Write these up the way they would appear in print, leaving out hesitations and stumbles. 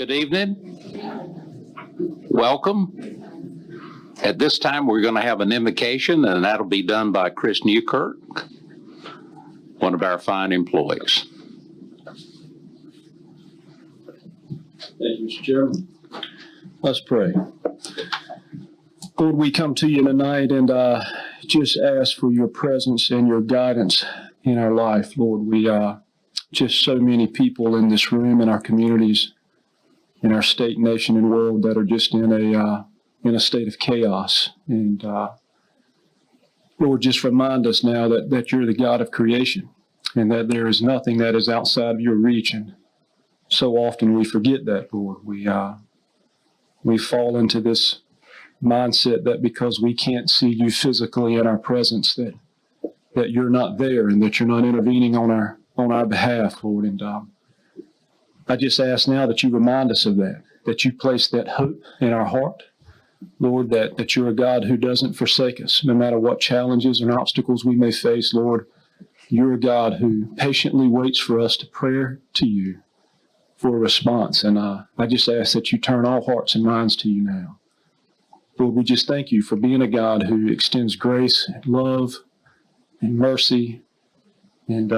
Good evening. Welcome. At this time, we're going to have an invocation, and that'll be done by Chris Newkirk, one of our fine employees. Thank you, Mr. Chairman. Let's pray. Lord, we come to you tonight and just ask for your presence and your guidance in our life. Lord, we just so many people in this room, in our communities, in our state, nation, and world that are just in a state of chaos. And Lord, just remind us now that you're the God of creation and that there is nothing that is outside of your reach. And so often we forget that, Lord. We fall into this mindset that because we can't see you physically in our presence, that you're not there and that you're not intervening on our behalf, Lord. And I just ask now that you remind us of that you place that hope in our heart, Lord, that you're a God who doesn't forsake us, no matter what challenges and obstacles we may face, Lord. You're a God who patiently waits for us to pray to you for a response. And I just ask that you turn all hearts and minds to you now. Lord, we just thank you for being a God who extends grace and love and mercy, and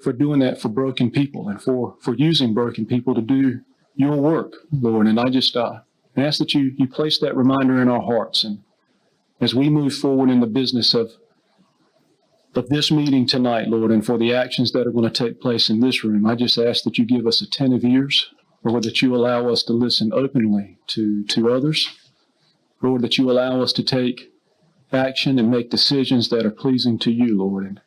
for doing that for broken people and for using broken people to do your work, Lord. And I just ask that you place that reminder in our hearts. And as we move forward in the business of this meeting tonight, Lord, and for the actions that are going to take place in this room, I just ask that you give us attentive ears, Lord, that you allow us to listen openly to others, Lord, that you allow us to take action and make decisions that are pleasing to you, Lord. And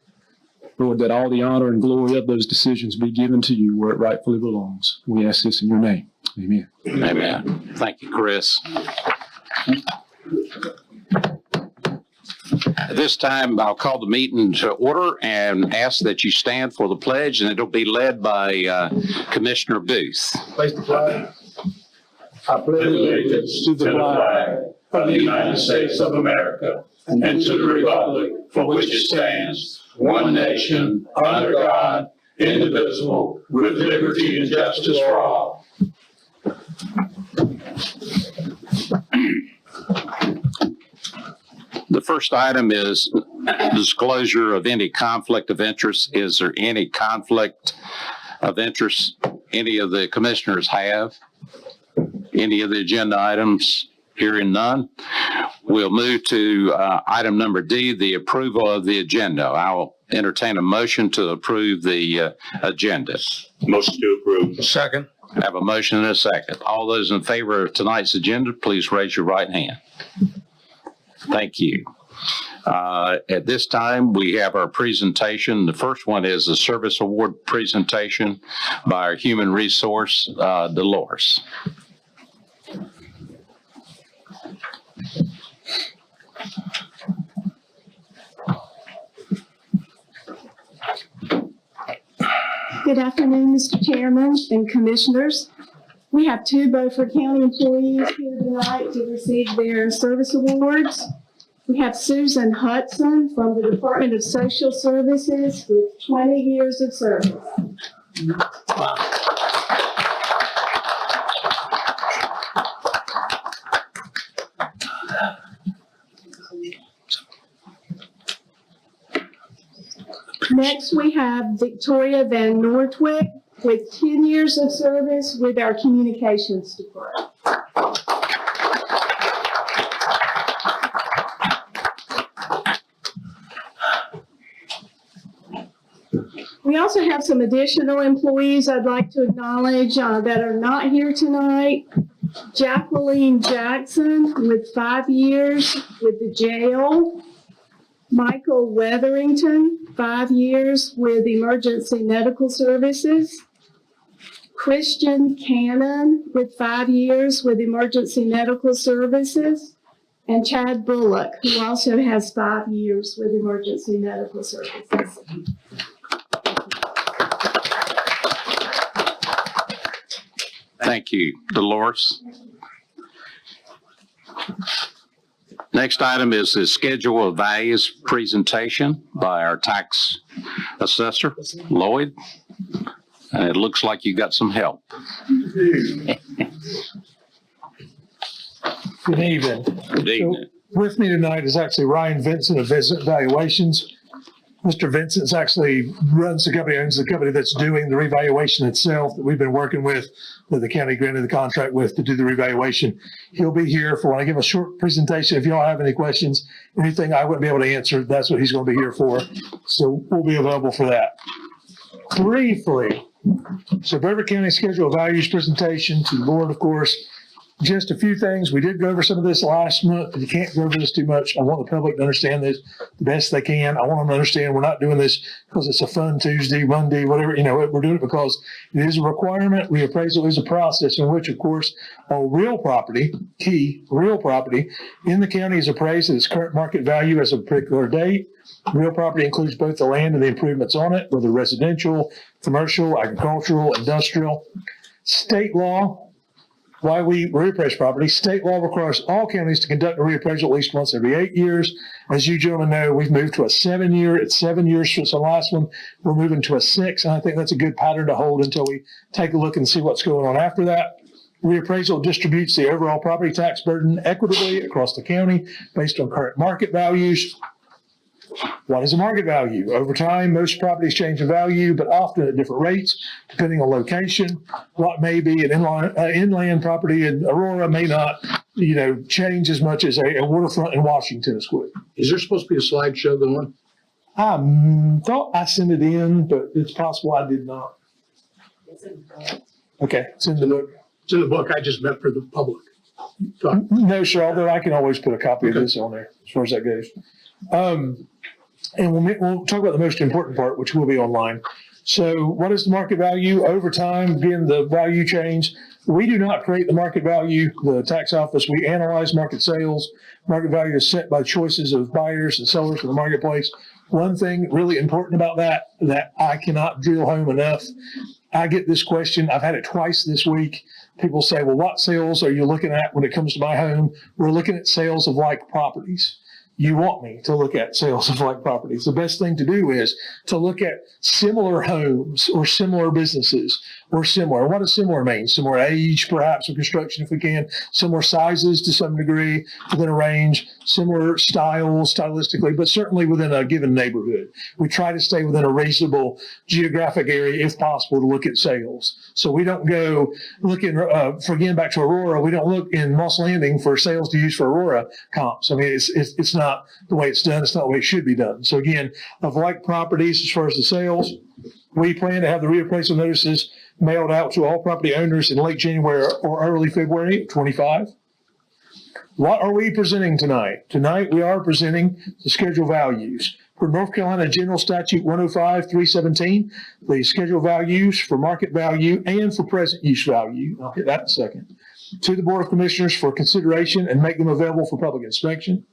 Lord, that all the honor and glory of those decisions be given to you where it rightfully belongs. We ask this in your name. Amen. Amen. Thank you, Chris. At this time, I'll call the meeting to order and ask that you stand for the pledge, and it'll be led by Commissioner Booth. Place the flag. I pledge allegiance to the flag of the United States of America and to the republic for which it stands, one nation, under God, indivisible, with liberty and justice for all. The first item is disclosure of any conflict of interest. Is there any conflict of interest any of the commissioners have? Any of the agenda items? Hearing none, we'll move to item number D, the approval of the agenda. I'll entertain a motion to approve the agenda. Motion to approve. Second. I have a motion and a second. All those in favor of tonight's agenda, please raise your right hand. Thank you. At this time, we have our presentation. The first one is the service award presentation by our human resource, Dolores. Good afternoon, Mr. Chairman and Commissioners. We have two Beaufort County employees here tonight to receive their service awards. We have Susan Hudson from the Department of Social Services with 20 years of service. Next, we have Victoria Van Nortwick with 10 years of service with our communications department. We also have some additional employees I'd like to acknowledge that are not here tonight. Jacqueline Jackson with 5 years with the jail. Michael Weatherington, 5 years with Emergency Medical Services. Christian Cannon with 5 years with Emergency Medical Services. And Chad Bullock, who also has 5 years with Emergency Medical Services. Thank you, Dolores. Next item is the schedule of values presentation by our tax assessor, Lloyd. And it looks like you got some help. Good evening. Good evening. With me tonight is actually Ryan Vincent of Vincent Valuations. Mr. Vincent actually runs the company, owns the company that's doing the revaluation itself that we've been working with, that the county granted the contract with to do the revaluation. He'll be here for when I give a short presentation. If y'all have any questions, anything I wouldn't be able to answer, that's what he's going to be here for. So we'll be available for that. Briefly, so Beaufort County Schedule of Values presentation to the board, of course. Just a few things. We did go over some of this last month, but you can't go over this too much. I want the public to understand this the best they can. I want them to understand we're not doing this because it's a fun Tuesday, Monday, whatever. We're doing it because it is a requirement. Reappraisal is a process in which, of course, all real property, real property in the county is appraised at its current market value as of a particular date. Real property includes both the land and the improvements on it, whether residential, commercial, agricultural, industrial. State law. Why we reappraise property. State law requires all counties to conduct a reappraisal at least once every 8 years. As you gentlemen know, we've moved to a 7 year. It's 7 years since the last one. We're moving to a 6, and I think that's a good pattern to hold until we take a look and see what's going on after that. Reappraisal distributes the overall property tax burden equitably across the county based on current market values. What is a market value? Over time, most properties change in value, but often at different rates, depending on location. What may be an inland property in Aurora may not, change as much as a waterfront in Washington is would. Is there supposed to be a slideshow going? I thought I sent it in, but it's possible I did not. Okay, it's in the book. It's in the book. I just meant for the public. No, sir, although I can always put a copy of this on there as far as that goes. And we'll talk about the most important part, which will be online. So what is the market value? Over time, again, the value change. We do not create the market value, the tax office. We analyze market sales. Market value is set by choices of buyers and sellers in the marketplace. One thing really important about that I cannot drill home enough. I get this question. I've had it twice this week. People say, well, what sales are you looking at when it comes to my home? We're looking at sales of like properties. You want me to look at sales of like properties. The best thing to do is to look at similar homes or similar businesses or similar. What does similar mean? Similar age, perhaps, of construction if we can. Similar sizes to some degree within a range. Similar styles, stylistically, but certainly within a given neighborhood. We try to stay within a reasonable geographic area if possible to look at sales. So we don't go looking, again, back to Aurora, we don't look in Moss Landing for sales to use for Aurora comps. I mean, it's not the way it's done. It's not the way it should be done. So again, of like properties, as far as the sales, we plan to have the reappraisal notices mailed out to all property owners in late January or early February of 25. What are we presenting tonight? Tonight we are presenting the schedule values. For North Carolina General Statute 105-317, the schedule values for market value and for present use value. I'll hit that in a second. To the Board of Commissioners for consideration and make them available for public inspection.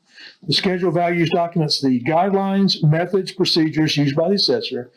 The schedule values documents the guidelines, methods, procedures used by the assessor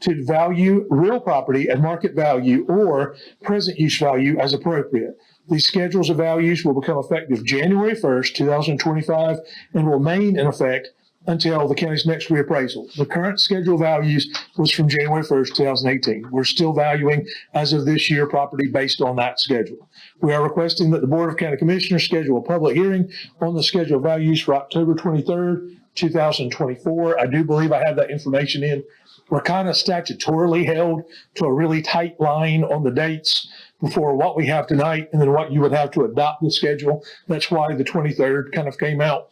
to value real property at market value or present use value as appropriate. These schedules of values will become effective January 1st, 2025, and will remain in effect until the county's next reappraisal. The current schedule values was from January 1st, 2018. We're still valuing, as of this year, property based on that schedule. We are requesting that the Board of County Commissioners schedule a public hearing on the schedule of values for October 23rd, 2024. I do believe I have that information in. We're kind of statutorily held to a really tight line on the dates before what we have tonight and then what you would have to adopt the schedule. That's why the 23rd kind of came out.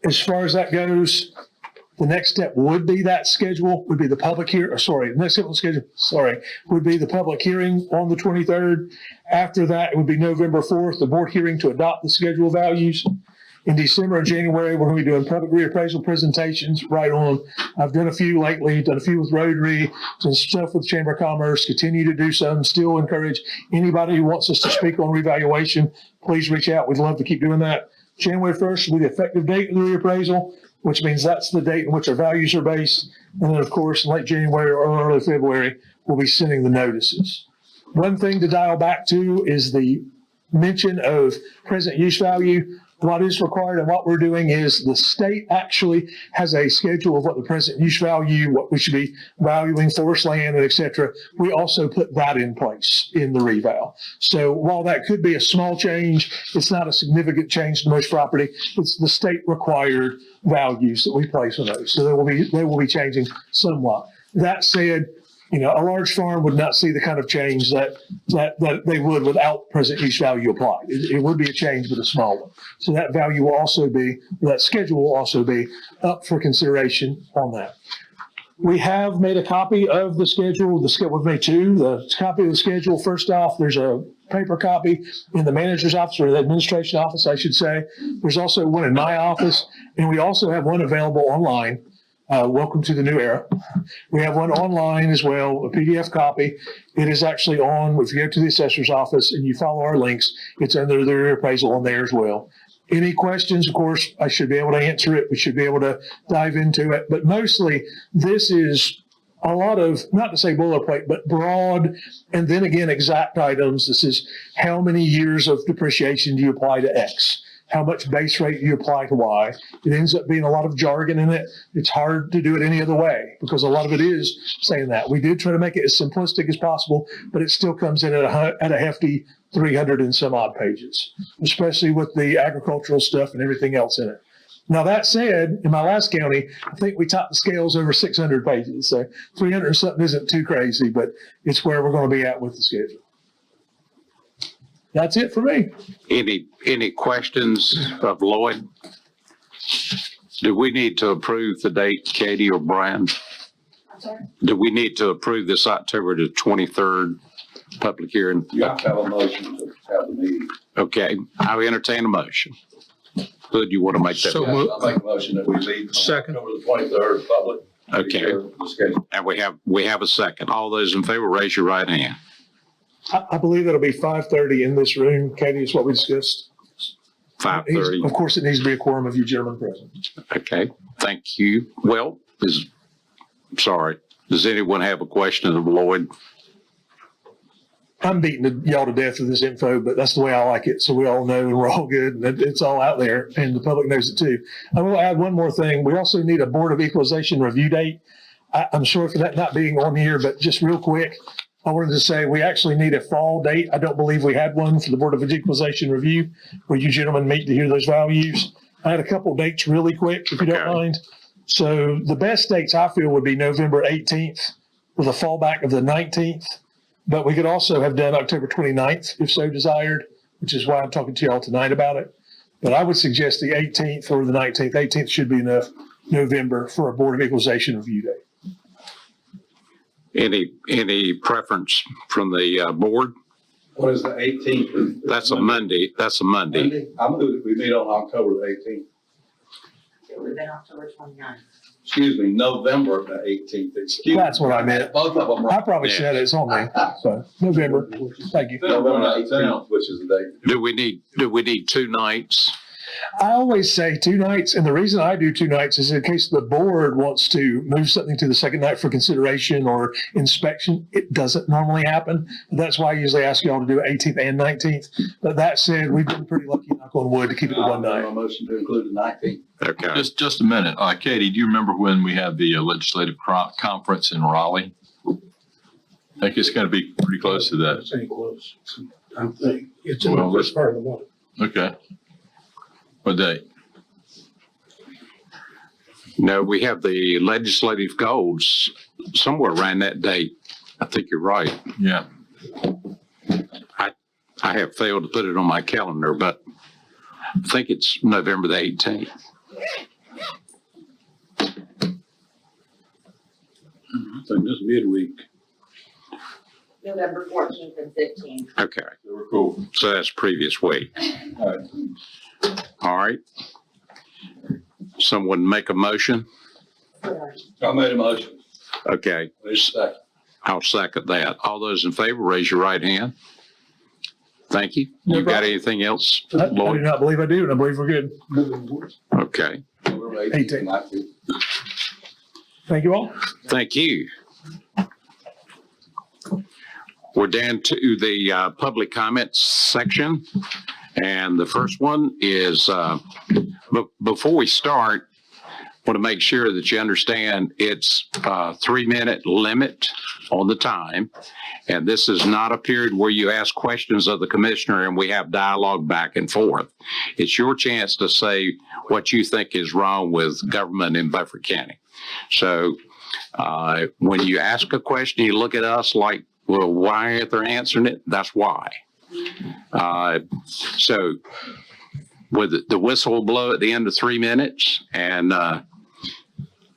As far as that goes, the next step would be that schedule, would be the public hearing, the next step on the schedule, would be the public hearing on the 23rd. After that, it would be November 4th, the board hearing to adopt the schedule values. In December and January, we're going to be doing public reappraisal presentations right on. I've done a few lately, done a few with Rotary, done stuff with Chamber of Commerce, continue to do some, still encourage anybody who wants us to speak on revaluation, please reach out. We'd love to keep doing that. January 1st will be the effective date of the reappraisal, which means that's the date in which our values are based. And then, of course, in late January or early February, we'll be sending the notices. One thing to dial back to is the mention of present use value. what is required and what we're doing is the state actually has a schedule of what the present use value, what we should be valuing forest land and et cetera. We also put that in place in the reval. So while that could be a small change, it's not a significant change to most property. It's the state required values that we place on those. So they will be changing somewhat. That said, you know, a large farm would not see the kind of change that they would without present use value applied. It would be a change, but a small one. So that value will also be, that schedule will also be up for consideration on that. We have made a copy of the schedule. We've made two. The copy of the schedule, first off, there's a paper copy in the manager's office, or the administration office, I should say. There's also one in my office, and we also have one available online. Welcome to the new era. We have one online as well, a PDF copy. It is actually on, if you go to the assessor's office and you follow our links, it's under their appraisal on there as well. Any questions, of course, I should be able to answer it. We should be able to dive into it. But mostly, this is a lot of, not to say boilerplate, but broad, and then again, exact items. This is how many years of depreciation do you apply to X? How much base rate do you apply to Y? It ends up being a lot of jargon in it. It's hard to do it any other way because a lot of it is saying that. We did try to make it as simplistic as possible, but it still comes in at a hefty 300 and some odd pages, especially with the agricultural stuff and everything else in it. Now, that said, in my last county, I think we topped the scales over 600 pages. So 300 or something isn't too crazy, but it's where we're going to be at with the schedule. That's it for me. Any questions of Lloyd? Do we need to approve the date, Katie or Brian? I'm sorry? Do we need to approve this October the 23rd public hearing? You have to have a motion to have the meeting. Okay, I will entertain a motion. Hood, you want to make that? So Yes, moved. I'll make a motion that we leave. on Second. October the 23rd, public. Okay, The schedule. and we have a second. All those in favor, raise your right hand. I believe it'll be 5:30 in this room. Katie, is what we discussed. 5:30. Of course, it needs to be a quorum of you gentlemen present. Okay, thank you. Well, sorry, does anyone have a question of Lloyd? I'm beating y'all to death with this info, but that's the way I like it. So we all know and we're all good and it's all out there and the public knows it too. I will add one more thing. We also need a Board of Equalization review date. I'm sorry for that not being on here, but just real quick, I wanted to say we actually need a fall date. I don't believe we had one for the Board of Equalization review where you gentlemen meet to hear those values. I had a couple dates really quick, if you don't Okay. mind. So the best dates I feel would be November 18th with a fallback of the 19th. But we could also have done October 29th if so desired, which is why I'm talking to y'all tonight about it. But I would suggest the 18th or the 19th. 18th should be enough, November, for a Board of Equalization review date. Any preference from the board? What is the 18th? That's a Monday. That's a Monday. Monday? I'm going to, we meet on October the 18th. It would have been October 29th. Excuse me, November the 18th. Excuse me. That's what I meant. Both of them I are. probably said it's on there. So November. Thank you. November 18th, which is the date. Do we need 2 nights? I always say 2 nights, and the reason I do 2 nights is in case the board wants to move something to the second night for consideration or inspection. It doesn't normally happen. That's why I usually ask y'all to do it 18th and 19th. But that said, we've been pretty lucky, knock on wood, to keep it to one I'll make night. a motion to include the 19th. Okay. Just a minute. Katie, do you remember when we had the legislative conference in Raleigh? I think it's going to be pretty close to that. It's ain't close. I think it's in the first part of the month. Okay. What date? No, we have the legislative goals somewhere around that date. I think you're right. Yeah. I have failed to put it on my calendar, but I think it's November the 18th. I think this midweek. November 14th and 15th. Okay, So we're cool. so that's previous week. All right. All right. Someone make a motion? I made a motion. Okay, Wait a second. I'll second that. All those in favor, raise your right hand. Thank you. No You got problem. anything else, I do Lloyd? not believe I do, and I believe we're good. Okay, November 18th, 19th. Thank you all. thank you. We're down to the public comments section. And the first one is, before we start, want to make sure that you understand it's a 3-minute limit on the time. And this is not a period where you ask questions of the commissioner and we have dialogue back and forth. It's your chance to say what you think is wrong with government in Beaufort County. So when you ask a question, you look at us like, well, why aren't they answering it? That's why. So with the whistle will blow at the end of 3 minutes, and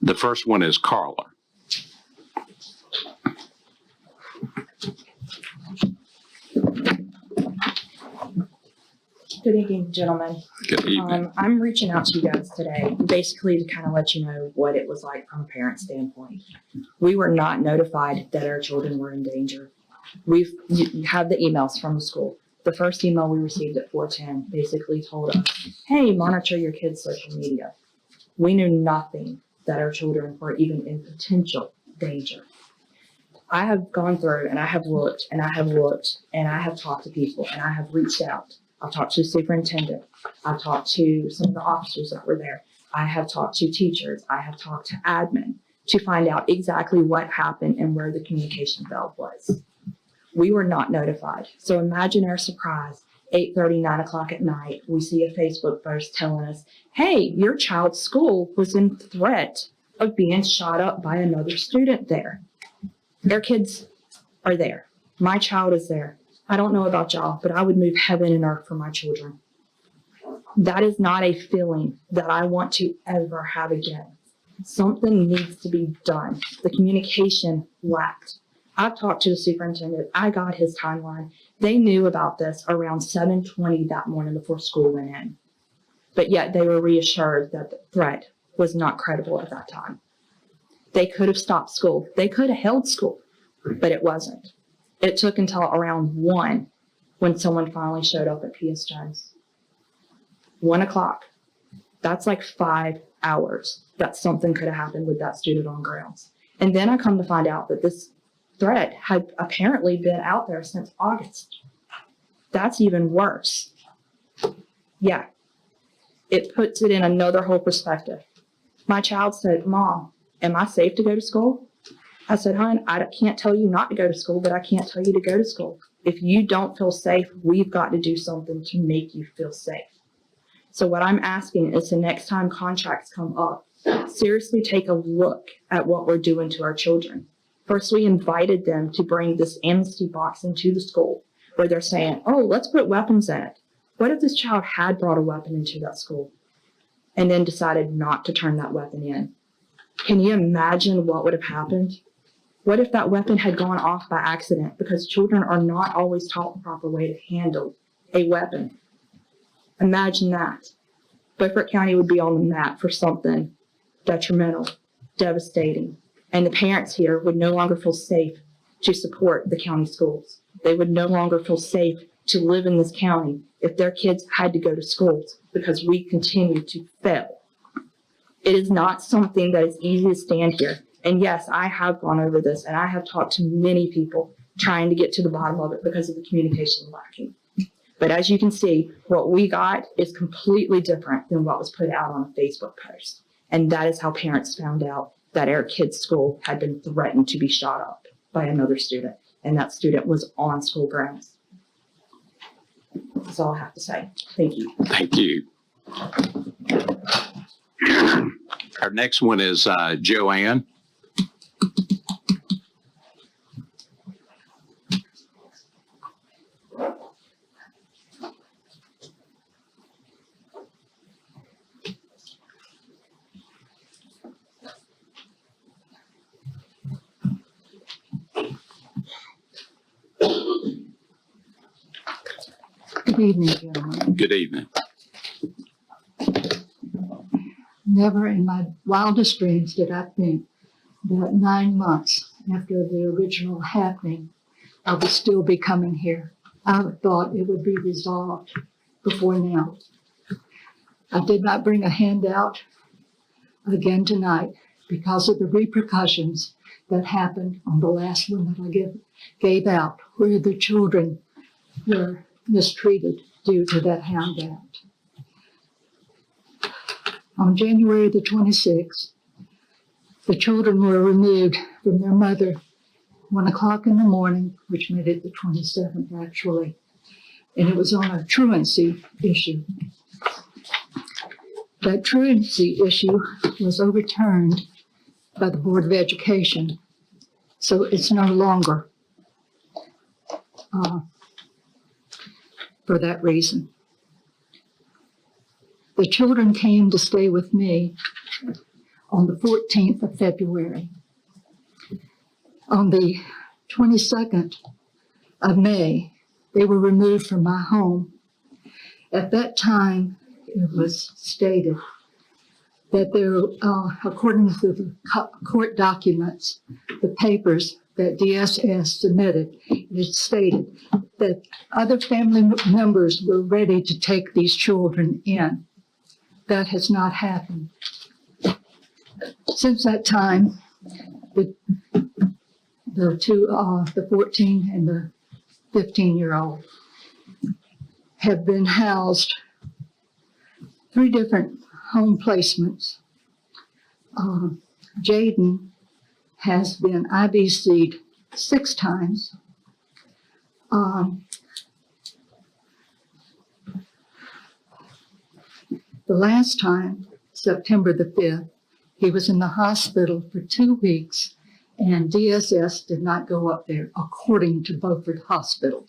the first one is Carla. Good evening, gentlemen. Good evening. I'm reaching out to you guys today, basically to kind of let you know what it was like from a parent standpoint. We were not notified that our children were in danger. You have the emails from the school. The first email we received at 4:10 basically told us, hey, monitor your kids' social media. We knew nothing that our children were even in potential danger. I have gone through and I have looked and I have looked and I have talked to people and I have reached out. I've talked to the superintendent. I've talked to some of the officers that were there. I have talked to teachers. I have talked to admin to find out exactly what happened and where the communication valve was. We were not notified. So imagine our surprise, 8:30, 9 o'clock at night, we see a Facebook post telling us, hey, your child's school was in threat of being shot up by another student there. Their kids are there. My child is there. I don't know about y'all, but I would move heaven and earth for my children. That is not a feeling that I want to ever have again. Something needs to be done. The communication lacked. I've talked to the superintendent. I got his timeline. They knew about this around 7:20 that morning before school went in. But yet they were reassured that the threat was not credible at that time. They could have stopped school. They could have held school, but it wasn't. It took until around 1 when someone finally showed up at P.S. Jones. 1 o'clock. That's like 5 hours that something could have happened with that student on grounds. And then I come to find out that this threat had apparently been out there since August. That's even worse. Yeah, it puts it in another whole perspective. My child said, Mom, am I safe to go to school? I said, hon, I can't tell you not to go to school, but I can't tell you to go to school. If you don't feel safe, we've got to do something to make you feel safe. So what I'm asking is the next time contracts come up, seriously take a look at what we're doing to our children. First, we invited them to bring this amnesty box into the school where they're saying, oh, let's put weapons in it. What if this child had brought a weapon into that school and then decided not to turn that weapon in? Can you imagine what would have happened? What if that weapon had gone off by accident? Because children are not always taught the proper way to handle a weapon. Imagine that. Beaufort County would be on the map for something detrimental, devastating. And the parents here would no longer feel safe to support the county schools. They would no longer feel safe to live in this county if their kids had to go to schools because we continue to fail. It is not something that is easy to stand here. And yes, I have gone over this and I have talked to many people trying to get to the bottom of it because of the communication lacking. But as you can see, what we got is completely different than what was put out on a Facebook post. And that is how parents found out that our kid's school had been threatened to be shot up by another student. And that student was on school grounds. That's all I have to say. Thank you. Thank you. Our next one is Joanne. Good evening, gentlemen. Good evening. Never in my wildest dreams did I think that 9 months after the original happening, I would still be coming here. I thought it would be resolved before now. I did not bring a handout again tonight because of the repercussions that happened on the last one that I gave out, where the children were mistreated due to that Hound Act. On January the 26th, the children were removed from their mother 1 o'clock in the morning, which made it the 27th actually, and it was on a truancy issue. That truancy issue was overturned by the Board of Education, so it's no longer for that reason. The children came to stay with me on the 14th of February. On the 22nd of May, they were removed from my home. At that time, it was stated that there, according to the court documents, the papers that DSS submitted, it stated that other family members were ready to take these children in. That has not happened. Since that time, the 14 and the 15-year-old have been housed 3 different home placements. Jaden has been IBC'd 6 times. The last time, September the 5th, he was in the hospital for 2 weeks, and DSS did not go up there, according to Beaufort Hospital.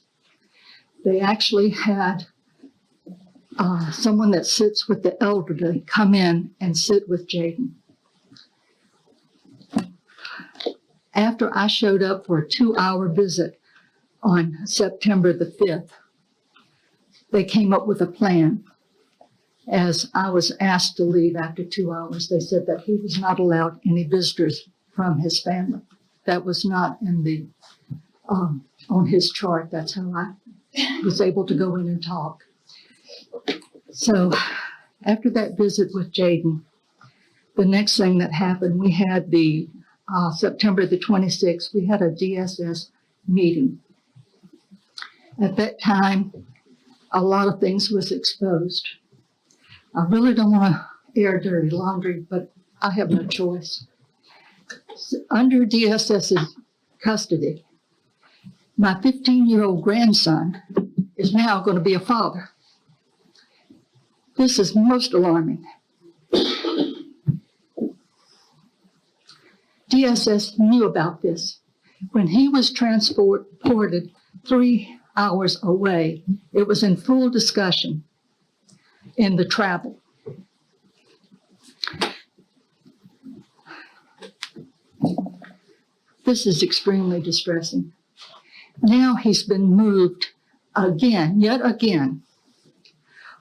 They actually had someone that sits with the elderly come in and sit with Jaden. After I showed up for a 2-hour visit on September the 5th, they came up with a plan. As I was asked to leave after 2 hours, they said that he was not allowed any visitors from his family. That was not in the on his chart. That's how I was able to go in and talk. So after that visit with Jaden, the next thing that happened, we had the September the 26th, we had a DSS meeting. At that time, a lot of things was exposed. I really don't want to air dirty laundry, but I have no choice. Under DSS's custody, my 15-year-old grandson is now going to be a father. This is most alarming. DSS knew about this. When he was transported 3 hours away, it was in full discussion in the travel. This is extremely distressing. Now he's been moved again, yet again,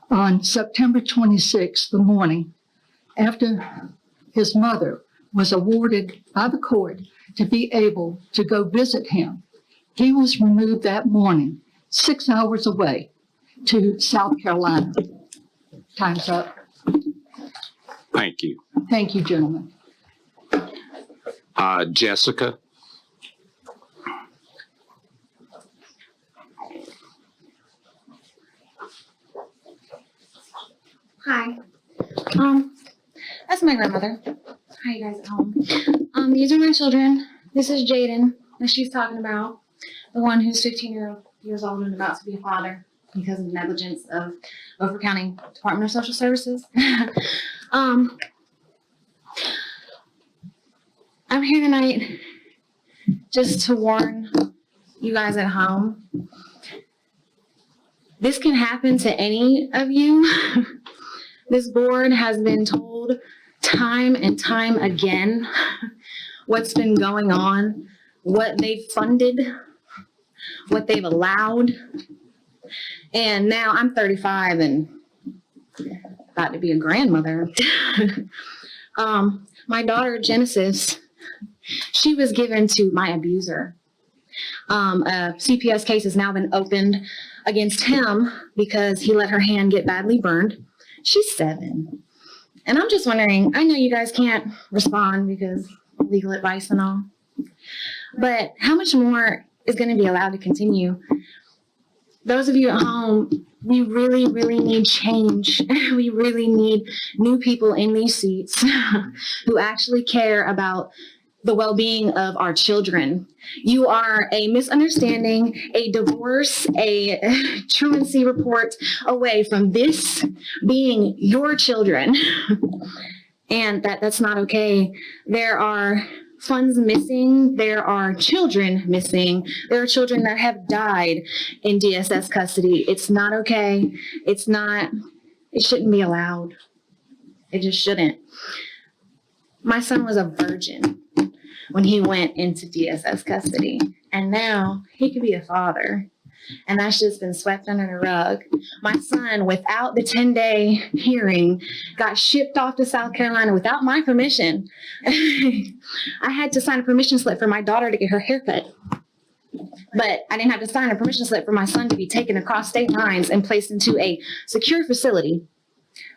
on September 26th, the morning, after his mother was awarded by the court to be able to go visit him. He was removed that morning, 6 hours away, to South Carolina. Time's up. Thank you. Thank you, gentlemen. Jessica? Hi. That's my grandmother. Hi, you guys at home. These are my children. This is Jaden that she's talking about, the one who's 15 years old and about to be a father because of negligence of Beaufort County Department of Social Services. I'm here tonight just to warn you guys at home. This can happen to any of you. This board has been told time and time again what's been going on, what they've funded, what they've allowed. And now I'm 35 and about to be a grandmother. My daughter, Genesis, she was given to my abuser. A CPS case has now been opened against him because he let her hand get badly burned. She's 7. And I'm just wondering, I know you guys can't respond because legal advice and all, but how much more is going to be allowed to continue? those of you at home, we really, really need change. We really need new people in these seats who actually care about the well-being of our children. You are a misunderstanding, a divorce, a truancy report away from this being your children. And that's not okay. There are funds missing. There are children missing. There are children that have died in DSS custody. It's not okay. It shouldn't be allowed. It just shouldn't. My son was a virgin when he went into DSS custody, and now he could be a father. And that's just been swept under the rug. My son, without the 10-day hearing, got shipped off to South Carolina without my permission. I had to sign a permission slip for my daughter to get her haircut. But I didn't have to sign a permission slip for my son to be taken across state lines and placed into a secure facility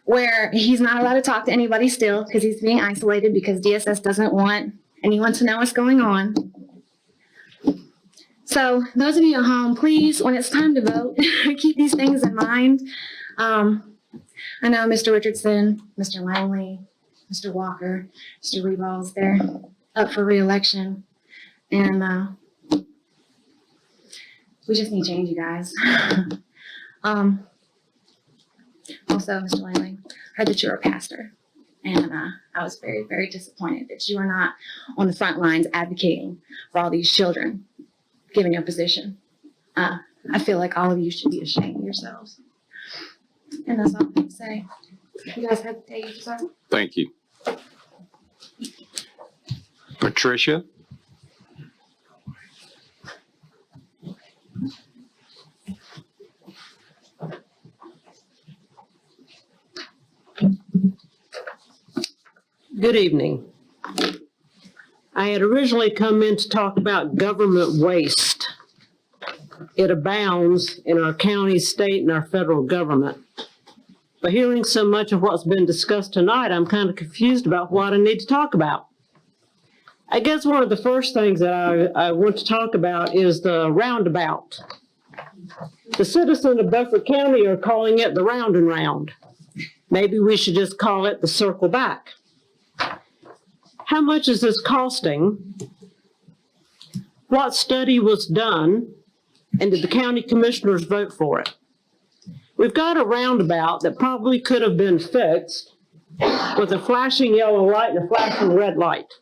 where he's not allowed to talk to anybody still because he's being isolated because DSS doesn't want anyone to know what's going on. So those of you at home, please, when it's time to vote, keep these things in mind. I know Mr. Richardson, Mr. Langley, Mr. Walker, Mr. Reball's, they're up for re-election. And we just need change, you guys. Also, Mr. Langley, I heard that you're a pastor. And I was very, very disappointed that you are not on the front lines advocating for all these children, given your position. I feel like all of you should be ashamed of yourselves. And that's all I have to say. You guys have to take it, sir. Thank you. Patricia? Good evening. I had originally come in to talk about government waste. It abounds in our county, state, and our federal government. But hearing so much of what's been discussed tonight, I'm kind of confused about what I need to talk about. I guess one of the first things that I want to talk about is the roundabout. The citizens of Beaufort County are calling it the round and round. Maybe we should just call it the circle back. How much is this costing? What study was done? And did the county commissioners vote for it? We've got a roundabout that probably could have been fixed with a flashing yellow light and a flashing red light.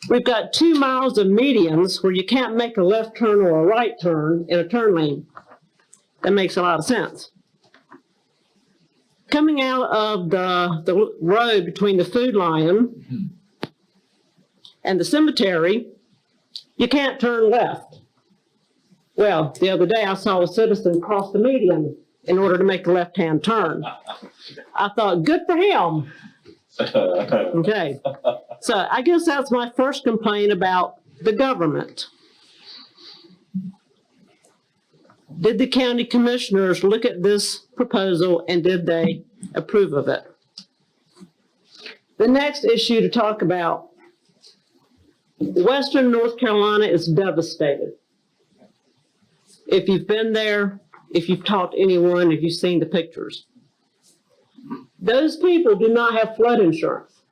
We've got 2 miles of medians where you can't make a left turn or a right turn in a turn lane. That makes a lot of sense. Coming out of the road between the Food Lion and the cemetery, you can't turn left. Well, the other day I saw a citizen cross the median in order to make a left-hand turn. I thought, good for him. Okay, so I guess that's my first complaint about the government. Did the county commissioners look at this proposal and did they approve of it? The next issue to talk about, Western North Carolina is devastated. If you've been there, if you've talked to anyone, if you've seen the pictures. Those people do not have flood insurance.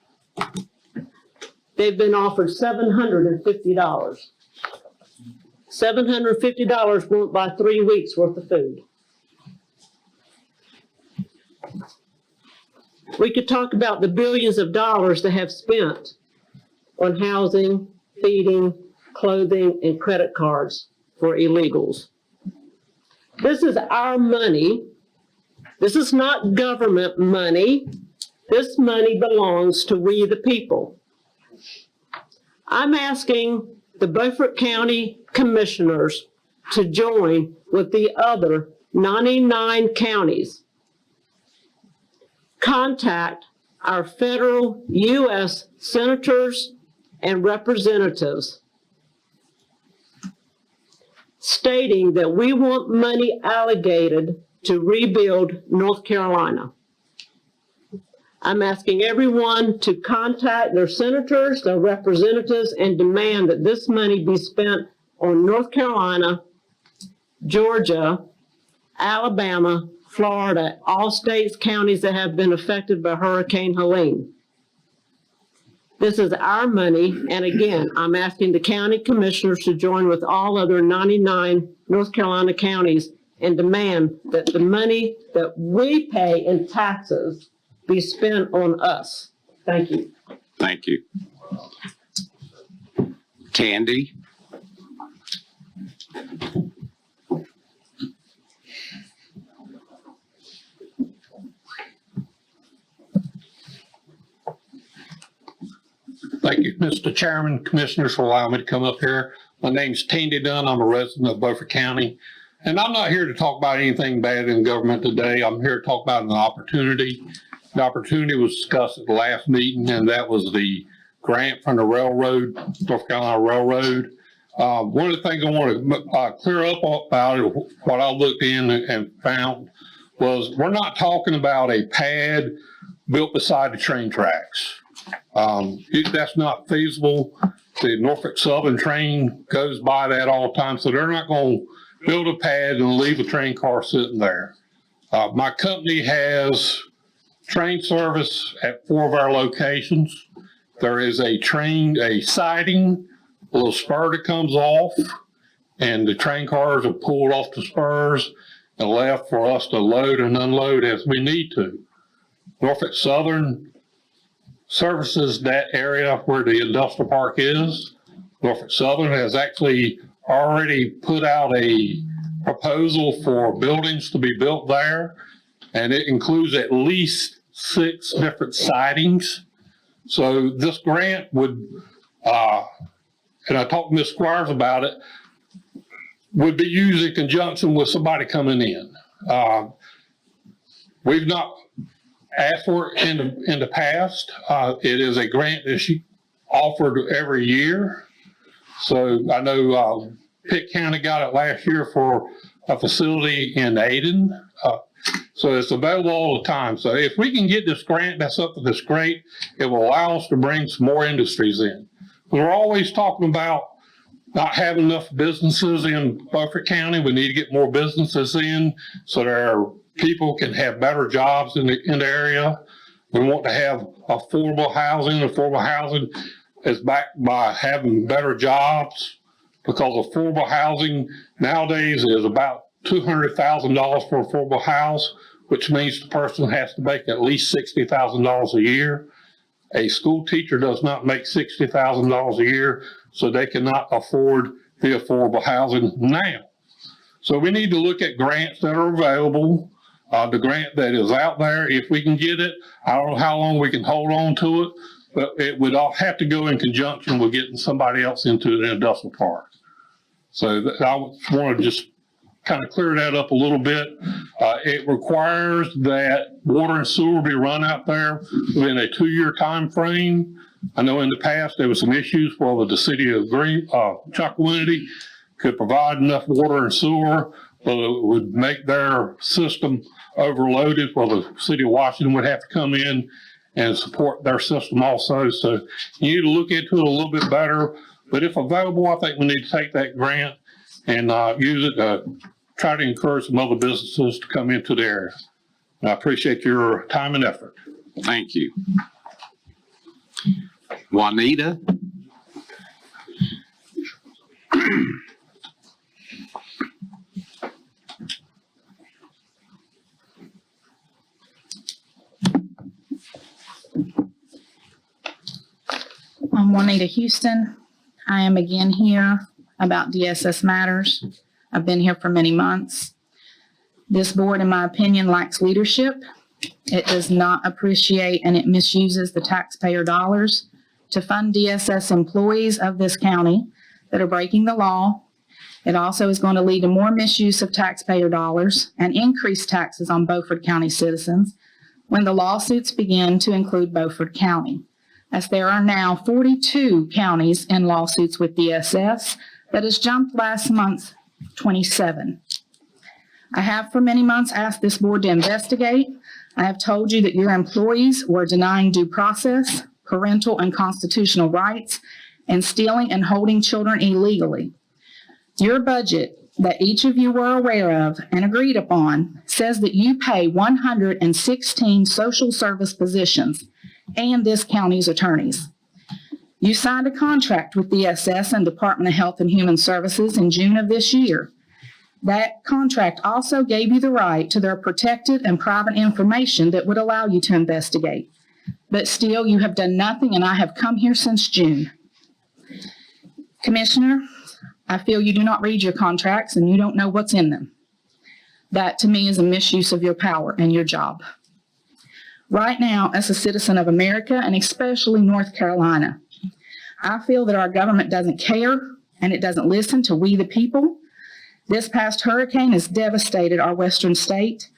They've been offered $750. $750 won't buy 3 weeks worth of food. We could talk about the billions of dollars they have spent on housing, feeding, clothing, and credit cards for illegals. This is our money. This is not government money. This money belongs to we the people. I'm asking the Beaufort County Commissioners to join with the other 99 counties. Contact our federal U.S. senators and representatives stating that we want money allocated to rebuild North Carolina. I'm asking everyone to contact their senators, their representatives, and demand that this money be spent on North Carolina Georgia, Alabama, Florida, all states, counties that have been affected by Hurricane Helene. This is our money, and again, I'm asking the county commissioners to join with all other 99 North Carolina counties and demand that the money that we pay in taxes be spent on us. Thank you. Thank you. Candy? Thank you, Mr. Chairman, Commissioners, for allowing me to come up here. My name's Tandy Dunn. I'm a resident of Beaufort County. And I'm not here to talk about anything bad in government today. I'm here to talk about an opportunity. The opportunity was discussed at the last meeting, and that was the grant from the railroad, North Carolina Railroad. One of the things I want to clear up about it, what I looked in and found, was we're not talking about a pad built beside the train tracks. That's not feasible. The Norfolk Southern train goes by that all the time, so they're not going to build a pad and leave a train car sitting there. My company has train service at 4 of our locations. There is a siding, a little spur that comes off, and the train cars are pulled off the spurs and left for us to load and unload as we need to. Norfolk Southern services that area where the industrial park is. Norfolk Southern has actually already put out a proposal for buildings to be built there, and it includes at least 6 different sidings. So this grant would, and I talked to Ms. Squires about it, would be used in conjunction with somebody coming in. We've not asked for it in the past. It is a grant that she offered every year. So I know Pitt County got it last year for a facility in Aden. So it's available all the time. So if we can get this grant, that's something that's great. It will allow us to bring some more industries in. We're always talking about not having enough businesses in Beaufort County. We need to get more businesses in so there are people can have better jobs in the area. We want to have affordable housing. Affordable housing is backed by having better jobs, because affordable housing nowadays is about $200,000 for an affordable house, which means the person has to make at least $60,000 a year. A school teacher does not make $60,000 a year, so they cannot afford the affordable housing now. So we need to look at grants that are available. The grant that is out there, if we can get it, I don't know how long we can hold on to it, but it would all have to go in conjunction with getting somebody else into the industrial park. So I want to just kind of clear that up a little bit. It requires that water and sewer be run out there within a 2-year time frame. I know in the past there was some issues where the city of Chocowinity could provide enough water and sewer, but it would make their system overloaded. Well, the city of Washington would have to come in and support their system also. So you need to look into it a little bit better. But if available, I think we need to take that grant and use it to try to encourage some other businesses to come into the area. And I appreciate your time and effort. Thank you. Juanita? I'm Juanita Houston. I am again here about DSS matters. I've been here for many months. This board, in my opinion, lacks leadership. It does not appreciate and it misuses the taxpayer dollars to fund DSS employees of this county that are breaking the law. It also is going to lead to more misuse of taxpayer dollars and increased taxes on Beaufort County citizens when the lawsuits begin to include Beaufort County, as there are now 42 counties in lawsuits with DSS. That has jumped last month 27. I have for many months asked this board to investigate. I have told you that your employees were denying due process, parental and constitutional rights, and stealing and holding children illegally. Your budget that each of you were aware of and agreed upon says that you pay 116 social service positions and this county's attorneys. You signed a contract with DSS and Department of Health and Human Services in June of this year. That contract also gave you the right to their protected and private information that would allow you to investigate. But still, you have done nothing, and I have come here since June. Commissioner, I feel you do not read your contracts and you don't know what's in them. That, to me, is a misuse of your power and your job. Right now, as a citizen of America, and especially North Carolina, I feel that our government doesn't care and it doesn't listen to we the people. This past hurricane has devastated our western state.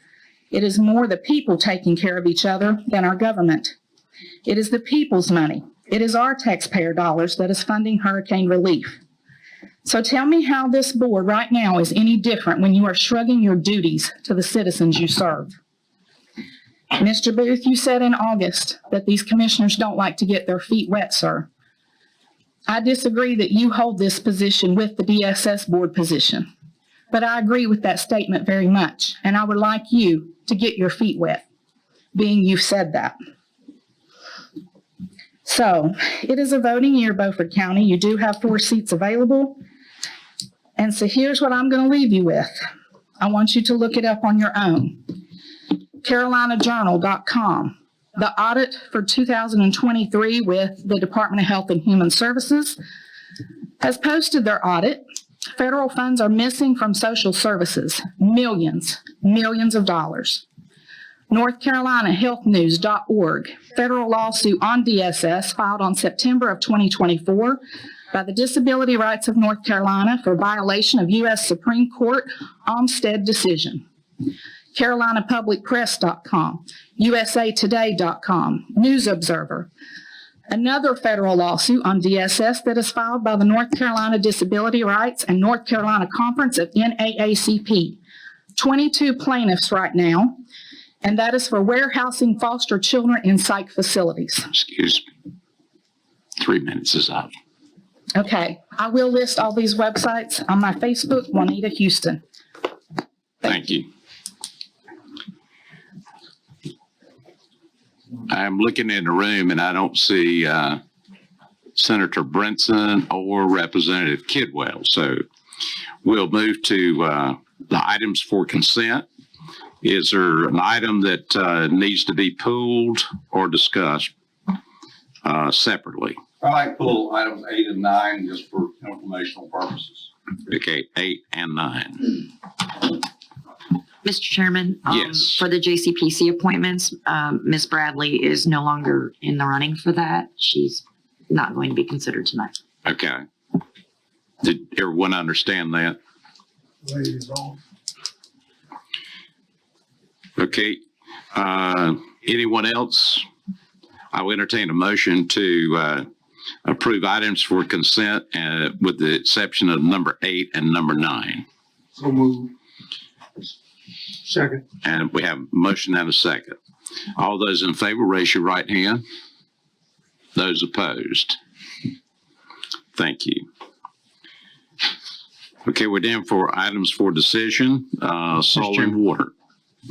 It is more the people taking care of each other than our government. It is the people's money. It is our taxpayer dollars that is funding hurricane relief. So tell me how this board right now is any different when you are shrugging your duties to the citizens you serve. Mr. Booth, you said in August that these commissioners don't like to get their feet wet, sir. I disagree that you hold this position with the DSS board position, but I agree with that statement very much, and I would like you to get your feet wet, being you've said that. So, it is a voting year, Beaufort County. You do have 4 seats available, and so here's what I'm going to leave you with. I want you to look it up on your own. CarolinaJournal.com. The audit for 2023 with the Department of Health and Human Services has posted their audit. Federal funds are missing from social services, millions of dollars. North Carolina HealthNews.org, federal lawsuit on DSS filed on September of 2024 by the Disability Rights of North Carolina for violation of U.S. Supreme Court Olmstead decision. CarolinaPublicPress.com, USAToday.com, News Observer. Another federal lawsuit on DSS that is filed by the North Carolina Disability Rights and North Carolina Conference of NAACP. 22 plaintiffs right now, and that is for warehousing foster children in psych facilities. Excuse me. 3 minutes is up. Okay, I will list all these websites on my Facebook, Juanita Houston. Thank you. I'm looking in the room and I don't see Senator Brinson or Representative Kidwell. So we'll move to the items for consent. Is there an item that needs to be pulled or discussed separately? I like pull items 8 and 9 just for informational purposes. Okay, 8 and 9. Mr. Chairman? Yes. For the JCPC appointments, Ms. Bradley is no longer in the running for that. She's not going to be considered tonight. Okay. Did everyone understand that? Okay. Anyone else? I will entertain a motion to approve items for consent with the exception of number 8 and number 9. So move. Second. And we have a motion and a second. All those in favor, raise your right hand. Those opposed. Thank you. Okay, we're down for items for decision, soil and water.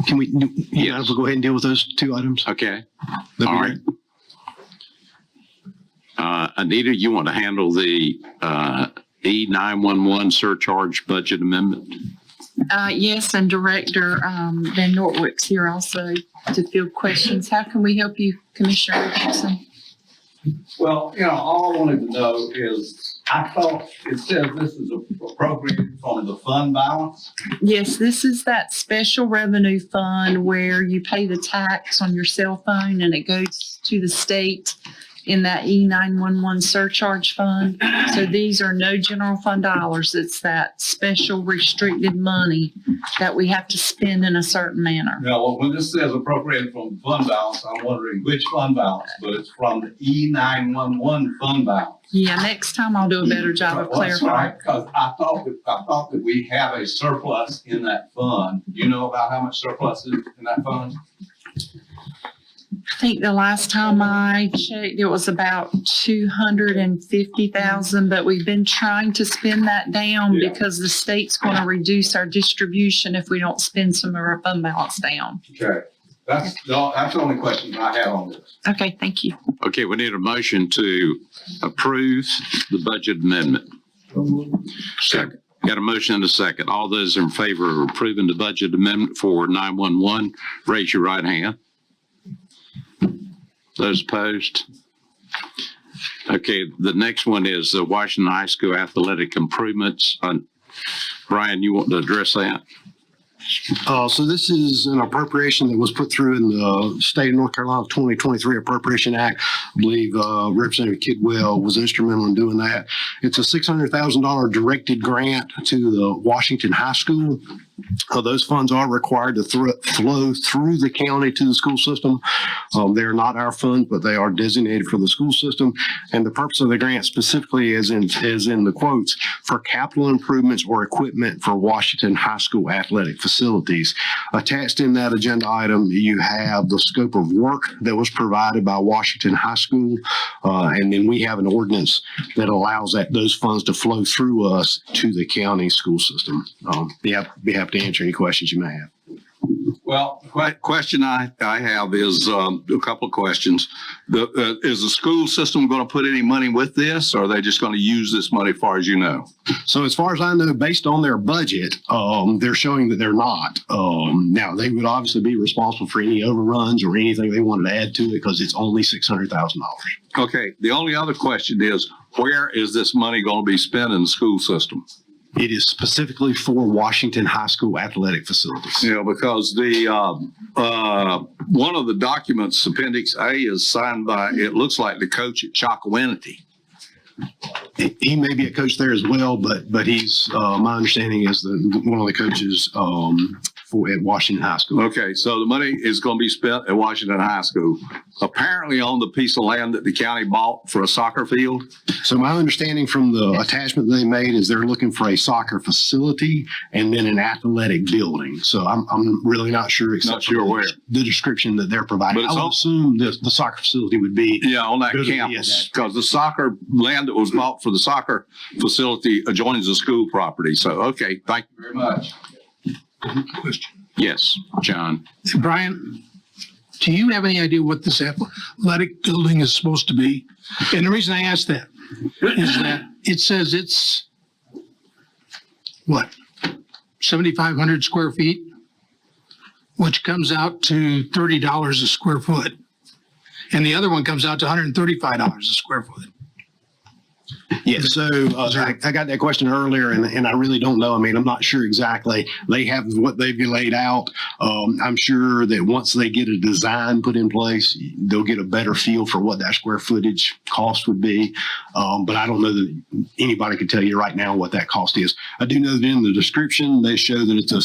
Can we, Yes. we'll go ahead and deal with those 2 items? Okay. That'd be All right. Anita, you want to handle the E911 surcharge budget amendment? Yes, and Director Van Nortwick's here also to field questions. How can we help you, Commissioner Richardson? Well, all I wanted to know is, I thought it says this is appropriated from the fund balance. Yes, this is that special revenue fund where you pay the tax on your cell phone and it goes to the state in that E911 surcharge fund. So these are no general fund dollars. It's that special restricted money that we have to spend in a certain manner. Now, when this says appropriated from fund balance, I'm wondering which fund balance, but it's from the E911 fund balance. Yeah, next time I'll do a better job of That's clarifying. right, because I thought that we have a surplus in that fund. Do you know about how much surplus is in that fund? think the last time I checked, it was about 250,000, but we've been trying to spend that down because the state's going to reduce our distribution if we don't spend some of our fund balance down. Okay. That's the only question I have on this. Okay, thank you. Okay, we need a motion to approve the budget amendment. Second. Got a motion and a second. All those in favor of approving the budget amendment for 911, raise your right hand. Those opposed? Okay, the next one is the Washington High School athletic improvements. Brian, you want to address that? So this is an appropriation that was put through in the state of North Carolina 2023 Appropriation Act. I believe Representative Kidwell was instrumental in doing that. It's a $600,000 directed grant to the Washington High School. Those funds are required to flow through the county to the school system. They're not our funds, but they are designated for the school system. And the purpose of the grant specifically is in the quotes for capital improvements or equipment for Washington High School athletic facilities. Attached in that agenda item, you have the scope of work that was provided by Washington High School. And then we have an ordinance that allows those funds to flow through us to the county school system. Be happy to answer any questions you may have. Well, question I have is a couple of questions. Is the school system going to put any money with this, or are they just going to use this money as far as you know? So as far as I know, based on their budget, they're showing that they're not. Now, they would obviously be responsible for any overruns or anything they wanted to add to it because it's only $600,000. Okay. The only other question is, where is this money going to be spent in the school system? It is specifically for Washington High School athletic facilities. Yeah, because the one of the documents, Appendix A, is signed by, it looks like the coach at Chocowinity. He may be a coach there as well, but he's my understanding is one of the coaches at Washington High School. Okay, so the money is going to be spent at Washington High School, apparently on the piece of land that the county bought for a soccer field. So my understanding from the attachment they made is they're looking for a soccer facility and then an athletic building. So I'm really not sure except for where the description that they're providing. I would assume the soccer facility would be on that campus, because the soccer land that was bought for the soccer facility adjoins the school property. So, okay, thank you very much. Question. Yes, John. Brian, do you have any idea what this athletic building is supposed to be? And the reason I ask that is that it says it's, 7,500 square feet, which comes out to $30 a square foot. And the other one comes out to $135 a square foot. Yeah, so I got that question earlier, and I really don't know. I mean, I'm not sure exactly. They have what they've laid out. I'm sure that once they get a design put in place, they'll get a better feel for what that square footage cost would be. But I don't know that anybody can tell you right now what that cost is. I do know that in the description, they show that it's a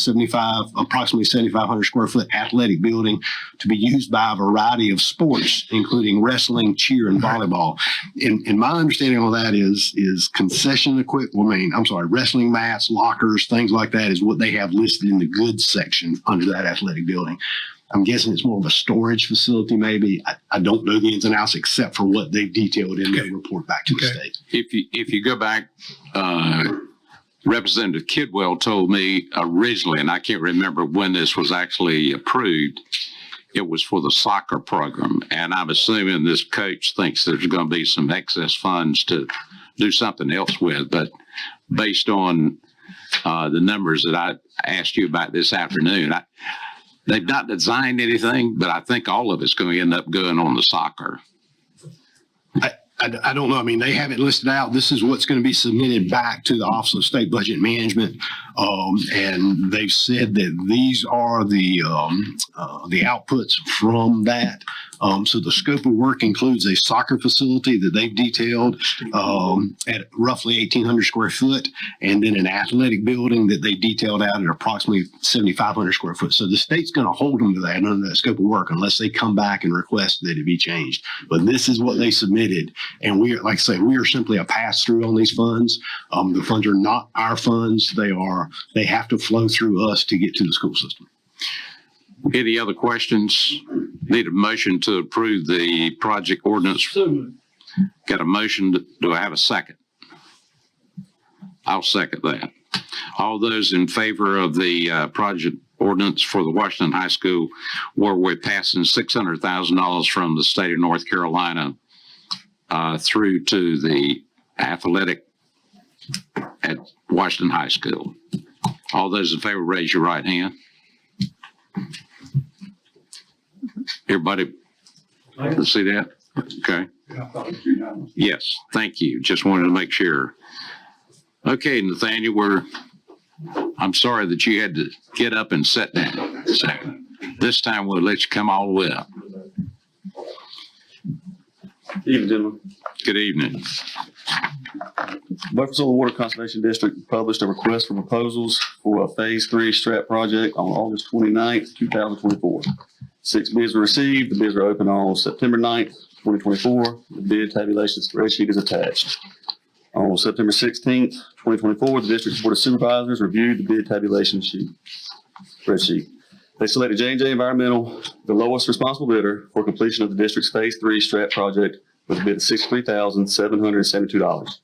approximately 7,500 square foot athletic building to be used by a variety of sports, including wrestling, cheer, and volleyball. And my understanding of that is concession equipment. Wrestling mats, lockers, things like that is what they have listed in the goods section under that athletic building. I'm guessing it's more of a storage facility, maybe. I don't know the ins and outs except for what they've detailed in their report back to the state. If you go back, Representative Kidwell told me originally, and I can't remember when this was actually approved, it was for the soccer program. And I'm assuming this coach thinks there's going to be some excess funds to do something else with. But based on the numbers that I asked you about this afternoon, they've not designed anything, but I think all of it's going to end up going on the soccer. I don't know. I mean, they have it listed out. This is what's going to be submitted back to the Office of State Budget Management. And they've said that these are the outputs from that. So the scope of work includes a soccer facility that they've detailed at roughly 1,800 square foot, and then an athletic building that they detailed out at approximately 7,500 square foot. So the state's going to hold them to that under that scope of work unless they come back and request that it be changed. But this is what they submitted. And we are, like I say, we are simply a pass-through on these funds. The funds are not our funds. They have to flow through us to get to the school system. Any other questions? Need a motion to approve the project ordinance. Got a motion. Do I have a second? I'll second that. All those in favor of the project ordinance for the Washington High School, where we're passing $600,000 from the state of North Carolina through to the athletic at Washington High School. All those in favor, raise your right hand. Everybody see that? Okay. Yes, thank you. Just wanted to make sure. Okay, Nathaniel, I'm sorry that you had to get up and sit down. So this time we'll let you come all the way up. Evening, gentlemen. Good evening. Beaufort Soil and Water Conservation District published a request for proposals for a Phase 3 STRAT project on August 29th, 2024. 6 bids were received. The bids are open on September 9th, 2024. The bid tabulation spreadsheet is attached. On September 16th, 2024, the District Board of Supervisors reviewed the bid tabulation spreadsheet. They selected J&J Environmental, the lowest responsible bidder, for completion of the district's Phase 3 STRAT project with a bid of $63,772.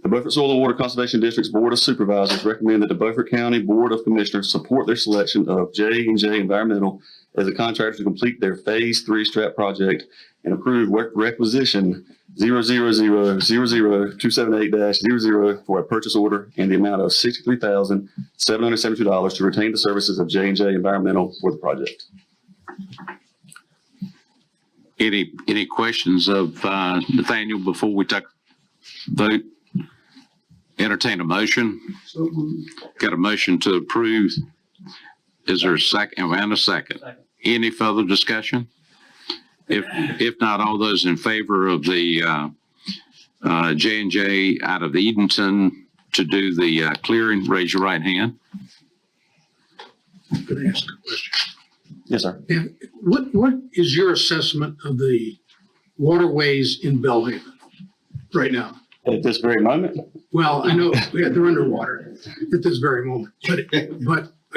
The Beaufort Soil and Water Conservation District's Board of Supervisors recommend that the Beaufort County Board of Commissioners support their selection of J&J Environmental as a contractor to complete their Phase 3 STRAT project and approve requisition 0000278-00 for a purchase order in the amount of $63,772 to retain the services of J&J Environmental for the project. Any questions of Nathaniel before we take vote? Entertain a motion. Got a motion to approve. Is there a second? And a second. Any further discussion? If not, all those in favor of the J&J out of Edenton to do the clearing, raise your right hand. Can I ask a question? Yes, sir. Yeah, what is your assessment of the waterways in Belhaven right now? At this very moment? Well, I know they're underwater at this very moment, but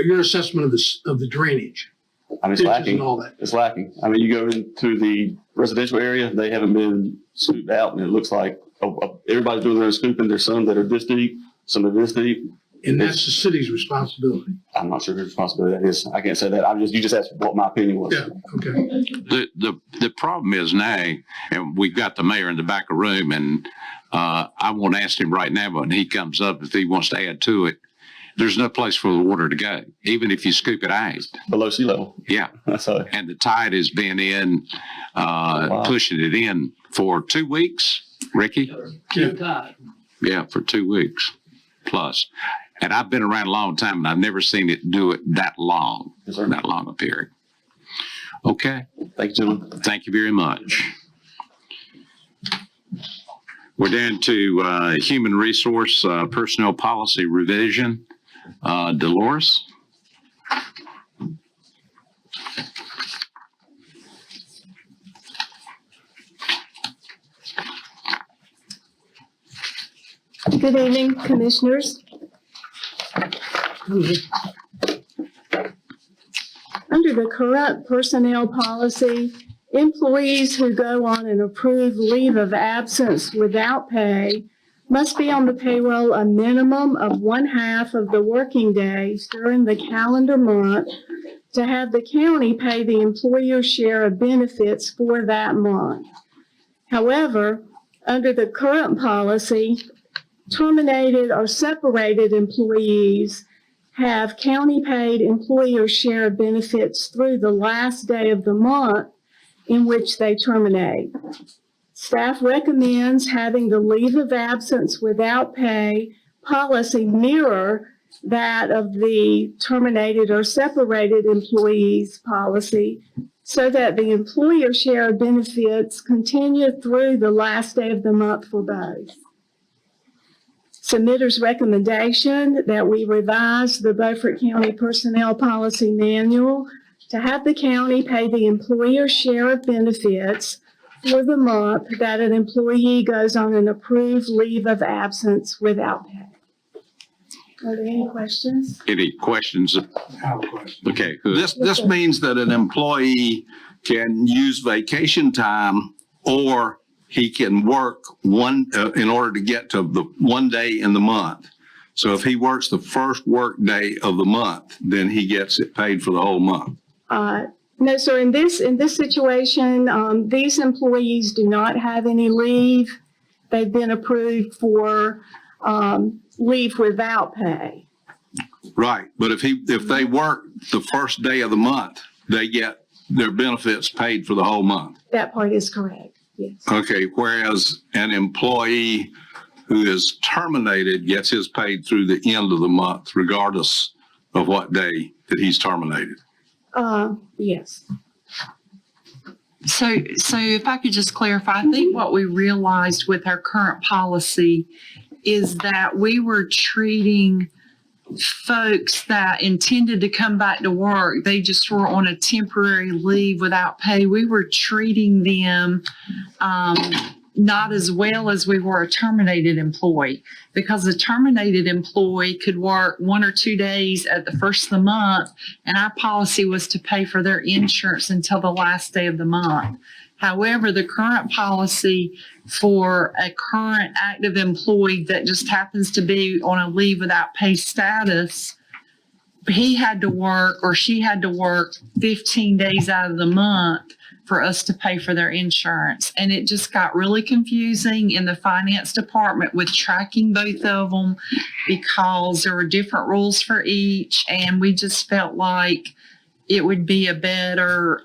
your assessment of the drainage? I mean, it's ditches lacking. and all that. It's lacking. I mean, you go into the residential area, they haven't been scooped out, and it looks like everybody's doing their own scooping. There's some that are this deep, some that are this deep. And that's the city's responsibility. I'm not sure whose responsibility that is. I can't say that. You just asked what my opinion was. Yeah, okay. The problem is now, and we've got the mayor in the back of the room, and I won't ask him right now, but when he comes up, if he wants to add to it, there's no place for the water to go, even if you scoop it out. Below sea level. Yeah. And the tide has been in, pushing it in for 2 weeks, Ricky? Yeah, for 2 weeks plus. And I've been around a long time, and I've never seen it do it that long, that long a period. Okay. Thank you, gentlemen. Thank you very much. We're down to human resource personnel policy revision. Dolores? Good evening, commissioners. Under the current personnel policy, employees who go on an approved leave of absence without pay must be on the payroll a minimum of 1/2 of the working days during the calendar month to have the county pay the employer's share of benefits for that month. However, under the current policy, terminated or separated employees have county-paid employer share of benefits through the last day of the month in which they terminate. Staff recommends having the leave of absence without pay policy mirror that of the terminated or separated employees policy so that the employer share of benefits continue through the last day of the month for both. Submitter's recommendation that we revise the Beaufort County Personnel Policy Manual to have the county pay the employer share of benefits for the month that an employee goes on an approved leave of absence without pay. Are there any questions? Any questions? I have a question. Okay, good. This means that an employee can use vacation time, or he can work in order to get to the 1 day in the month. So if he works the first work day of the month, then he gets it paid for the whole month. No, sir. In this situation, these employees do not have any leave. They've been approved for leave without pay. Right, but if they work the first day of the month, they get their benefits paid for the whole month. That part is correct. Yes. Okay, whereas an employee who is terminated gets his paid through the end of the month, regardless of what day that he's terminated. Yes. So if I could just clarify, I think what we realized with our current policy is that we were treating folks that intended to come back to work, they just were on a temporary leave without pay. We were treating them not as well as we were a terminated employee, because a terminated employee could work 1 or 2 days at the first of the month, and our policy was to pay for their insurance until the last day of the month. However, the current policy for a current active employee that just happens to be on a leave without pay status, he had to work or she had to work 15 days out of the month for us to pay for their insurance. And it just got really confusing in the finance department with tracking both of them, because there were different rules for each. And we just felt like it would be a better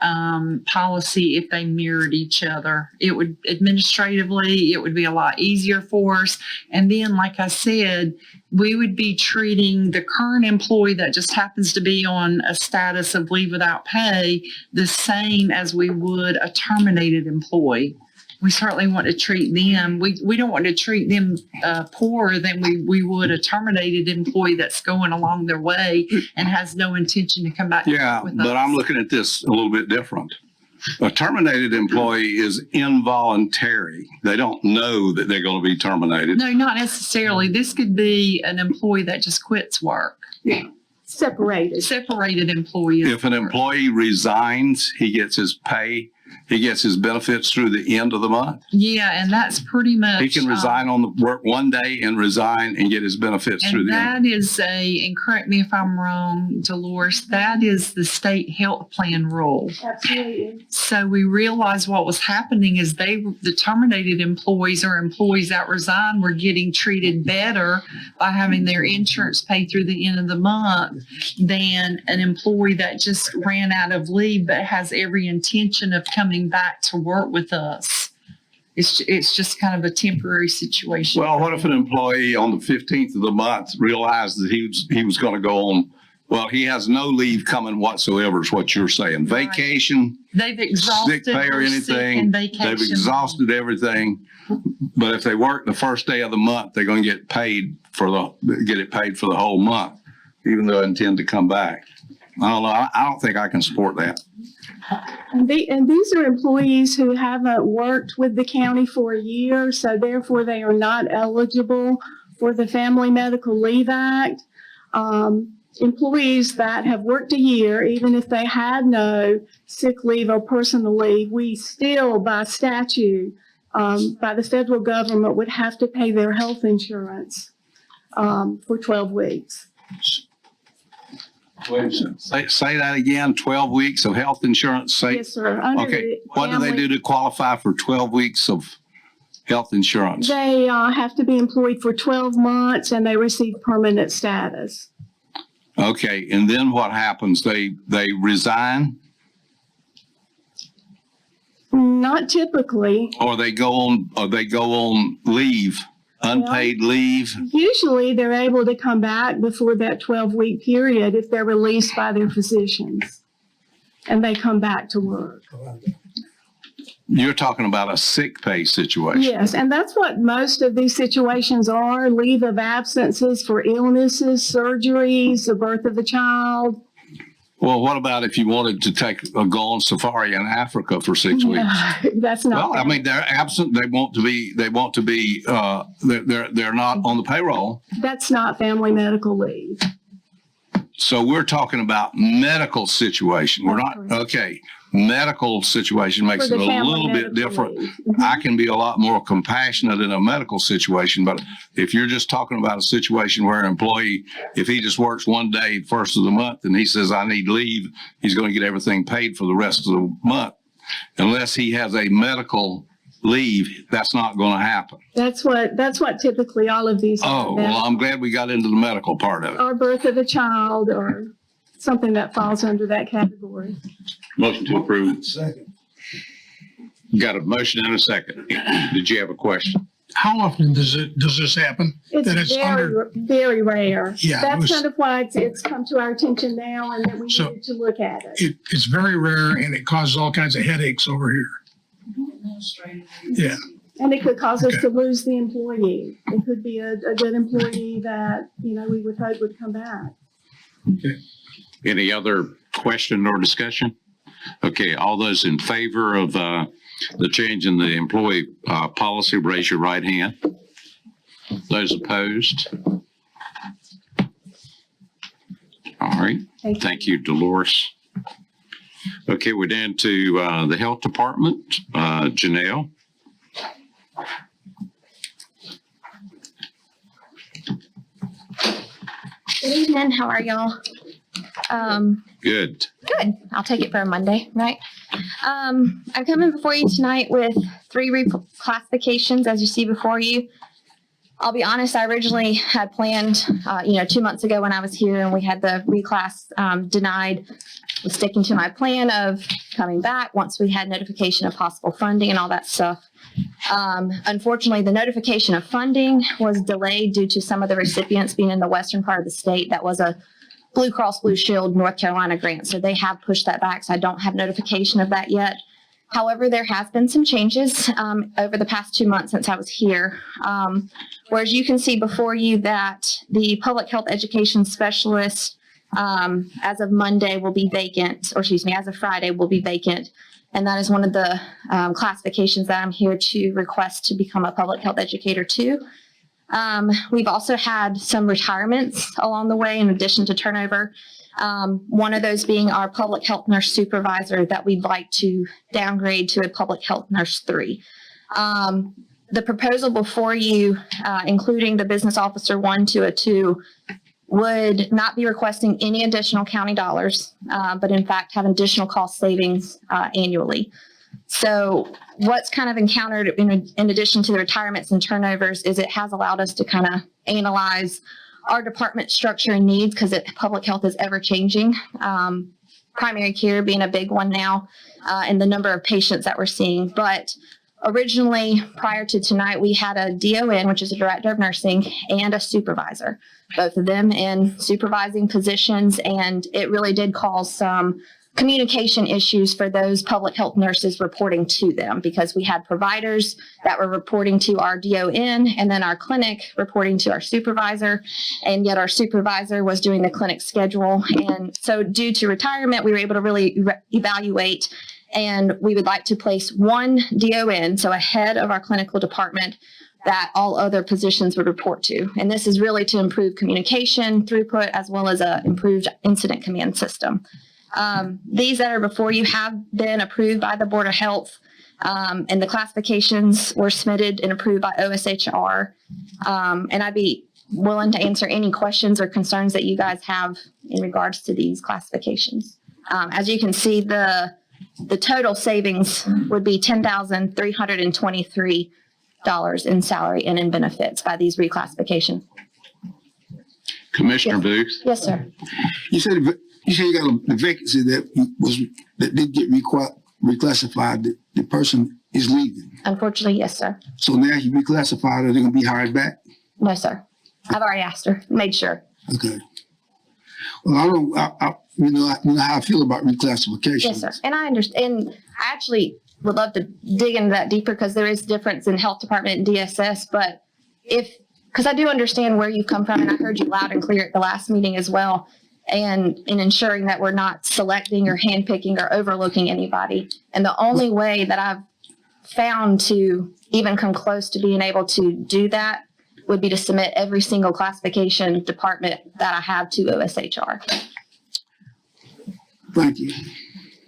policy if they mirrored each other. It would administratively, it would be a lot easier for us. And then, like I said, we would be treating the current employee that just happens to be on a status of leave without pay the same as we would a terminated employee. We certainly want to treat them, we don't want to treat them poorer than we would a terminated employee that's going along their way and has no intention to come back. Yeah, with but us. I'm looking at this a little bit different. A terminated employee is involuntary. They don't know that they're going to be terminated. No, not necessarily. This could be an employee that just quits work. Yeah. Separated employee. If an employee resigns, he gets his pay, he gets his benefits through the end of the month. Yeah, and that's pretty much. He can resign on the work 1 day and resign and get his benefits through And the end. that is and correct me if I'm wrong, Dolores, that is the state health plan rule. Absolutely. So we realized what was happening is the terminated employees or employees that resign were getting treated better by having their insurance paid through the end of the month than an employee that just ran out of leave but has every intention of coming back to work with us. It's just kind of a temporary situation. Well, what if an employee on the 15th of the month realized that he was going to go on, well, he has no leave coming whatsoever is what you're saying. Right. Vacation, They've exhausted sick pay or their sick anything. and vacation. They've exhausted everything. But if they work the first day of the month, they're going to get it paid for the whole month, even though they intend to come back. I don't know. I don't think I can support that. And these are employees who haven't worked with the county for a year, so therefore they are not eligible for the Family Medical Leave Act. Employees that have worked a year, even if they had no sick leave or personal leave, we still, by statute, by the federal government, would have to pay their health insurance for 12 weeks. Say that again, 12 weeks of health insurance? Yes, sir. Under Okay, the what do they family- do to qualify for 12 weeks of health insurance? They have to be employed for 12 months and they receive permanent status. Okay, and then what happens? They resign, Not typically. or they go on leave, unpaid leave? Usually they're able to come back before that 12-week period if they're released by their physicians and they come back to work. You're talking about a sick pay situation. Yes, and that's what most of these situations are, leave of absences for illnesses, surgeries, the birth of a child. Well, what about if you wanted to go on safari in Africa for 6 weeks? No, that's not. Well, I mean, they're absent. They want to be, they're not on the payroll. That's not family medical leave. So we're talking about medical situation. We're not, okay, medical situation makes For it the a family little bit medical different. leave. I can be a lot more compassionate in a medical situation, but if you're just talking about a situation where an employee, if he just works one day first of the month and he says, I need leave, he's going to get everything paid for the rest of the month. Unless he has a medical leave, that's not going to happen. That's what typically all of these are. Oh, well, I'm glad we got into the medical part of it. Or birth of a child or something that falls under that category. Motion to approve. Second. Got a motion and a second. Did you have a question? How often does this happen? That It's very rare. Yeah, it That's was- kind of why it's come to our attention now and that we So- need to look at it. It's very rare and it causes all kinds of headaches over here. Yeah. And it could cause us Okay. to lose the employee. It could be a good employee that, we would hope would come back. Any other question or discussion? Okay, all those in favor of the change in the employee policy, raise your right hand. Those opposed? All right, thank you, Dolores. Okay, we're down to the Health Department. Janelle? Good evening. How are y'all? Good. Good. I'll take it for a Monday, right? I'm coming before you tonight with 3 reclassifications, as you see before you. I'll be honest, I originally had planned, 2 months ago when I was here and we had the reclass denied, was sticking to my plan of coming back once we had notification of possible funding and all that stuff. Unfortunately, the notification of funding was delayed due to some of the recipients being in the western part of the state. That was a Blue Cross Blue Shield North Carolina grant. So they have pushed that back. So I don't have notification of that yet. However, there has been some changes over the past 2 months since I was here. Whereas you can see before you that the public health education specialist as of Monday will be vacant, or excuse me, as of Friday will be vacant. And that is one of the classifications that I'm here to request to become a public health educator too. We've also had some retirements along the way in addition to turnover. One of those being our public health nurse supervisor that we'd like to downgrade to a public health nurse 3. The proposal before you, including the business officer 1 to a 2, would not be requesting any additional county dollars, but in fact have additional cost savings annually. So what's kind of encountered in addition to the retirements and turnovers is it has allowed us to kind of analyze our department structure and needs because public health is ever changing. Primary care being a big one now, and the number of patients that we're seeing. But originally, prior to tonight, we had a DON, which is a director of nursing, and a supervisor, both of them in supervising positions. And it really did cause some communication issues for those public health nurses reporting to them because we had providers that were reporting to our DON and then our clinic reporting to our supervisor, and yet our supervisor was doing the clinic schedule. And so due to retirement, we were able to really evaluate, and we would like to place one DON, so a head of our clinical department, that all other positions would report to. And this is really to improve communication, throughput, as well as a improved incident command system. These that are before you have been approved by the Board of Health, and the classifications were submitted and approved by OSHR. And I'd be willing to answer any questions or concerns that you guys have in regards to these classifications. As you can see, the total savings would be $10,323 in salary and in benefits by these reclassifications. Commissioner Booth? Yes, sir. You said you got a vacancy that did get reclassified. The person is leaving. Unfortunately, yes, sir. So now you reclassified. Are they going to be hired back? No, sir. I've already asked her, made sure. Okay. Well, you know how I feel about reclassification. Yes, sir. And I understand. And I actually would love to dig into that deeper because there is difference in health department and DSS. But because I do understand where you've come from, and I heard you loud and clear at the last meeting as well, and in ensuring that we're not selecting or handpicking or overlooking anybody. And the only way that I've found to even come close to being able to do that would be to submit every single classification department that I have to OSHR. Thank you.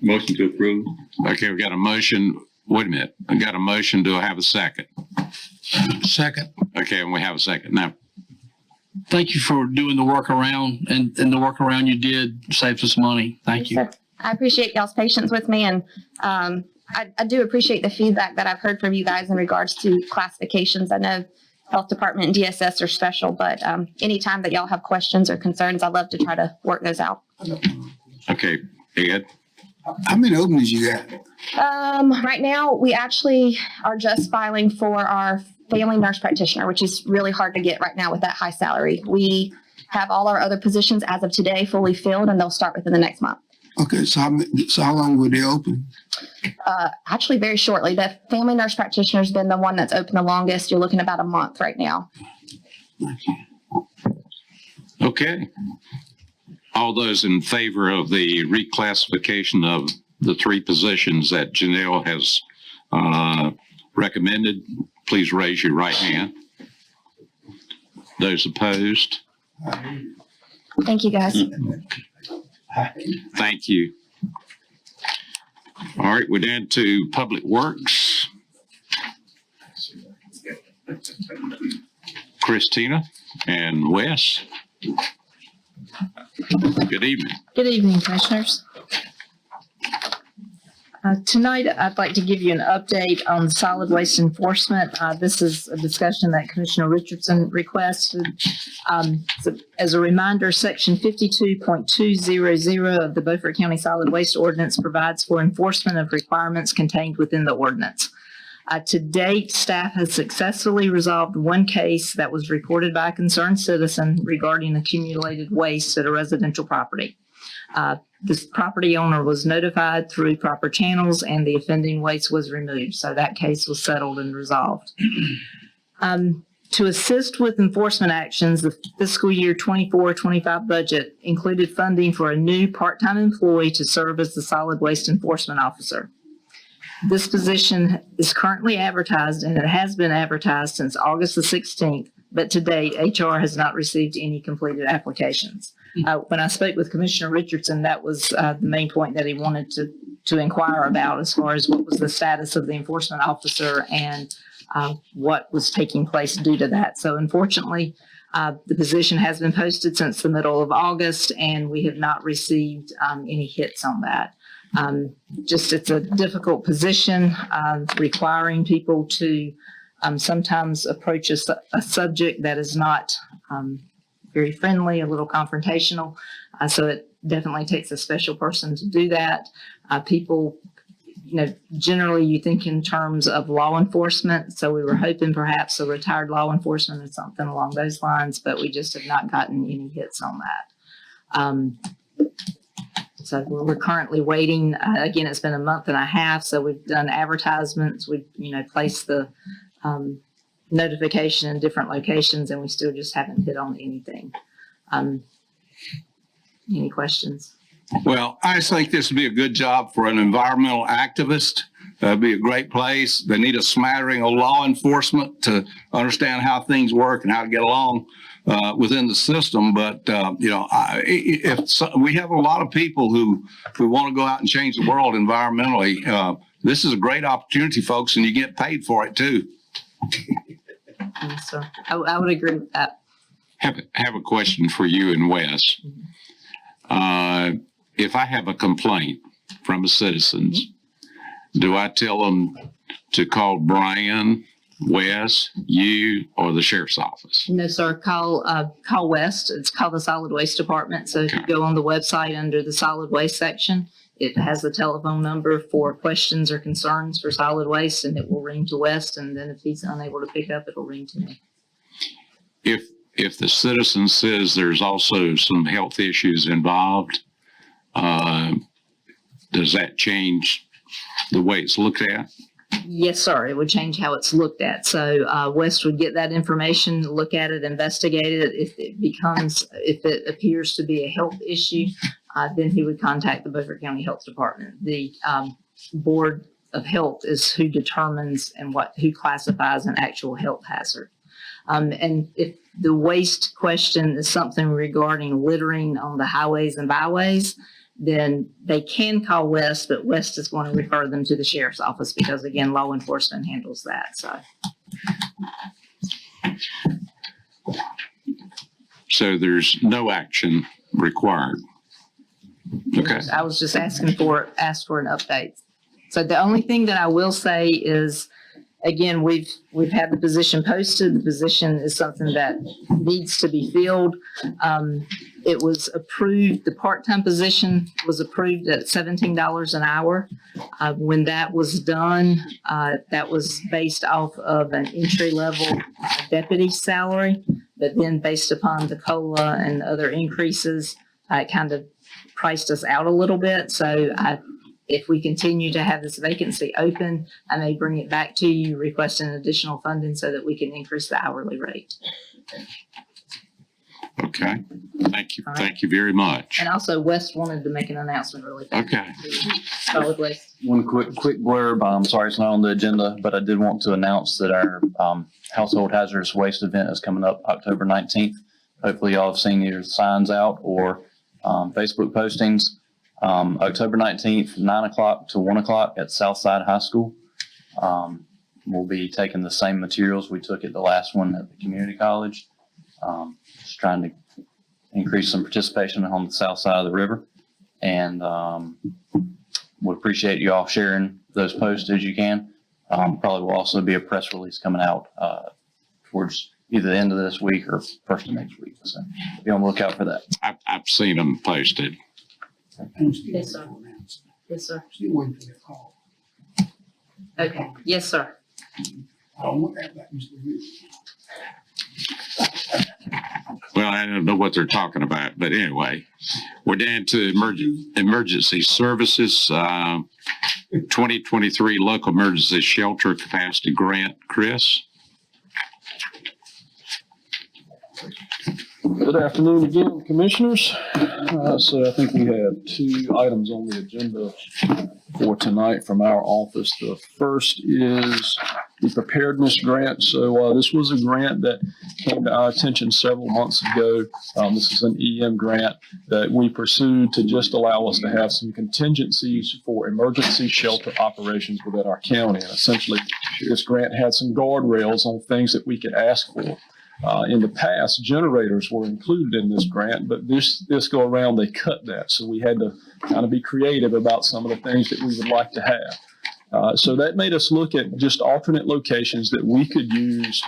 Motion to approve. Okay, we got a motion. Wait a minute. I got a motion. Do I have a second? Second. Okay, and we have a second. Now, Thank you for doing the workaround and the workaround you did saves us money. Thank you. I appreciate y'all's patience with me, and I do appreciate the feedback that I've heard from you guys in regards to classifications. I know Health Department and DSS are special, but anytime that y'all have questions or concerns, I'd love to try to work those out. okay, Ed. How many openings you got? Right now, we actually are just filing for our family nurse practitioner, which is really hard to get right now with that high salary. We have all our other positions as of today fully filled, and they'll start within the next month. Okay, so how long will they open? Actually, very shortly. The family nurse practitioner has been the one that's open the longest. You're looking about a month right now. Okay. All those in favor of the reclassification of the three positions that Janelle has recommended, please raise your right hand. Those opposed? Thank you, guys. Thank you. All right, we're down to Public Works. Christina and Wes. Good evening. Good evening, Commissioners. Tonight, I'd like to give you an update on solid waste enforcement. This is a discussion that Commissioner Richardson requested. So as a reminder, Section 52.200 of the Beaufort County Solid Waste Ordinance provides for enforcement of requirements contained within the ordinance. To date, staff has successfully resolved one case that was reported by a concerned citizen regarding accumulated waste at a residential property. This property owner was notified through proper channels and the offending waste was removed. So that case was settled and resolved. To assist with enforcement actions, the fiscal year 24-25 budget included funding for a new part-time employee to serve as the solid waste enforcement officer. This position is currently advertised, and it has been advertised since August the 16th, but to date, HR has not received any completed applications. When I spoke with Commissioner Richardson, that was the main point that he wanted to inquire about as far as what was the status of the enforcement officer and what was taking place due to that. So unfortunately, the position has been posted since the middle of August, and we have not received any hits on that. It's a difficult position, requiring people to sometimes approach a subject that is not very friendly, a little confrontational. So it definitely takes a special person to do that. People, generally you think in terms of law enforcement. So we were hoping perhaps a retired law enforcement or something along those lines, but we just have not gotten any hits on that. So we're currently waiting. Again, it's been a month and a half, so we've done advertisements. We've, placed the notification in different locations, and we still just haven't hit on anything. Any questions? Well, I just think this would be a good job for an environmental activist. It'd be a great place. They need a smattering of law enforcement to understand how things work and how to get along within the system. But, we have a lot of people who want to go out and change the world environmentally. This is a great opportunity, folks, and you get paid for it too. So I would agree with that. Have a question for you and Wes. If I have a complaint from a citizen, do I tell them to call Brian, Wes, you, or the sheriff's office? No, sir. Call West. It's called the Solid Waste Department. So if you go on the website under the solid waste section, it has the telephone number for questions or concerns for solid waste, and it will ring to West. And then if he's unable to pick up, it'll ring to me. If the citizen says there's also some health issues involved, does that change the way it's looked at? Yes, sir. It would change how it's looked at. So West would get that information, look at it, investigate it. If it appears to be a health issue, then he would contact the Beaufort County Health Department. The Board of Health is who determines and who classifies an actual health hazard. And if the waste question is something regarding littering on the highways and byways, then they can call West, but West is going to refer them to the sheriff's office because again, law enforcement handles that, so. So there's no action required. Okay. I was just asked for an update. So the only thing that I will say is, again, we've had the position posted. The position is something that needs to be filled. It was approved, the part-time position was approved at $17 an hour. When that was done, that was based off of an entry-level deputy salary, but then based upon the COLA and other increases, it kind of priced us out a little bit. So if we continue to have this vacancy open, I may bring it back to you requesting additional funding so that we can increase the hourly rate. Okay. Thank you. Thank you very much. And also West wanted to make an announcement really fast. Okay. Solid waste. One quick blurb. I'm sorry it's not on the agenda, but I did want to announce that our household hazardous waste event is coming up October 19th. Hopefully y'all have seen either signs out or Facebook postings. October 19th, 9 o'clock to 1 o'clock at Southside High School. We'll be taking the same materials we took at the last one at the community college. Just trying to increase some participation on the south side of the river. And would appreciate you all sharing those posts as you can. Probably will also be a press release coming out towards either the end of this week or first of next week. So be on the lookout for that. I've seen them posted. Yes, sir. Yes, sir. Still waiting for their call. Okay. Yes, sir. I don't want that like Mr. Rich. Well, I don't know what they're talking about, but anyway, we're down to emergency services, 2023 local emergency shelter capacity grant. Chris? Good afternoon again, Commissioners. So I think we have two items on the agenda for tonight from our office. The first is the preparedness grant. So this was a grant that came to our attention several months ago. This is an EM grant that we pursued to just allow us to have some contingencies for emergency shelter operations within our county. And essentially, this grant had some guardrails on things that we could ask for. In the past, generators were included in this grant, but this go around, they cut that. So we had to kind of be creative about some of the things that we would like to have. So that made us look at just alternate locations that we could use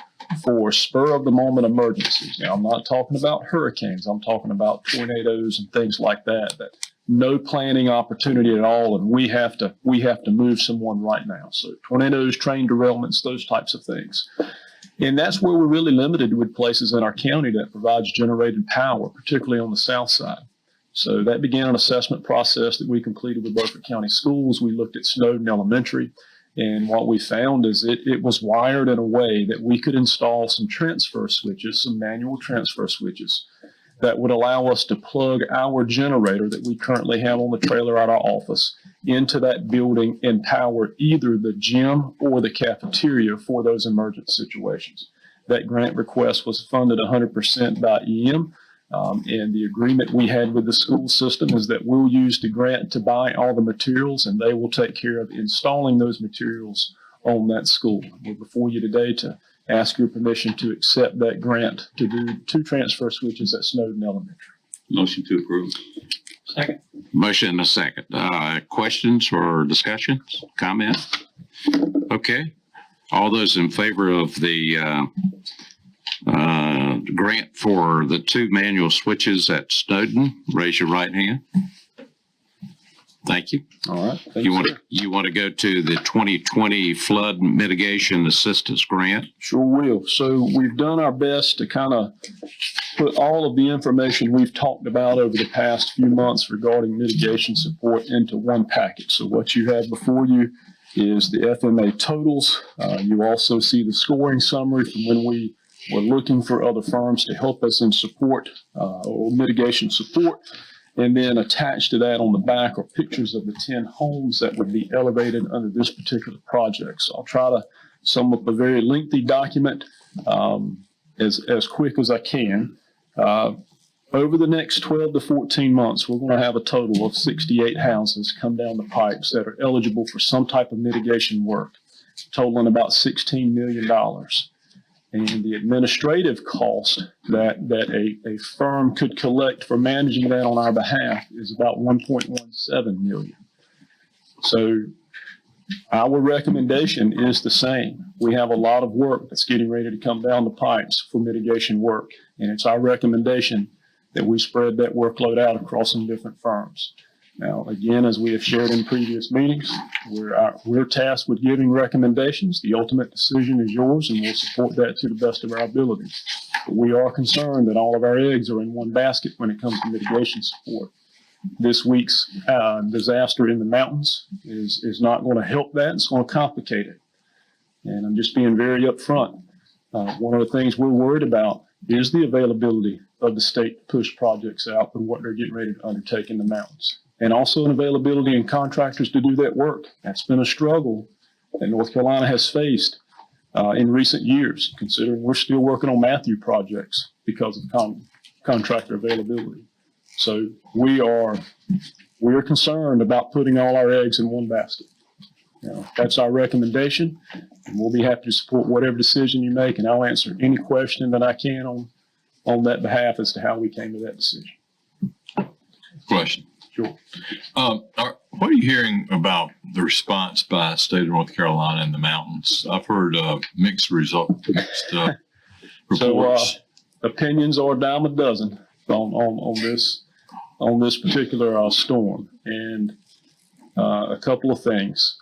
for spur of the moment emergencies. Now, I'm not talking about hurricanes. I'm talking about tornadoes and things like that, no planning opportunity at all. And we have to move someone right now. So tornadoes, train derailments, those types of things. And that's where we're really limited with places in our county that provides generated power, particularly on the south side. So that began an assessment process that we completed with Beaufort County Schools. We looked at Snowden Elementary, and what we found is it was wired in a way that we could install some transfer switches, some manual transfer switches, that would allow us to plug our generator that we currently have on the trailer at our office into that building and power either the gym or the cafeteria for those emergent situations. That grant request was funded 100% by EM. And the agreement we had with the school system is that we'll use the grant to buy all the materials and they will take care of installing those materials on that school. We're before you today to ask your permission to accept that grant to do 2 transfer switches at Snowden Elementary. Motion to approve. Second. Motion and a second. Questions or discussions, comments? Okay. All those in favor of the grant for the 2 manual switches at Snowden, raise your right hand. Thank you. All right. You want to go to the 2020 flood mitigation assistance grant? Sure will. So we've done our best to kind of put all of the information we've talked about over the past few months regarding mitigation support into one package. So what you have before you is the FMA totals. You also see the scoring summary from when we were looking for other firms to help us in support or mitigation support. And then attached to that on the back are pictures of the 10 homes that would be elevated under this particular project. So I'll try to sum up a very lengthy document as quick as I can. Over the next 12 to 14 months, we're going to have a total of 68 houses come down the pipes that are eligible for some type of mitigation work, totaling about $16 million. And the administrative cost that a firm could collect for managing that on our behalf is about $1.17 million. So our recommendation is the same. We have a lot of work that's getting ready to come down the pipes for mitigation work. And it's our recommendation that we spread that workload out across some different firms. Now, again, as we have shared in previous meetings, we're tasked with giving recommendations. The ultimate decision is yours, and we'll support that to the best of our ability. But we are concerned that all of our eggs are in one basket when it comes to mitigation support. This week's disaster in the mountains is not going to help that. It's going to complicate it. And I'm just being very upfront. One of the things we're worried about is the availability of the state to push projects out and what they're getting ready to undertake in the mountains. And also an availability in contractors to do that work. That's been a struggle that North Carolina has faced in recent years, considering we're still working on Matthew projects because of contractor availability. So we are concerned about putting all our eggs in one basket. You know, that's our recommendation, and we'll be happy to support whatever decision you make, and I'll answer any question that I can on that behalf as to how we came to that decision. Question. Sure. What are you hearing about the response by the state of North Carolina in the mountains? I've heard mixed reports. So opinions are a dime a dozen on this particular storm, and a couple of things.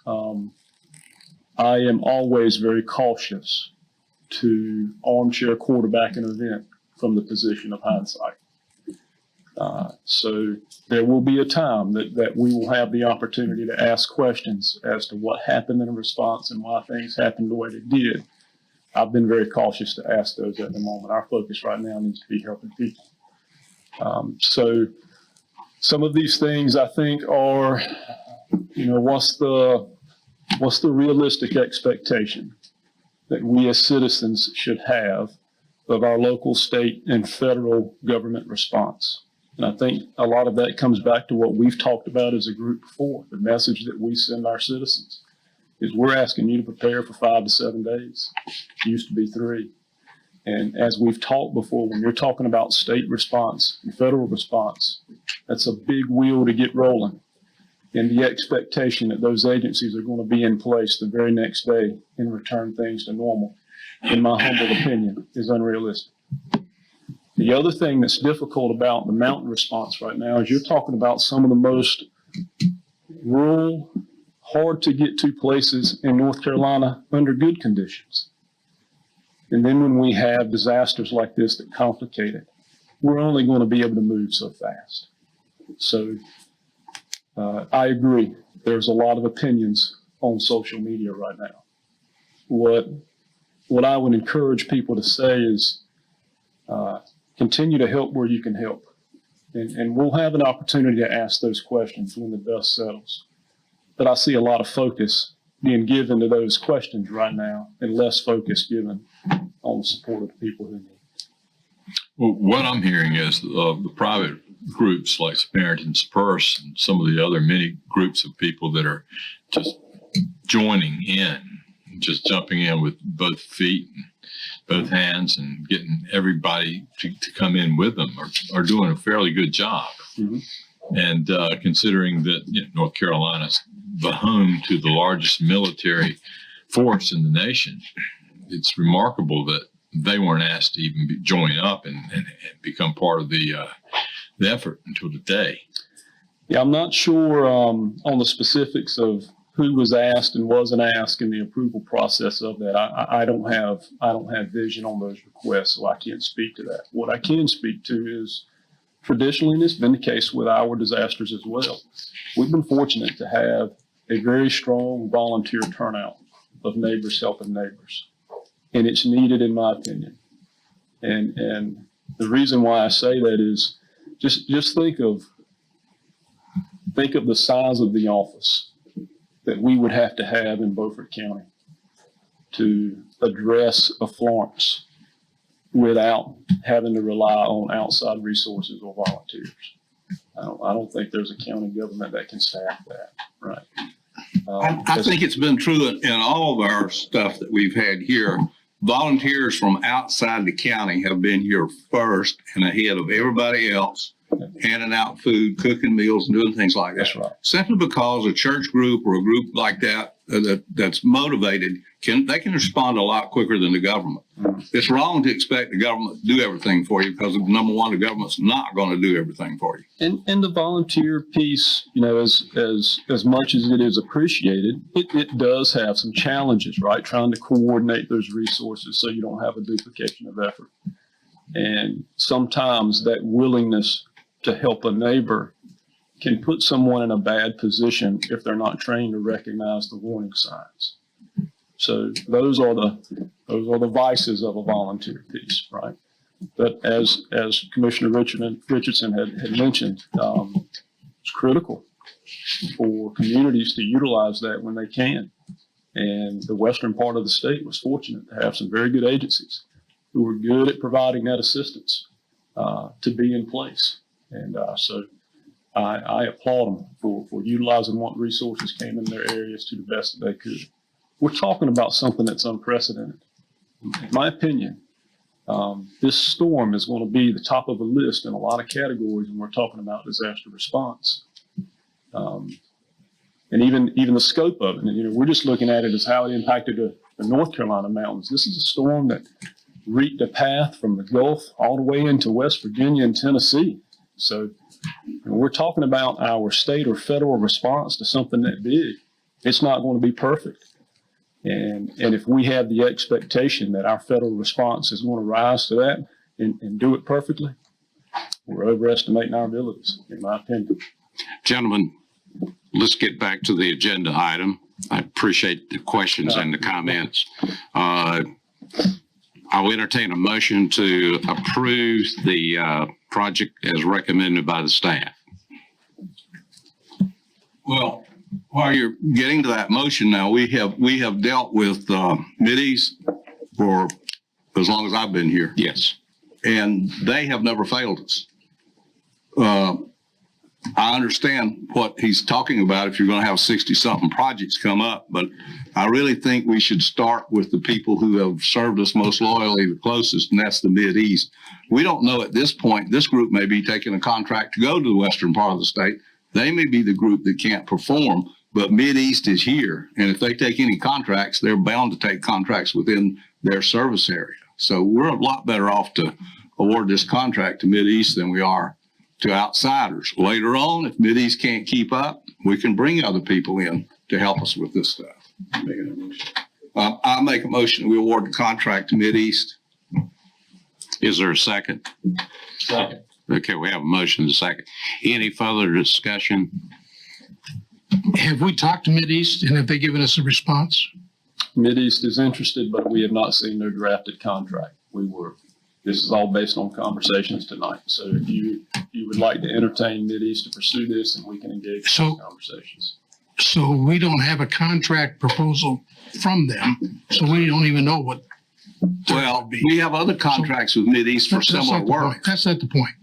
I am always very cautious to armchair quarterback an event from the position of hindsight. So there will be a time that we will have the opportunity to ask questions as to what happened in a response and why things happened the way they did. I've been very cautious to ask those at the moment. Our focus right now needs to be helping people. So some of these things I think are, what's the realistic expectation that we as citizens should have of our local, state, and federal government response? And I think a lot of that comes back to what we've talked about as a group before. The message that we send our citizens is we're asking you to prepare for 5 to 7 days. It used to be 3. And as we've talked before, when you're talking about state response and federal response, that's a big wheel to get rolling. And the expectation that those agencies are going to be in place the very next day and return things to normal, in my humble opinion, is unrealistic. The other thing that's difficult about the mountain response right now is you're talking about some of the most rural, hard to get to places in North Carolina under good conditions. And then when we have disasters like this that complicate it, we're only going to be able to move so fast. So I agree. There's a lot of opinions on social media right now. What I would encourage people to say is continue to help where you can help. And we'll have an opportunity to ask those questions when the dust settles. But I see a lot of focus being given to those questions right now and less focus given on the support of the people who need it. Well, what I'm hearing is the private groups like Samaritan's Purse and some of the other many groups of people that are just joining in, just jumping in with both feet and both hands and getting everybody to come in with them are doing a fairly good job. Mm-hmm. And considering that North Carolina's the home to the largest military force in the nation, it's remarkable that they weren't asked to even join up and become part of the effort until today. Yeah, I'm not sure on the specifics of who was asked and wasn't asked in the approval process of that. I don't have vision on those requests, so I can't speak to that. What I can speak to is traditionally, and it's been the case with our disasters as well, we've been fortunate to have a very strong volunteer turnout of neighbors helping neighbors. And it's needed, in my opinion. And the reason why I say that is just think of the size of the office that we would have to have in Beaufort County to address a Florence without having to rely on outside resources or volunteers. I don't think there's a county government that can staff that, right? I think it's been true in all of our stuff that we've had here. Volunteers from outside the county have been here first and ahead of everybody else, handing out food, cooking meals, and doing things like that. That's right. Simply because a church group or a group like that that's motivated they can respond a lot quicker than the government. It's wrong to expect the government to do everything for you because, number one, the government's not going to do everything for you. And the volunteer piece, you know, as much as it is appreciated, it does have some challenges, right? Trying to coordinate those resources so you don't have a duplication of effort. And sometimes that willingness to help a neighbor can put someone in a bad position if they're not trained to recognize the warning signs. So those are the vices of a volunteer piece, right? But as Commissioner Richardson had mentioned, it's critical for communities to utilize that when they can. And the western part of the state was fortunate to have some very good agencies who were good at providing that assistance to be in place. And so I applaud them for utilizing what resources came in their areas to the best that they could. We're talking about something that's unprecedented. In my opinion, this storm is going to be the top of the list in a lot of categories when we're talking about disaster response. And even the scope of it, you know, we're just looking at it as how it impacted the North Carolina mountains. This is a storm that reaped a path from the Gulf all the way into West Virginia and Tennessee. So when we're talking about our state or federal response to something that big, it's not going to be perfect. And if we have the expectation that our federal response is going to rise to that and do it perfectly, we're overestimating our abilities, in my opinion. Gentlemen, let's get back to the agenda item. I appreciate the questions and the comments. I will entertain a motion to approve the project as recommended by the staff. Well, while you're getting to that motion now, we have dealt with Mideast for as long as I've been here. Yes. And they have never failed us. I understand what he's talking about if you're going to have 60-something projects come up, but I really think we should start with the people who have served us most loyally, the closest, and that's the Mideast. We don't know at this point, this group may be taking a contract to go to the western part of the state. They may be the group that can't perform, but Mideast is here. And if they take any contracts, they're bound to take contracts within their service area. So we're a lot better off to award this contract to Mideast than we are to outsiders. Later on, if Mideast can't keep up, we can bring other people in to help us with this stuff. I make a motion, we award the contract to Mideast. Is there a second? Second. Okay, we have a motion and a second. Any further discussion? Have we talked to Mideast and have they given us a response? Mideast is interested, but we have not seen their drafted contract. This is all based on conversations tonight. So if you would like to entertain Mideast to pursue this, and we can engage in conversations. So we don't have a contract proposal from them, so we don't even know what. Well, we have other contracts with Mideast for similar work. That's not the point.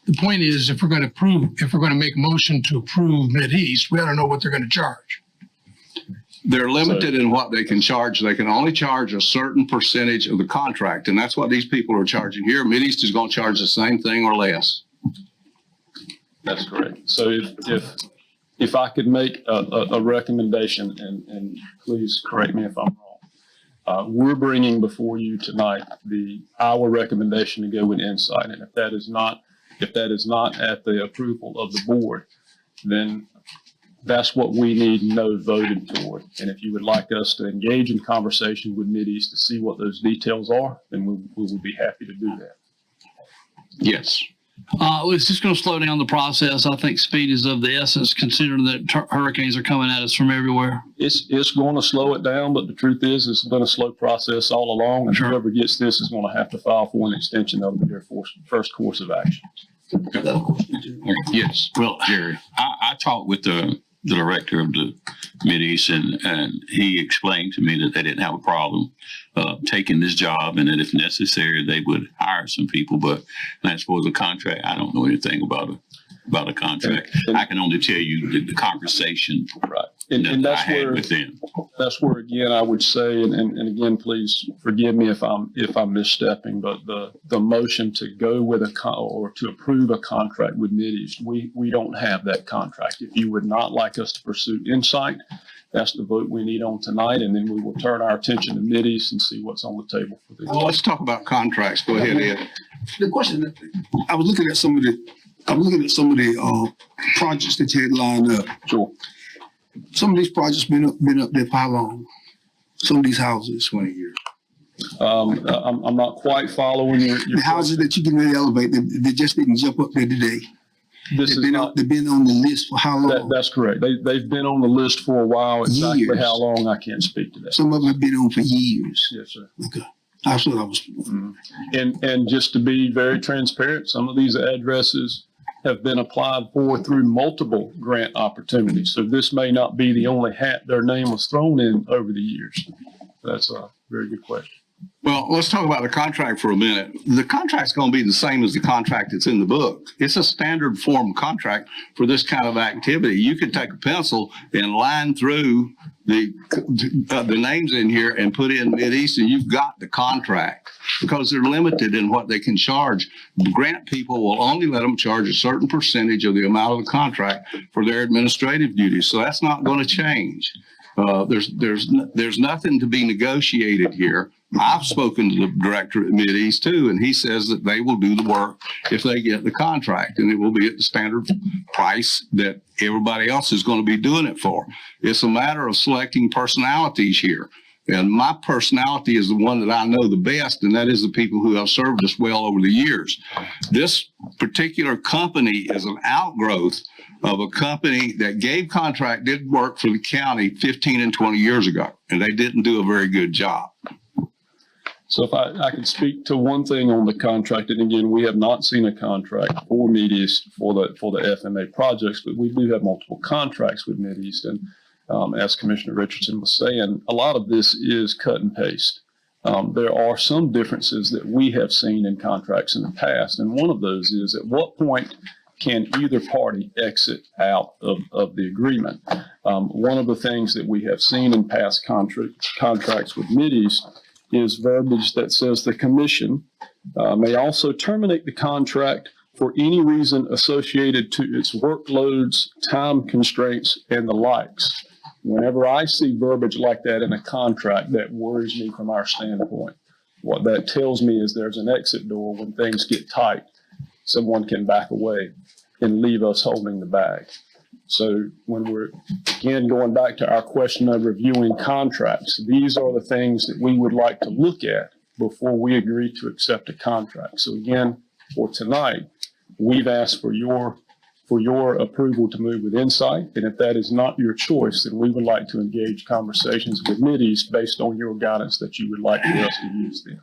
The point is, if we're going to make a motion to approve Mideast, we ought to know what they're going to charge. They're limited in what they can charge. They can only charge a certain percentage of the contract, and that's what these people are charging here. Mideast is going to charge the same thing or less. That's correct. So if I could make a recommendation, and please correct me if I'm wrong, we're bringing before you tonight our recommendation to go with Insight, and if that is not at the approval of the board, then that's what we need no voted toward. And if you would like us to engage in conversation with Mideast to see what those details are, then we will be happy to do that. Yes. It's just going to slow down the process. I think speed is of the essence, considering that hurricanes are coming at us from everywhere. It's going to slow it down, but the truth is it's been a slow process all along, and whoever gets this is going to have to file for an extension of their first course of action. Yes. Well, Jerry. I talked with the director of the Mideast, and he explained to me that they didn't have a problem taking this job, and that if necessary, they would hire some people. But as for the contract, I don't know anything about a contract. I can only tell you the conversation Right. And that I that's had where, with them. that's where, again, I would say, and again, please forgive me if I'm misstepping, but the motion to go with or to approve a contract with Mideast, we don't have that contract. If you would not like us to pursue Insight, that's the vote we need on tonight, and then we will turn our attention to Mideast and see what's on the table for them. Well, let's talk about contracts. Go ahead, Ed. The question, I was looking at some of the projects that you had lined up. Sure. Some of these projects been up there for how long? Some of these houses. 20 years. I'm not quite following your the houses that you can really elevate, they just didn't jump up there today. They've been on the list for how long? That's correct. They've been on the list for a while. Exactly years. How long, I can't speak to that. Some of them have been on for years. Yes, sir. Okay. That's what I was. And just to be very transparent, some of these addresses have been applied for through multiple grant opportunities. So this may not be the only hat their name was thrown in over the years. That's a very good question. Well, let's talk about the contract for a minute. The contract's going to be the same as the contract that's in the book. It's a standard form contract for this kind of activity. You could take a pencil and line through the names in here and put in Mideast, and you've got the contract, because they're limited in what they can charge. Grant people will only let them charge a certain percentage of the amount of the contract for their administrative duties. So that's not going to change. There's nothing to be negotiated here. I've spoken to the director at Mideast too, and he says that they will do the work if they get the contract, and it will be at the standard price that everybody else is going to be doing it for. It's a matter of selecting personalities here. And my personality is the one that I know the best, and that is the people who have served us well over the years. This particular company is an outgrowth of a company that gave contract, did work for the county 15 and 20 years ago, and they didn't do a very good job. So if I could speak to one thing on the contract, and again, we have not seen a contract for Mideast for the FMA projects, but we do have multiple contracts with Mideast. And as Commissioner Richardson was saying, a lot of this is cut and paste. There are some differences that we have seen in contracts in the past, and one of those is at what point can either party exit out of the agreement? One of the things that we have seen in past contracts with Mideast is verbiage that says the commission may also terminate the contract for any reason associated to its workloads, time constraints, and the likes. Whenever I see verbiage like that in a contract, that worries me from our standpoint. What that tells me is there's an exit door when things get tight. Someone can back away and leave us holding the bag. So when we're, again, going back to our question of reviewing contracts, these are the things that we would like to look at before we agree to accept a contract. So again, for tonight, we've asked for your approval to move with Insight. And if that is not your choice, then we would like to engage conversations with Mideast based on your guidance that you would like for us to use them.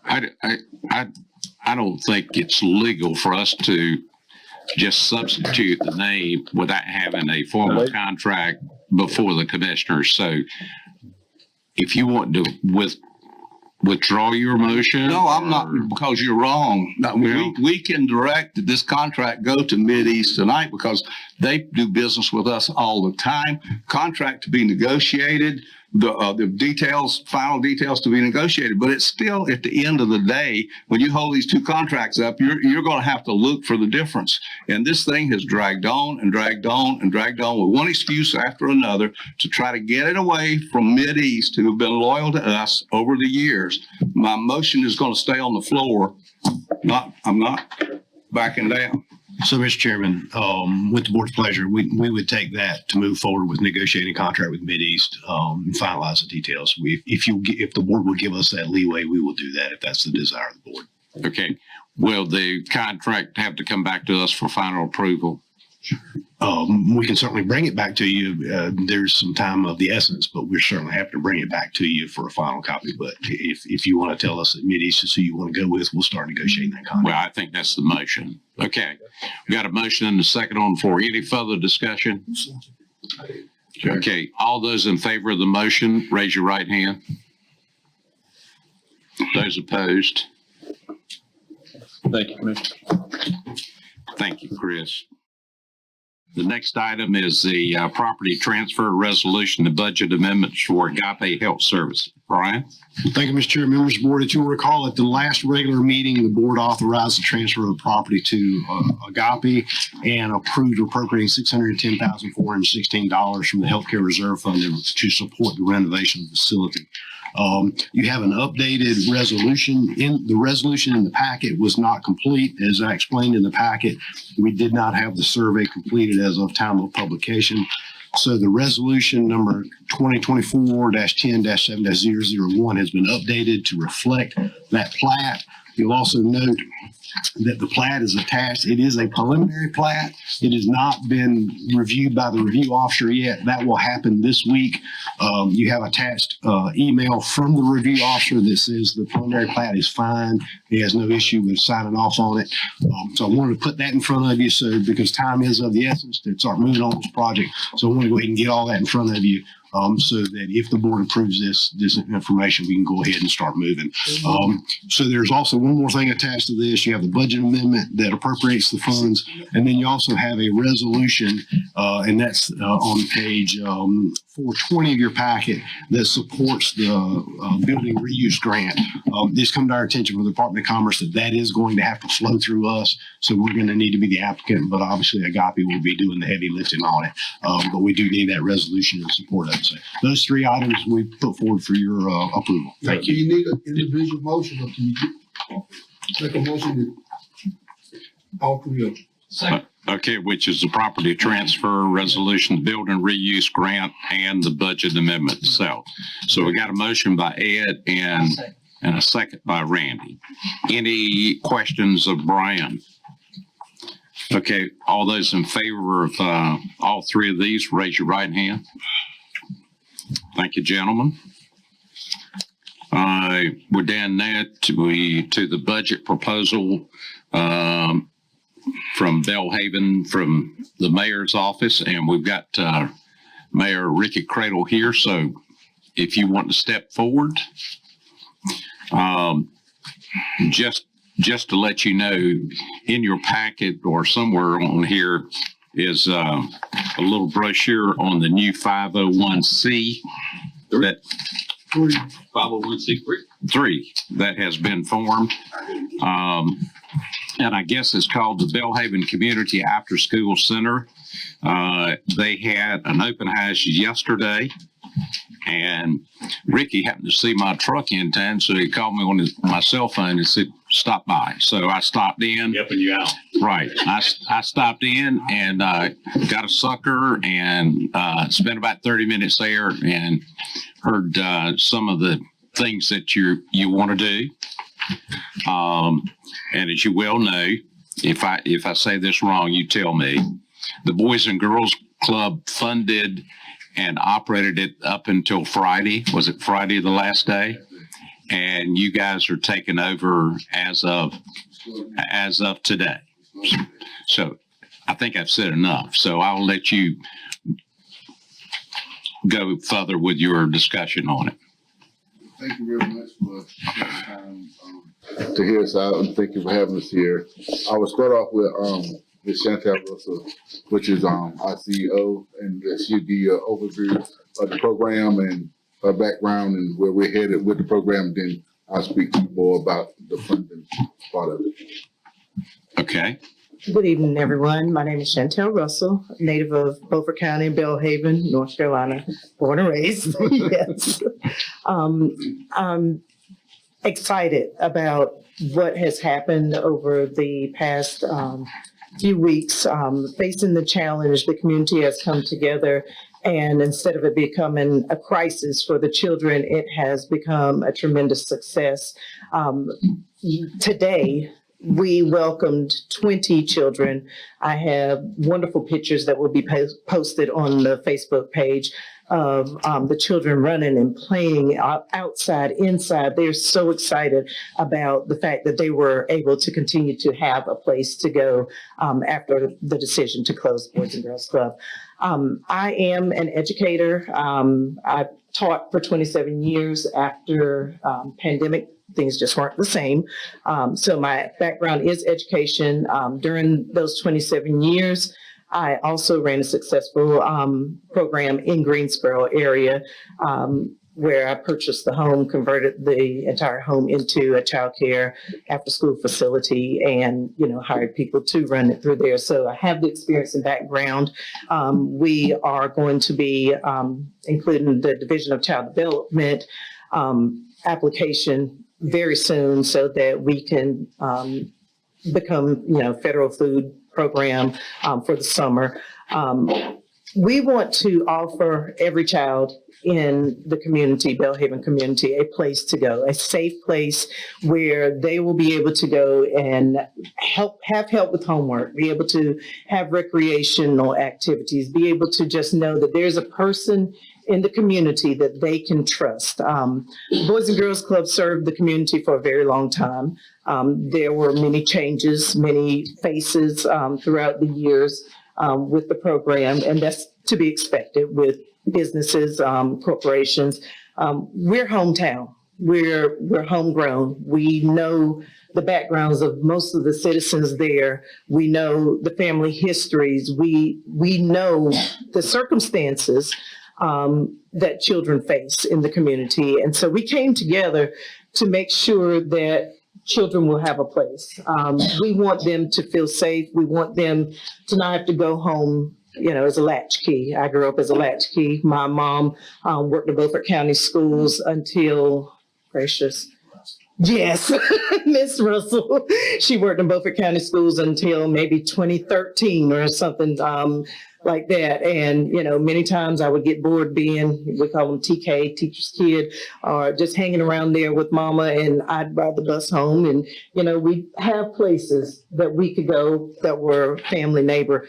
I don't think it's legal for us to just substitute the name without having a formal contract before the commissioners. So if you want to withdraw your motion. No, I'm not, because you're wrong. No, we can direct that this contract go to Mideast tonight because they do business with us all the time. Contract to be negotiated, the details, final details to be negotiated. But it's still, at the end of the day, when you hold these two contracts up, you're going to have to look for the difference. And this thing has dragged on and dragged on and dragged on with one excuse after another to try to get it away from Mideast, who have been loyal to us over the years. My motion is going to stay on the floor. I'm not backing down. So, Mr. Chairman, with the board's pleasure, we would take that to move forward with negotiating a contract with Mideast and finalize the details. If the board would give us that leeway, we will do that if that's the desire of the board. Okay. Will the contract have to come back to us for final approval? We can certainly bring it back to you. There's some time of the essence, but we certainly have to bring it back to you for a final copy. But if you want to tell us that Mideast is who you want to go with, we'll start negotiating that contract. Well, I think that's the motion. Okay. We got a motion and a second on the floor. Any further discussion? Okay, all those in favor of the motion, raise your right hand. Those opposed? Thank you, Commissioner. Thank you, Chris. The next item is the property transfer resolution, the budget amendments for Agape Health Service. Brian? Thank you, Mr. Chair. Members of the board, if you'll recall, at the last regular meeting, the board authorized the transfer of the property to Agape and approved appropriating $610,416 from the Healthcare Reserve Fund to support the renovation of the facility. You have an updated resolution. The resolution in the packet was not complete. As I explained in the packet, we did not have the survey completed as of time of publication. So the resolution number 2024-10-7-001 has been updated to reflect that plat. You'll also note that the plat is attached. It is a preliminary plat. It has not been reviewed by the review officer yet. That will happen this week. You have attached email from the review officer that says the preliminary plat is fine. He has no issue with signing off on it. So I wanted to put that in front of you because time is of the essence to start moving on this project. So I want to go ahead and get all that in front of you. So that if the board approves this information, we can go ahead and start moving. So there's also one more thing attached to this. You have the budget amendment that appropriates the funds, and then you also have a resolution, and that's on page 420 of your packet that supports the building reuse grant. This come to our attention from the Department of Commerce that is going to have to flow through us. So we're going to need to be the applicant, but obviously Agape will be doing the heavy lifting on it. But we do need that resolution in support of it. So those three items we put forward for your approval. Thank you. Do you need an individual motion or can you make a motion to all three of them? Okay, which is the property transfer resolution, the building reuse grant, and the budget amendment itself. So we got a motion by Ed and a second by Randy. Any questions of Brian? Okay, all those in favor of all three of these, raise your right hand. Thank you, gentlemen. We're down now to the budget proposal from Belhaven from the mayor's office, and we've got Mayor Ricky Cradle here. So if you want to step forward, just to let you know, in your packet or somewhere on here is a little brochure on the new 501c that 501c3 that has been formed. And I guess it's called the Belhaven Community After School Center. They had an open house yesterday, and Ricky happened to see my truck in town, so he called me on my cell phone and said, stop by. So I stopped in. Helping you out. Right. I stopped in and got a sucker and spent about 30 minutes there and heard some of the things that you want to do. And as you well know, if I say this wrong, you tell me. The Boys and Girls Club funded and operated it up until Friday. Was it Friday the last day? And you guys are taking over as of today. So I think I've said enough. So I'll let you go further with your discussion on it. Thank you very much for the time to hear us out, and thank you for having us here. I will start off with Ms. Chantel Russell, which is our CEO, and she'll give you an overview of the program and her background and where we're headed with the program. Then I'll speak to you more about the funding part of it. Okay. Good evening, everyone. My name is Chantel Russell, native of Beaufort County, Belhaven, North Carolina, born and raised. Yes. I'm excited about what has happened over the past few weeks. Facing the challenge, the community has come together, and instead of it becoming a crisis for the children, it has become a tremendous success. Today, we welcomed 20 children. I have wonderful pictures that will be posted on the Facebook page. of the children running and playing outside, inside. They're so excited about the fact that they were able to continue to have a place to go after the decision to close Boys and Girls Club. I am an educator. I taught for 27 years. After pandemic, things just weren't the same. So my background is education. During those 27 years, I also ran a successful program in Greensboro area where I purchased the home, converted the entire home into a childcare after-school facility, and hired people to run it through there. So I have the experience and background. We are going to be including the Division of Child Development application very soon, so that we can become federal food program for the summer. We want to offer every child in the community, Belhaven community, a place to go, a safe place where they will be able to go and have help with homework, be able to have recreational activities, be able to just know that there's a person in the community that they can trust. Boys and Girls Club served the community for a very long time. There were many changes, many faces throughout the years with the program, and that's to be expected with businesses, corporations. We're hometown. We're homegrown. We know the backgrounds of most of the citizens there. We know the family histories. We know the circumstances that children face in the community. And so we came together to make sure that children will have a place. We want them to feel safe. We want them to not have to go home, as a latchkey. I grew up as a latchkey. My mom worked at Beaufort County Schools until, yes, Miss Russell. She worked in Beaufort County Schools until maybe 2013 or something like that. And, many times I would get bored being, we call them TK, teacher's kid, or just hanging around there with mama, and I'd ride the bus home. And, we have places that we could go that were family neighbor.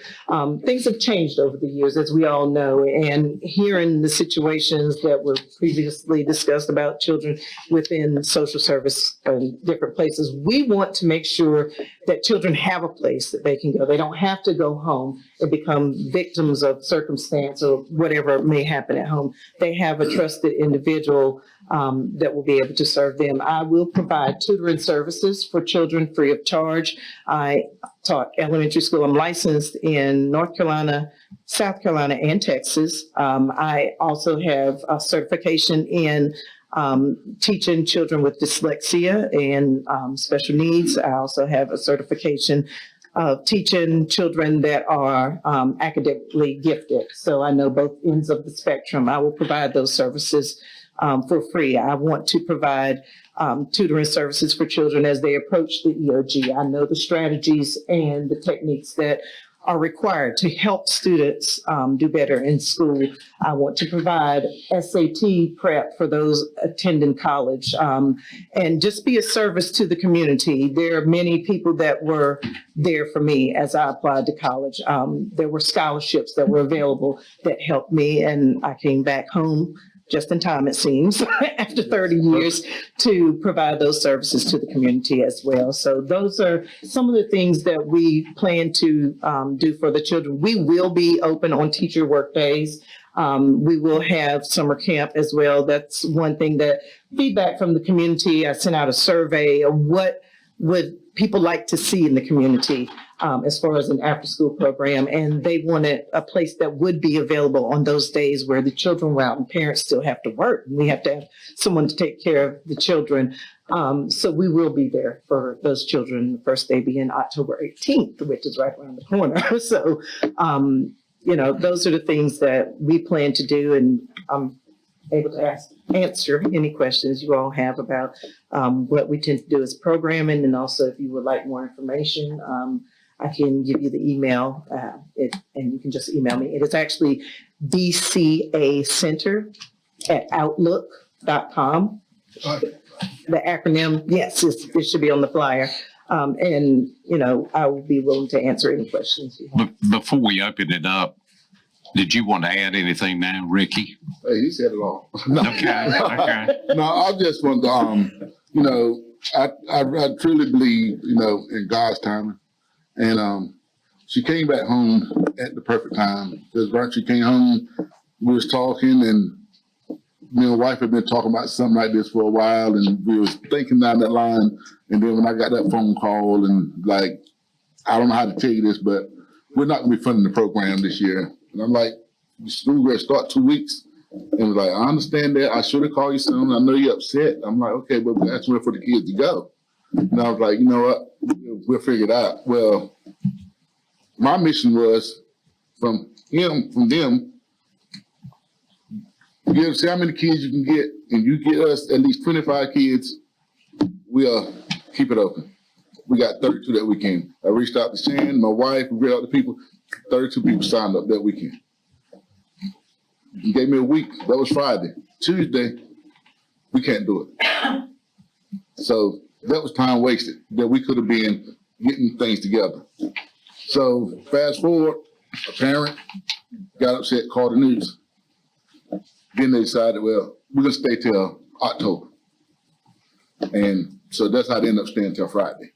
Things have changed over the years, as we all know, and hearing the situations that were previously discussed about children within social service and different places, we want to make sure that children have a place that they can go. They don't have to go home and become victims of circumstance or whatever may happen at home. They have a trusted individual that will be able to serve them. I will provide tutoring services for children free of charge. I taught elementary school. I'm licensed in North Carolina, South Carolina, and Texas. I also have a certification in teaching children with dyslexia and special needs. I also have a certification of teaching children that are academically gifted. So I know both ends of the spectrum. I will provide those services for free. I want to provide tutoring services for children as they approach the EOG. I know the strategies and the techniques that are required to help students do better in school. I want to provide SAT prep for those attending college and just be a service to the community. There are many people that were there for me as I applied to college. There were scholarships that were available that helped me, and I came back home just in time, it seems, after 30 years to provide those services to the community as well. So those are some of the things that we plan to do for the children. We will be open on teacher work days. We will have summer camp as well. That's one thing that feedback from the community. I sent out a survey of what would people like to see in the community as far as an after-school program, and they wanted a place that would be available on those days where the children were out and parents still have to work. And we have to have someone to take care of the children. So we will be there for those children, the first day being October 18th, which is right around the corner. So, those are the things that we plan to do, and I'm able to answer any questions you all have about what we tend to do as programming, and also if you would like more information, I can give you the email, and you can just email me. It is actually bcacenter@outlook.com. The acronym, yes, it should be on the flyer. And I will be willing to answer any questions you have. Before we open it up, Did you want to add anything now, Ricky? Hey, he said it all. No. Okay, okay. No, I just want to, you know, I truly believe, you know, in God's timing. And she came back home at the perfect time because right she came home, we was talking, and me and my wife had been talking about something like this for a while, and we was thinking down that line. And then when I got that phone call, and like, I don't know how to tell you this, but we're not gonna be funding the program this year. And I'm like, the school gonna start 2 weeks. And was like, I understand that. I should have called you soon. I know you're upset. I'm like, okay, but that's where for the kids to go. And I was like, you know what? We'll figure it out. Well, my mission was from them, see how many kids you can get, and you get us at least 25 kids, we'll keep it open. We got 32 that weekend. I reached out to Shan, my wife, we reached out to people. 32 people signed up that weekend. He gave me a week. That was Friday. Tuesday, we can't do it. So that was time wasted that we could have been getting things together. So fast forward, a parent got upset, called the news. Then they decided, well, we're gonna stay till October. And so that's how they ended up staying till Friday.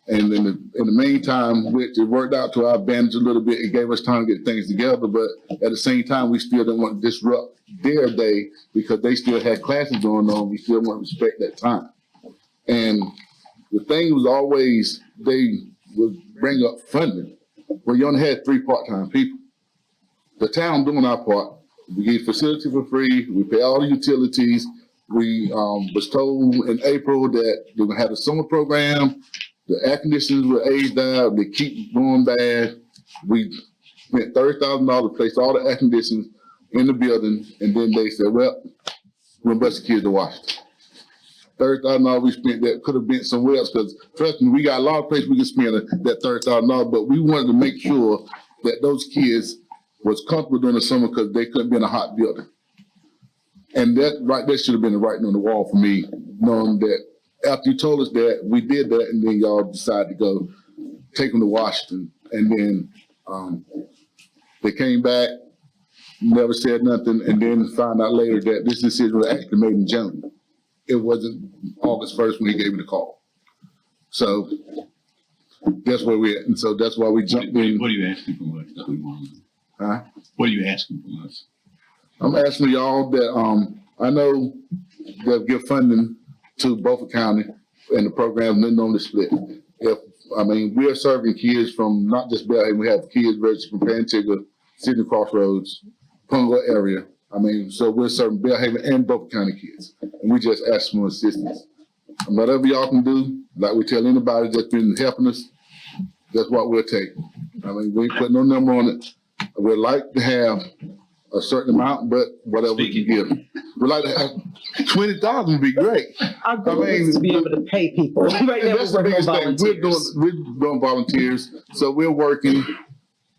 And in the meantime, which it worked out to our advantage a little bit. It gave us time to get things together, but at the same time, we still didn't want to disrupt their day because they still had classes going on. We still want to respect that time. And the thing was always, they would bring up funding. Well, you only had 3 part-time people. The town doing our part. We gave facility for free. We pay all the utilities. We was told in April that they would have a summer program. The air conditioners were aged out. They keep going bad. We spent $30,000 to place all the air conditioners in the building, and then they said, well, we're gonna bust the kids to Washington. $30,000 we spent that could have been somewhere else, because trust me, we got a lot of places we can spend that $30,000, but we wanted to make sure that those kids was comfortable during the summer because they couldn't be in a hot building. And that should have been the writing on the wall for me, knowing that after you told us that, we did that, and then y'all decided to go take them to Washington. And then they came back, never said nothing, and then found out later that this decision was actually made in June. It wasn't August 1st when he gave me the call. So that's where we're at. And so that's why we jumped in. What are you asking from us that we want? Huh? What are you asking from us? I'm asking y'all that I know they'll give funding to Beaufort County and the program, then normally split. We are serving kids from not just Belhaven, we have kids registered from Pantigga, Sydney Crossroads, Pungo area. So we're serving Belhaven and Beaufort County kids. And we just ask for assistance. And whatever y'all can do, like we tell anybody that's been helping us, that's what we'll take. We ain't putting no number on it. We'd like to have a certain amount, but whatever we can give. We'd like to have 20,000 would be great. Our goal is to be able to pay people. Right now, that's the biggest thing. We're doing volunteers, so we're working.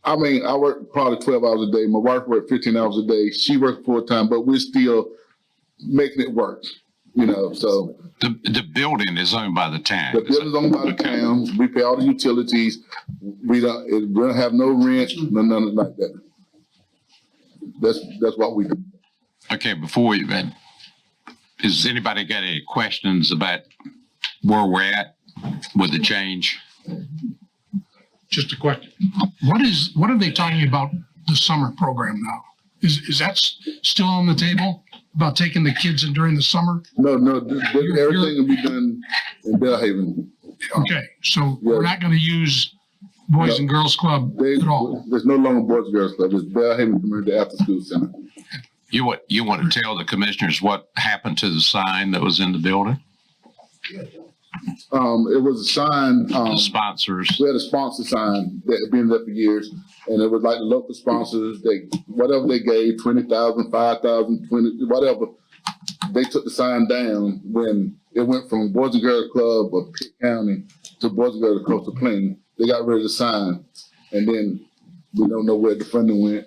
I work probably 12 hours a day. My wife works 15 hours a day. She works full time, but we're still making it work. So the building is owned by the town. The building is owned by the town. We pay all the utilities. We don't have no rent, none like that. That's what we do. Okay, before you, has anybody got any questions about where we're at with the change? Just a question. What are they talking about the summer program now? Is that still on the table about taking the kids in during the summer? No, everything will be done in Belhaven. Okay, so we're not going to use Boys and Girls Club at all. There's no longer Boys and Girls Club. It's Belhaven Community After School Center. You want to tell the commissioners what happened to the sign that was in the building? It was a sign. The sponsors. We had a sponsor sign that had been there for years, and it was like the local sponsors. Whatever they gave, 20,000, 5,000, 20, whatever. They took the sign down when it went from Boys and Girls Club of Pitt County to Boys and Girls of Coastal Plain. They got rid of the sign, and then we don't know where the funding went.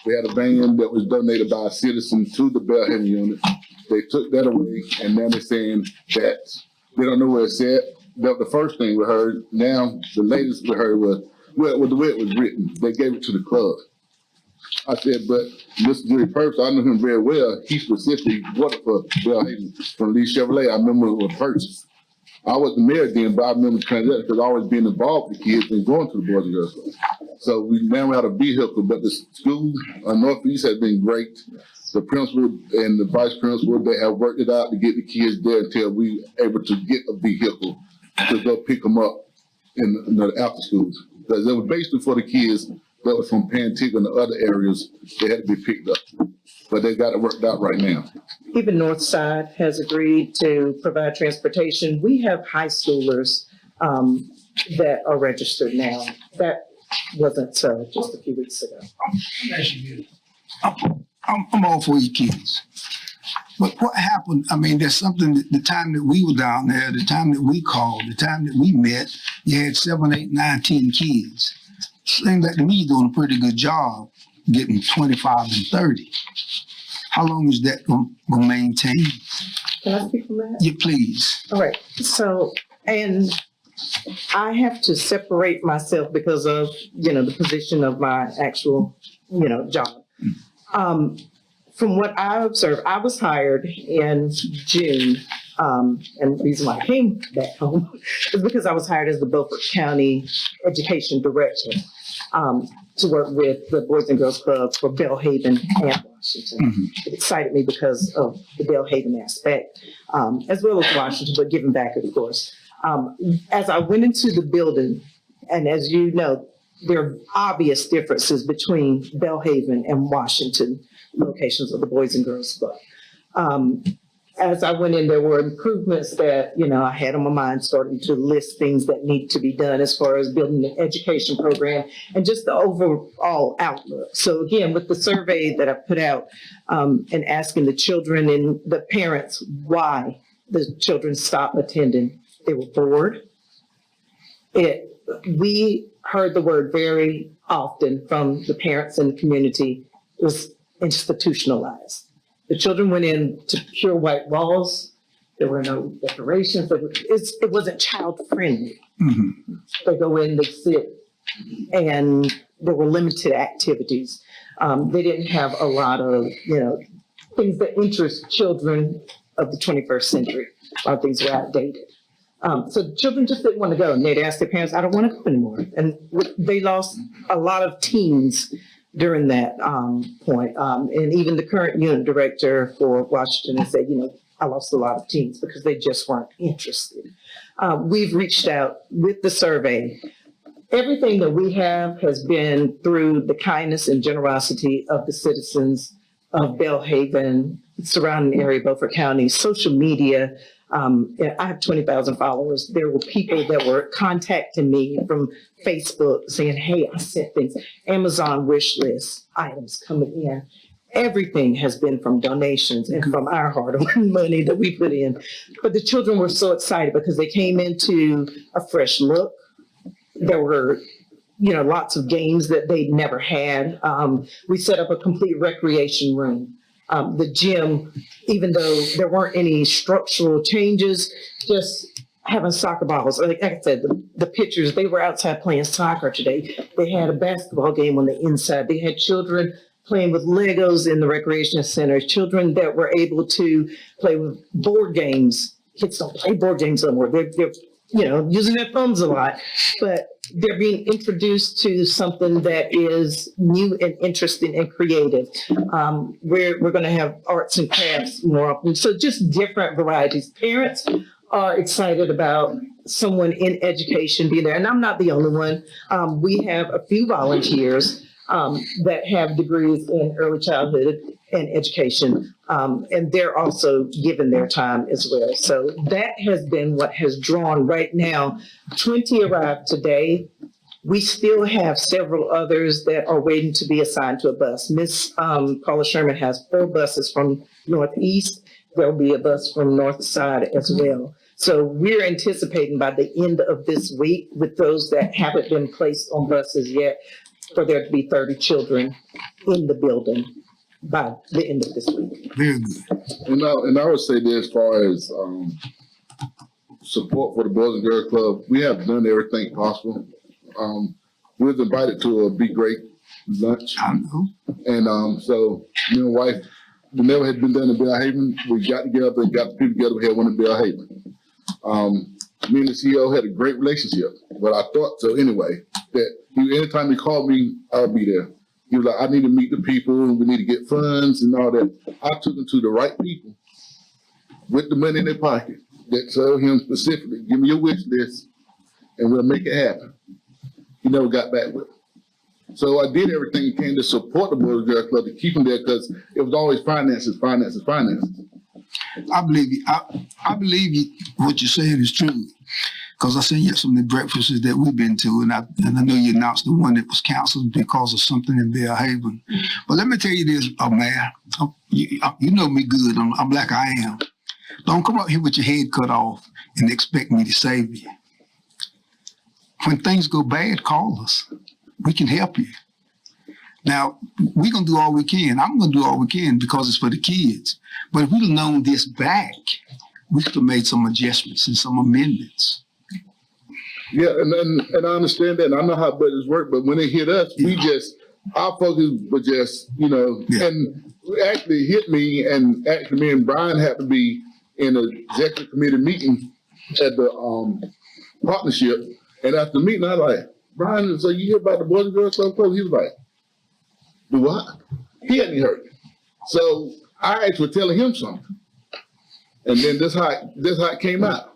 We had a van that was donated by a citizen to the Belhaven unit. They took that away, and now they're saying that they don't know where it's at. That was the first thing we heard. Now, the latest we heard was, the way it was written, they gave it to the club. I said, but Mr. Jimmy Purse, I knew him very well. He specifically worked for Belhaven from Lee Chevrolet. I remember it was purchased. I wasn't there then, but I remember the transaction because I always been involved with kids and going to the Boys and Girls Club. So we now had a vehicle, but the school, Northeast has been great. The principal and the vice principal, they have worked it out to get the kids there until we able to get a vehicle to go pick them up in the after schools. Because it was basically for the kids that was from Pantigga and the other areas, they had to be picked up. But they got it worked out right now. Even Northside has agreed to provide transportation. We have high schoolers that are registered now. That wasn't so just a few weeks ago. I'm all for your kids. But what happened, I mean, there's something that the time that we were down there, the time that we called, the time that we met, you had 7, 8, 9, 10 kids. Seems like to me you're doing a pretty good job getting 25 and 30. How long is that going to maintain? Can I speak from that? Yeah, please. All right. So, and I have to separate myself because of, the position of my actual, job. From what I observed, I was hired in June. And the reason why I came back home is because I was hired as the Beaufort County Education Director to work with the Boys and Girls Club for Belhaven and Washington. It excited me because of the Belhaven aspect, as well as Washington, but giving back, of course. As I went into the building, and as you know, there are obvious differences between Belhaven and Washington locations of the Boys and Girls Club. As I went in, there were improvements that, I had on my mind, starting to list things that need to be done as far as building an education program and just the overall outlook. So again, with the survey that I put out and asking the children and the parents why the children stopped attending, they were bored. We heard the word very often from the parents and the community. It was institutionalized. The children went in to pure white walls. There were no decorations. It wasn't child friendly. They go in, they sit, and there were limited activities. They didn't have a lot of, things that interest children of the 21st century. A lot of things were outdated. So children just didn't want to go, and they'd ask their parents, "I don't want to go anymore." And they lost a lot of teens during that point. And even the current unit director for Washington said, I lost a lot of teens because they just weren't interested. We've reached out with the survey. Everything that we have has been through the kindness and generosity of the citizens of Belhaven, surrounding area, Beaufort County, social media. I have 20,000 followers. There were people that were contacting me from Facebook saying, "Hey, I sent things." Amazon wish list items coming in. Everything has been from donations and from our hard-earned money that we put in. But the children were so excited because they came into a fresh look. There were, lots of games that they'd never had. We set up a complete recreation room. The gym, even though there weren't any structural changes, just having soccer balls. Like I said, the pictures, they were outside playing soccer today. They had a basketball game on the inside. They had children playing with Legos in the recreation center, children that were able to play with board games. Kids don't play board games anymore. They're using their thumbs a lot, but they're being introduced to something that is new and interesting and creative. We're going to have arts and crafts more often. So just different varieties. Parents are excited about someone in education being there. And I'm not the only one. We have a few volunteers that have degrees in early childhood and education. And they're also given their time as well. So that has been what has drawn right now. 20 arrived today. We still have several others that are waiting to be assigned to a bus. Miss Paula Sherman has 4 buses from Northeast. There'll be a bus from North Side as well. So we're anticipating by the end of this week, with those that haven't been placed on buses yet, for there to be 30 children in the building by the end of this week. Very good. And I would say this, as far as support for the Boys and Girls Club, we have done everything possible. We was invited to a Be Great lunch. I know. And so me and my wife, we never had been done in Belhaven. We got together and got the people together. We had one in Belhaven. Me and the CEO had a great relationship. But I thought so anyway, that anytime he called me, I'll be there. He was like, I need to meet the people, and we need to get funds and all that. I took him to the right people with the money in their pocket that told him specifically, give me your wish list and we'll make it happen. He never got back with it. So I did everything he can to support the Boys and Girls Club, to keep them there, because it was always finances, finances, finances. I believe you. I believe you. What you're saying is true, because I seen you some of the breakfasts that we've been to, and I know you announced the one that was canceled because of something in Belhaven. But let me tell you this, Mayor. You know me good. I'm like I am. Don't come up here with your head cut off and expect me to save you. When things go bad, call us. We can help you. Now, we're going to do all we can. I'm going to do all we can because it's for the kids. But if we'd have known this back, we could have made some adjustments and some amendments. Yeah, and I understand that. And I know how budgets work, but when they hit us, our focus was just, and it actually hit me, and actually me and Brian had to be in an executive committee meeting at the partnership. And after the meeting, I was like, Brian, so you hear about the Boys and Girls Club? He was like, do what? He hadn't heard it. So I actually was telling him something. And then this how it came out.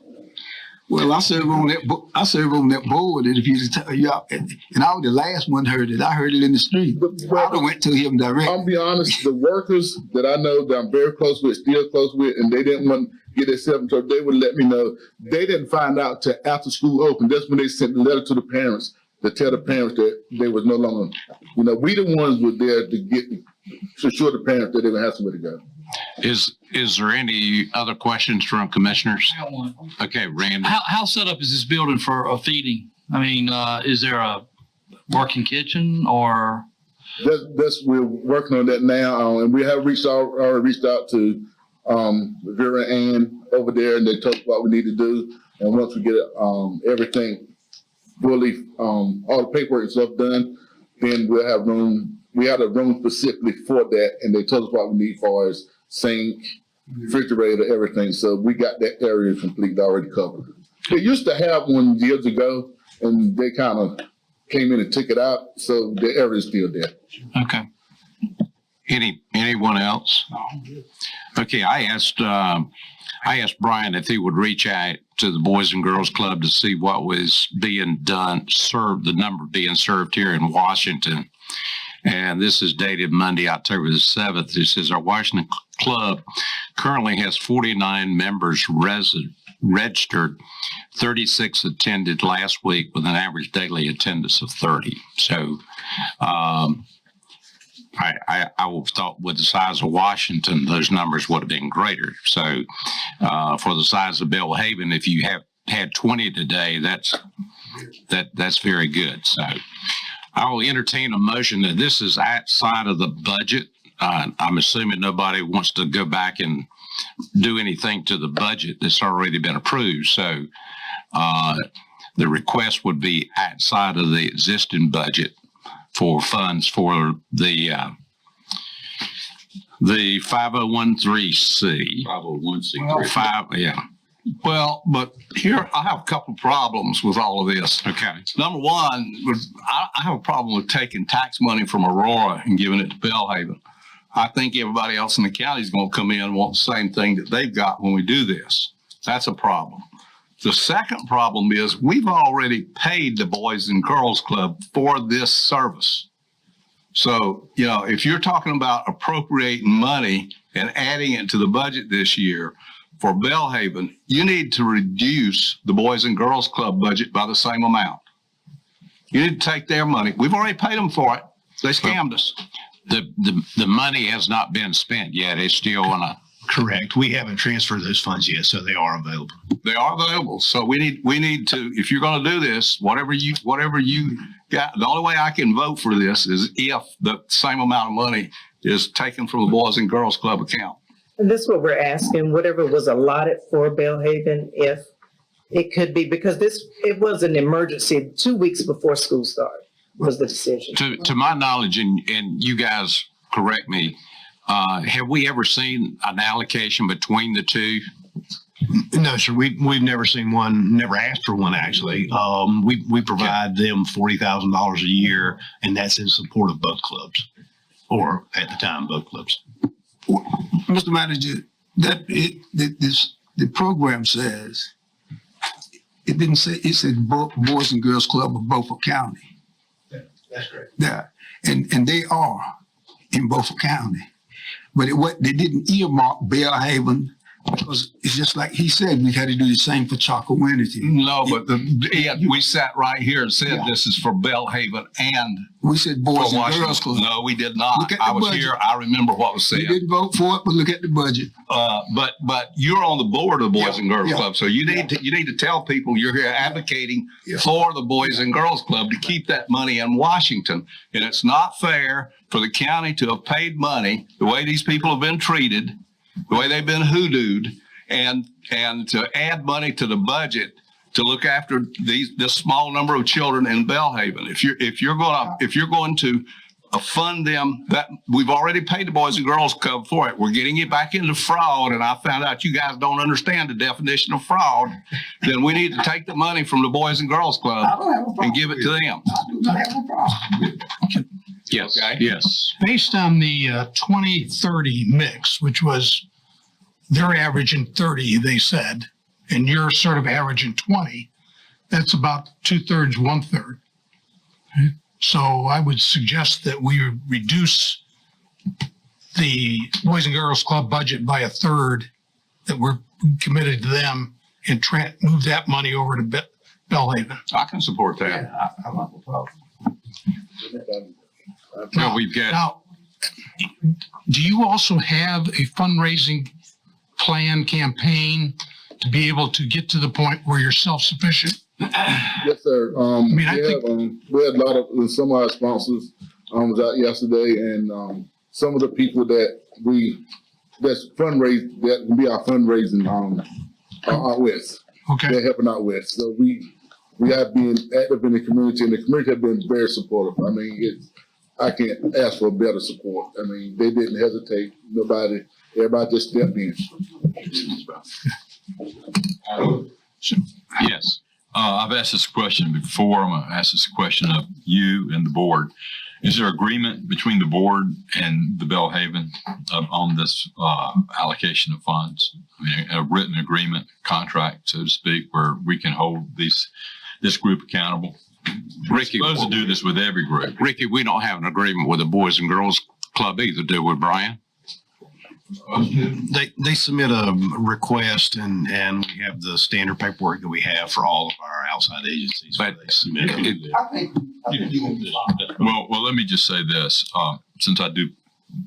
Well, I serve on that board, and if you tell you, and I was the last one heard it. I heard it in the street. But I went to him direct. I'll be honest, the workers that I know that I'm very close with, still close with, and they didn't want to get themselves in trouble, they would let me know. They didn't find out till after school opened. That's when they sent the letter to the parents to tell the parents that they was no longer, we the ones were there to show the parents that they would have somewhere to go. Is there any other questions from commissioners? I got one. Okay, Randy. How set up is this building for a feeding? I mean, is there a working kitchen or? We're working on that now, and we have already reached out to Vera Ann over there, and they told us what we need to do. And once we get everything fully, all the paperwork and stuff done, then we'll have room. We had a room specifically for that, and they told us what we need for as sink, refrigerator, everything. So we got that area completely already covered. They used to have one years ago, and they kind of came in and took it out, so the area is still there. Okay. Anyone else? Okay, I asked Brian if he would reach out to the Boys and Girls Club to see what was being done, the number being served here in Washington. And this is dated Monday, October the 7th. It says our Washington Club currently has 49 members registered. 36 attended last week with an average daily attendance of 30. So I would have thought with the size of Washington, those numbers would have been greater. So for the size of Belhaven, if you have had 20 today, that's very good. So I will entertain a motion that this is outside of the budget. I'm assuming nobody wants to go back and do anything to the budget that's already been approved. So the request would be outside of the existing budget for funds for the 501c. 501c3. Yeah. Well, but here I have a couple problems with all of this. Okay. Number one, I have a problem with taking tax money from Aurora and giving it to Belhaven. I think everybody else in the county is going to come in and want the same thing that they've got when we do this. That's a problem. The second problem is we've already paid the Boys and Girls Club for this service. So, if you're talking about appropriating money and adding it to the budget this year for Belhaven, you need to reduce the Boys and Girls Club budget by the same amount. You need to take their money. We've already paid them for it. They scammed us. The money has not been spent yet. It's still on a. Correct. We haven't transferred those funds yet, so they are available. They are available. So we need to, if you're going to do this, whatever you got, the only way I can vote for this is if the same amount of money is taken from the Boys and Girls Club account. And this is what we're asking, whatever was allotted for Belhaven, if it could be, because it was an emergency 2 weeks before school started. was the decision. To my knowledge, and you guys correct me, have we ever seen an allocation between the two? No, sir. We've never seen one, never asked for one, actually. We provide them $40,000 a year, and that's in support of both clubs, or at the time, both clubs. Mr. Manager, the program says, it didn't say, it said Boys and Girls Club of Beaufort County. That's correct. Yeah, and they are in Beaufort County. But they didn't earmark Belhaven, because it's just like he said, we had to do the same for Chalkawinity. No, but we sat right here and said this is for Belhaven and we said Boys for and Girls Washington. Club. No, we did not. Look at I the was budget. here. I remember what was said. We didn't vote for it, but look at the budget. But you're on the board of the Boys and Girls yeah. Club, so you need to tell people you're here advocating for the Boys and Girls Club to keep that money in Washington. And it's not fair for the county to have paid money the way these people have been treated, the way they've been hoodooed, and to add money to the budget to look after this small number of children in Belhaven. If you're going to fund them, that we've already paid the Boys and Girls Club for it. We're getting it back into fraud, and I found out you guys don't understand the definition of fraud. Then we need to take the money from the Boys and Girls Club and give it to them. I do not have a problem. Yes. Okay. Yes. Based on the 20-30 mix, which was their averaging 30, they said, and you're sort of averaging 20, that's about 2/3, 1/3. So I would suggest that we reduce the Boys and Girls Club budget by 1/3, that we're committed to them, and move that money over to Belhaven. I can support that. I don't have a problem. Well, we've got. Now, do you also have a fundraising plan campaign to be able to get to the point where you're self-sufficient? Yes, sir. mean, I We had a lot of, some of our sponsors, was out yesterday, and, some of the people that's fundraising, that can be our fundraising, out west. Okay. They're helping out west. So we have been active in the community, and the community have been very supportive. I mean, I can't ask for better support. I mean, they didn't hesitate. Everybody just stepped in. Yes. I've asked this question before. I'm going to ask this question of you and the board. Is there agreement between the board and the Belhaven on this allocation of funds? I mean, a written agreement, contract, so to speak, where we can hold this group accountable? Ricky, we're supposed to do this with every group. Ricky, we don't have an agreement with the Boys and Girls Club either, do we, Brian? They submit a request, and we have the standard paperwork that we have for all of our outside agencies. But they submit Well, let me just say this, since I do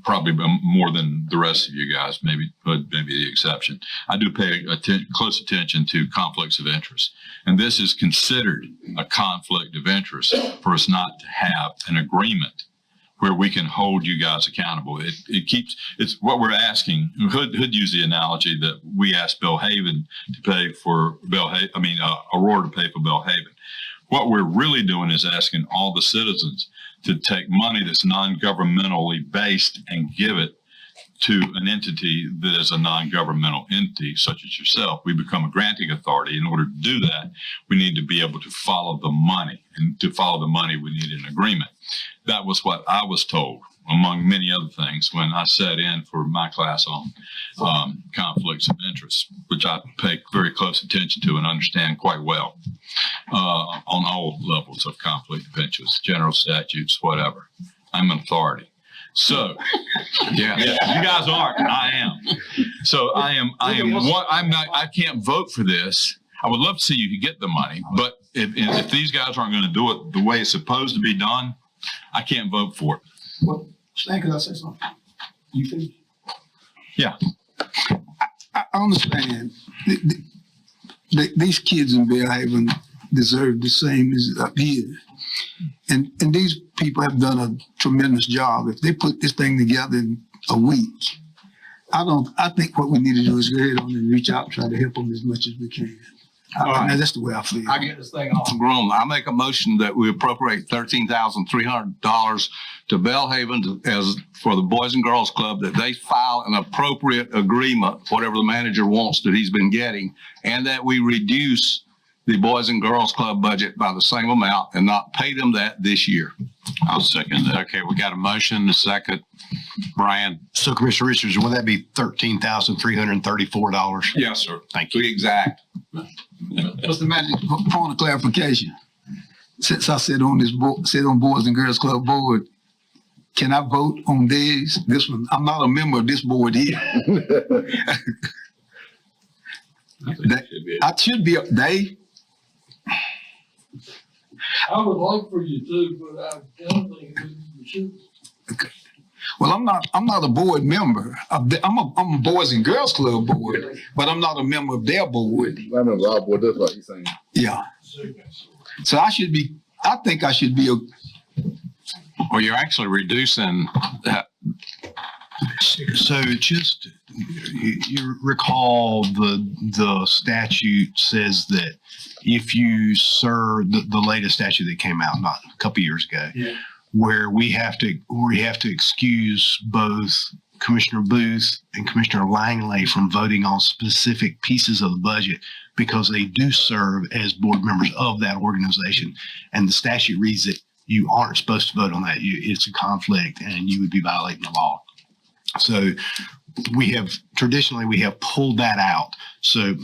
probably more than the rest of you guys, maybe the exception, I do pay close attention to conflicts of interest. And this is considered a conflict of interest for us not to have an agreement where we can hold you guys accountable. It's what we're asking. Hood used the analogy that we asked Belhaven to pay for Aurora to pay for Belhaven. What we're really doing is asking all the citizens to take money that's non-governmentally based and give it to an entity that is a non-governmental entity, such as yourself. We become a granting authority. In order to do that, we need to be able to follow the money. And to follow the money, we need an agreement. That was what I was told, among many other things, when I sat in for my class on conflicts of interest, which I pay very close attention to and understand quite well on all levels of conflict of interest, general statutes, whatever. I'm an authority. So, yeah, you guys aren't. I am. So I can't vote for this. I would love to see you get the money, but if these guys aren't going to do it the way it's supposed to be done, I can't vote for it. Well, Stan, can I say something? You think? Yeah. I understand. These kids in Belhaven deserve the same as up here. And these people have done a tremendous job. If they put this thing together in a week, I think what we need to do is go ahead on and reach out and try to help them as much as we can. Now, that's the way I feel. I get this thing off the ground. I make a motion that we appropriate $13,300 to Bellhaven as for the Boys and Girls Club, that they file an appropriate agreement, whatever the manager wants that he's been getting, and that we reduce the Boys and Girls Club budget by the same amount and not pay them that this year. I'll second that. Okay, we got a motion, a second. Brian? So Commissioner Richards, will that be $13,334? Yes, sir. Thank you. To be exact. What's the matter? Point of clarification. Since I sit on this board, sit on Boys and Girls Club board, can I vote on these? This one, I'm not a member of this board here. I should be. They. I would like for you to, but I don't think you should. Okay. Well, I'm not a board member. I'm a Boys and Girls Club board, but I'm not a member of their board. I'm a Rob board. That's what he's saying. Yeah. So I should be. I think I should be a. Well, you're actually reducing that. So just, you recall the statute says that if you serve the latest statute that came out not a couple years ago, where we have to excuse both Commissioner Booth and Commissioner Langley from voting on specific pieces of the budget because they do serve as board members of that organization, and the statute reads that you aren't supposed to vote on that. It's a conflict, and you would be violating the law. So we have pulled that out. So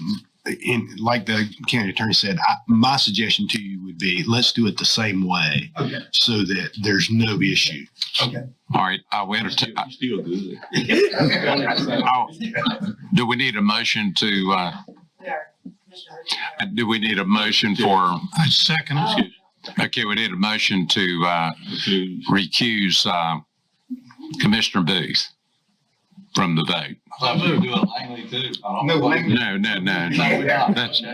like the county attorney said, my suggestion to you would be, let's do it the same way, so that there's no issue. Okay. All right, we entertain. Still good. Do we need a motion to? Do we need a motion for? I second it. Okay, we need a motion to recuse Commissioner Booth from the vote. I moved to it Langley too. No.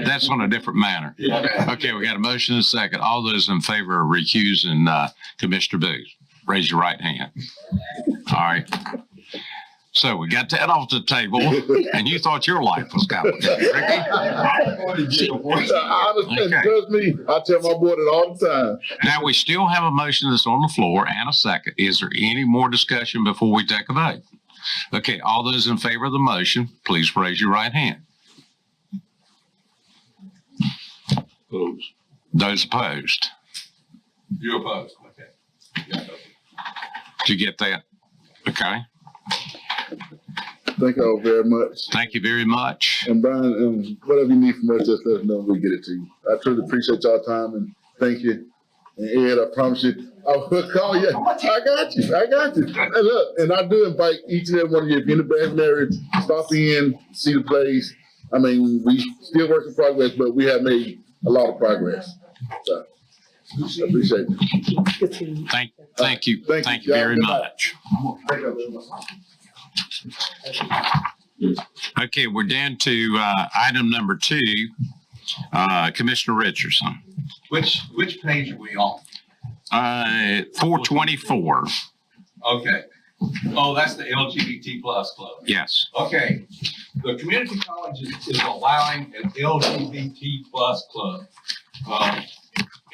That's on a different manner. Okay, we got a motion and a second. All those in favor of recusing Commissioner Booth, raise your right hand. All right. So we got that off the table, and you thought your life was complicated. I understand. Trust me. I tell my board it all the time. Now, we still have a motion that's on the floor and a second. Is there any more discussion before we take a vote? Okay, all those in favor of the motion, please raise your right hand. Opposed. Those opposed. You're opposed. Okay. Did you get that? Okay. Thank you all very much. Thank you very much. And Brian, whatever you need from us, just let us know. We'll get it to you. I truly appreciate y'all time, and thank you. And Ed, I promise you, I will call you. I got you. And look, and I do invite each and every one of you, if you're in the Branson area, stop in, see the place. I mean, we still work in progress, but we have made a lot of progress. So, I appreciate it. Thank you very much. Okay, we're down to item number 2, Commissioner Richardson. Which page are we on? 424. Okay. Oh, that's the LGBT plus club. Yes. Okay. The community college is allowing an LGBT plus club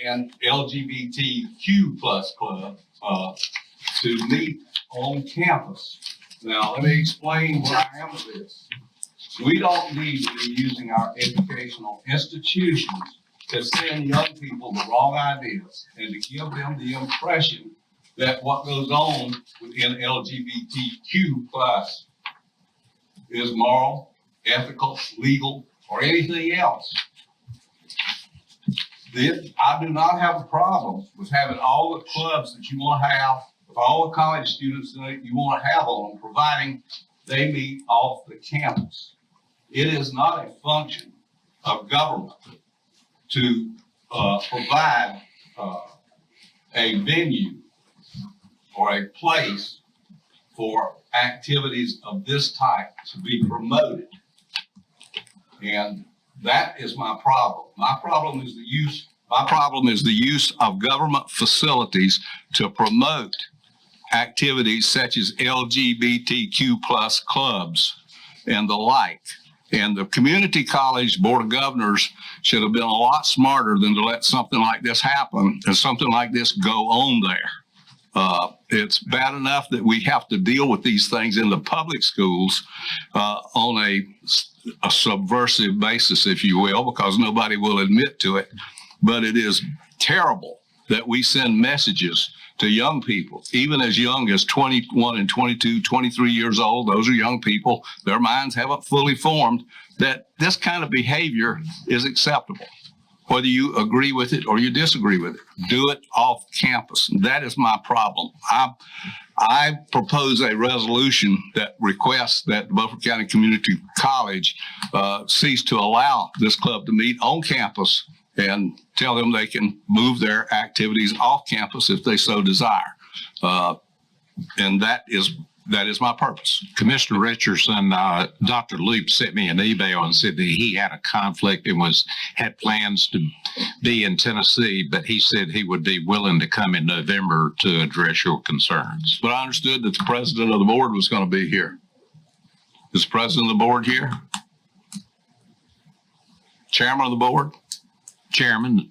and LGBTQ plus club to meet on campus. Now, let me explain where I am with this. We don't need to be using our educational institutions to send young people the wrong ideas and to give them the impression that what goes on within LGBTQ plus is moral, ethical, legal, or anything else. I do not have a problem with having all the clubs that you want to have, with all the college students that you want to have on them, providing they meet off the campus. It is not a function of government to provide a venue or a place for activities of this type to be promoted. And that is my problem. My problem is the use of government facilities to promote activities such as LGBTQ plus clubs and the like. And the community college board of governors should have been a lot smarter than to let something like this happen and something like this go on there. It's bad enough that we have to deal with these things in the public schools on a subversive basis, if you will, because nobody will admit to it. But it is terrible that we send messages to young people, even as young as 21 and 22, 23 years old. Those are young people. Their minds haven't fully formed that this kind of behavior is acceptable. Whether you agree with it or you disagree with it, do it off campus. That is my problem. I propose a resolution that requests that Beaufort County Community College cease to allow this club to meet on campus and tell them they can move their activities off campus if they so desire. And that is my purpose. Commissioner Richardson, Dr. Loop sent me an email and said that he had a conflict and had plans to be in Tennessee, but he said he would be willing to come in November to address your concerns. But I understood that the president of the board was going to be here. Is the president of the board here? Chairman of the board? Chairman?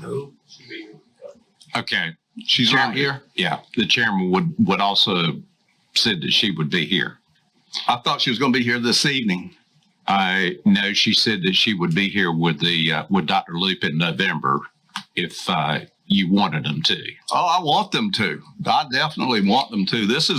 No. Okay. She's not here? Yeah. The chairman would also said that she would be here. I thought she was going to be here this evening. No, she said that she would be here with Dr. Loop in November if you wanted them to. Oh, I want them to. I definitely want them to. This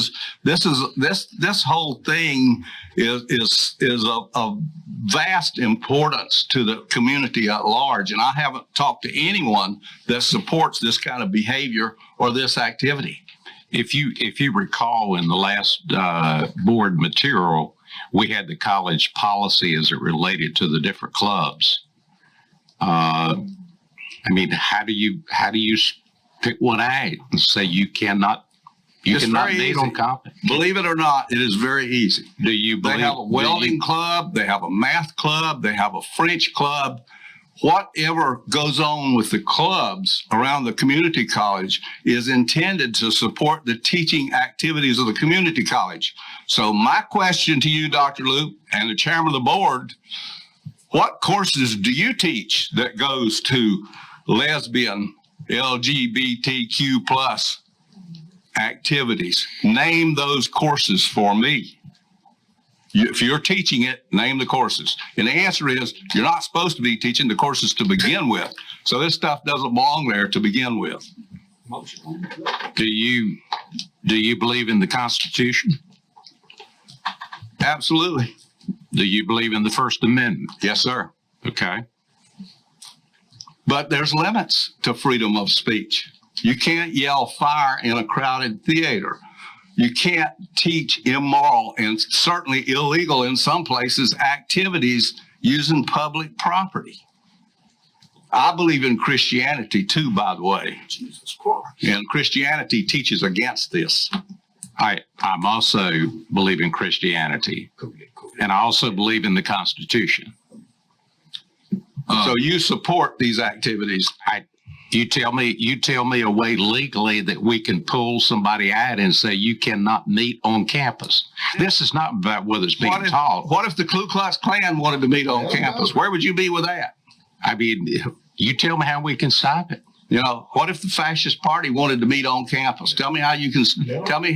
whole thing is of vast importance to the community at large, and I haven't talked to anyone that supports this kind of behavior or this activity. If you recall in the last board material, we had the college policy as it related to the different clubs. I mean, how do you pick one out and say you cannot meet on campus? Believe it or not, it is very easy. Do you believe? They have a welding club, they have a math club, they have a French club. Whatever goes on with the clubs around the community college is intended to support the teaching activities of the community college. So my question to you, Dr. Loop, and the chairman of the board, what courses do you teach that goes to lesbian, LGBTQ plus activities? Name those courses for me. If you're teaching it, name the courses. And the answer is you're not supposed to be teaching the courses to begin with. So this stuff doesn't belong there to begin with. Do you believe in the Constitution? Absolutely. Do you believe in the First Amendment? Yes, sir. Okay. But there's limits to freedom of speech. You can't yell fire in a crowded theater. You can't teach immoral and certainly illegal in some places activities using public property. I believe in Christianity too, by the way. Jesus Christ. And Christianity teaches against this. I'm also believe in Christianity. And I also believe in the Constitution. So you support these activities? You tell me a way legally that we can pull somebody out and say you cannot meet on campus. This is not about whether it's being taught. What if the Ku Klux Klan wanted to meet on campus? Where would you be with that? I mean, you tell me how we can stop it. You know, what if the fascist party wanted to meet on campus? Tell me how you can, tell me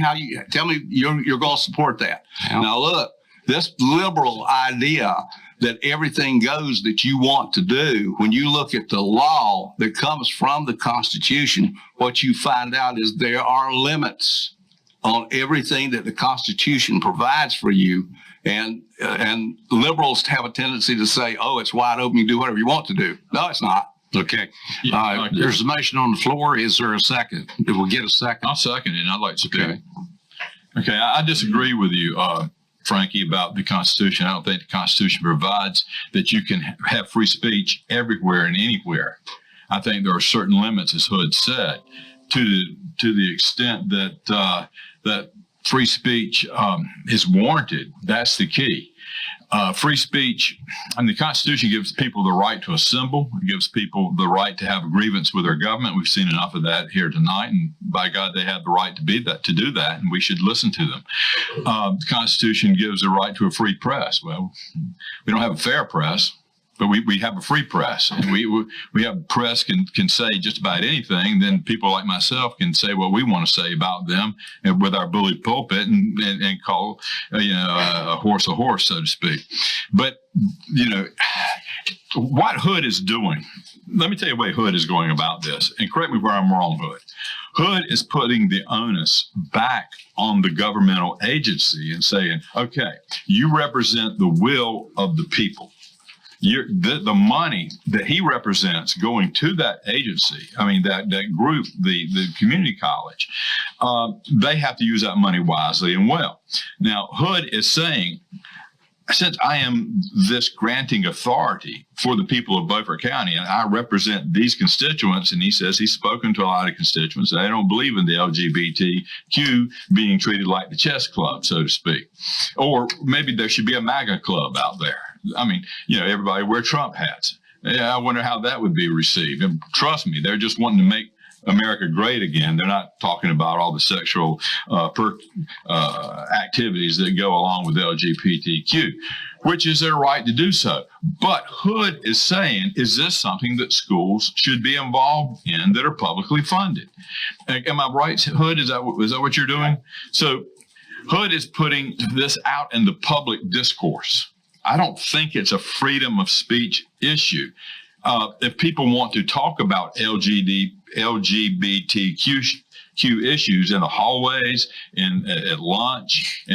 you're going to support that. Yeah. Now look, this liberal idea that everything goes that you want to do, when you look at the law that comes from the Constitution, what you find out is there are limits on everything that the Constitution provides for you. And liberals have a tendency to say, oh, it's wide open, you do whatever you want to do. No, it's not. Okay. There's a motion on the floor. Is there a second? Did we get a second? I'll second it, and I'd like to speak. Okay, I disagree with you, Frankie, about the Constitution. I don't think the Constitution provides that you can have free speech everywhere and anywhere. I think there are certain limits, as Hood said, to the extent that that free speech is warranted. That's the key. Free speech, and the Constitution gives people the right to assemble. It gives people the right to have a grievance with their government. We've seen enough of that here tonight, and by God, they have the right to do that, and we should listen to them. The Constitution gives a right to a free press. Well, we don't have a fair press, but we have a free press, and we have press can say just about anything. Then people like myself can say what we want to say about them, and with our bully pulpit and call a horse, so to speak. But what Hood is doing. Let me tell you the way Hood is going about this, and correct me where I'm wrong, Hood. Hood is putting the onus back on the governmental agency and saying, okay, you represent the will of the people. The money that he represents going to that agency, that group, the community college, they have to use that money wisely and well. Now, Hood is saying, since I am this granting authority for the people of Beaufort County, and I represent these constituents, and he says he's spoken to a lot of constituents, and they don't believe in the LGBTQ being treated like the chess club, so to speak. Or maybe there should be a MAGA club out there. Everybody wear Trump hats. Yeah, I wonder how that would be received. And trust me, they're just wanting to make America great again. They're not talking about all the sexual activities that go along with LGBTQ, which is their right to do so. But Hood is saying, is this something that schools should be involved in that are publicly funded? Am I right, Hood? Is that what you're doing? So Hood is putting this out in the public discourse. I don't think it's a freedom of speech issue. If people want to talk about LGBTQ issues in the hallways, at lunch,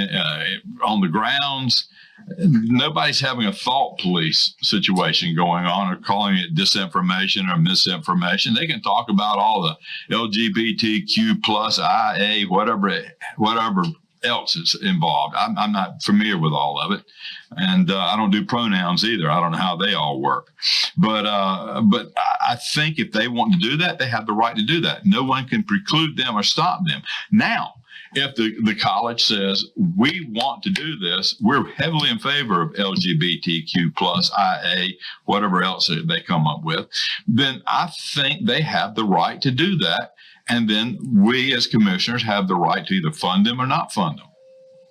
on the grounds, nobody's having a thought police situation going on or calling it disinformation or misinformation. They can talk about all the LGBTQ plus IA, whatever else is involved. I'm not familiar with all of it. And I don't do pronouns either. I don't know how they all work. But I think if they want to do that, they have the right to do that. No one can preclude them or stop them. Now, if the college says, we want to do this, we're heavily in favor of LGBTQ plus IA, whatever else they come up with, then I think they have the right to do that. And then we as commissioners have the right to either fund them or not fund them.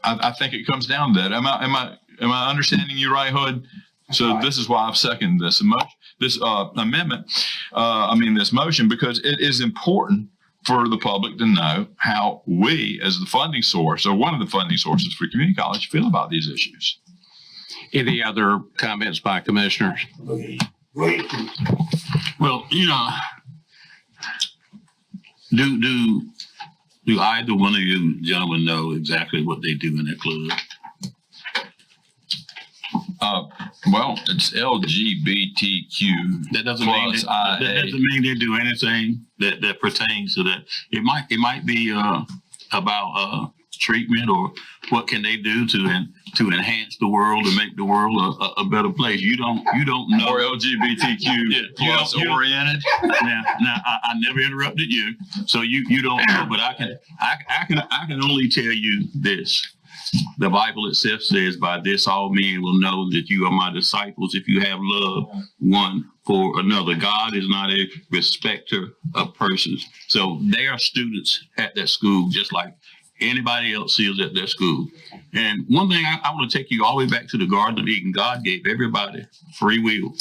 I think it comes down to that. Am I understanding you right, Hood? So this is why I've seconded this amendment, this motion, because it is important for the public to know how we, as the funding source, or one of the funding sources for community college, feel about these issues. Any other comments by commissioners? Well, do either one of you gentlemen know exactly what they do in their club? Well, it's LGBTQ. That doesn't mean they do anything that pertains to that. It might be about treatment, or what can they do to enhance the world and make the world a better place. You don't know. Or LGBTQ plus oriented. Now I never interrupted you, so you don't know. But I can only tell you this. The Bible itself says, by this all men will know that you are my disciples if you have love one for another. God is not a respecter of persons. So they are students at that school, just like anybody else is at their school. And one thing I want to take you all the way back to the Garden of Eden. God gave everybody free will.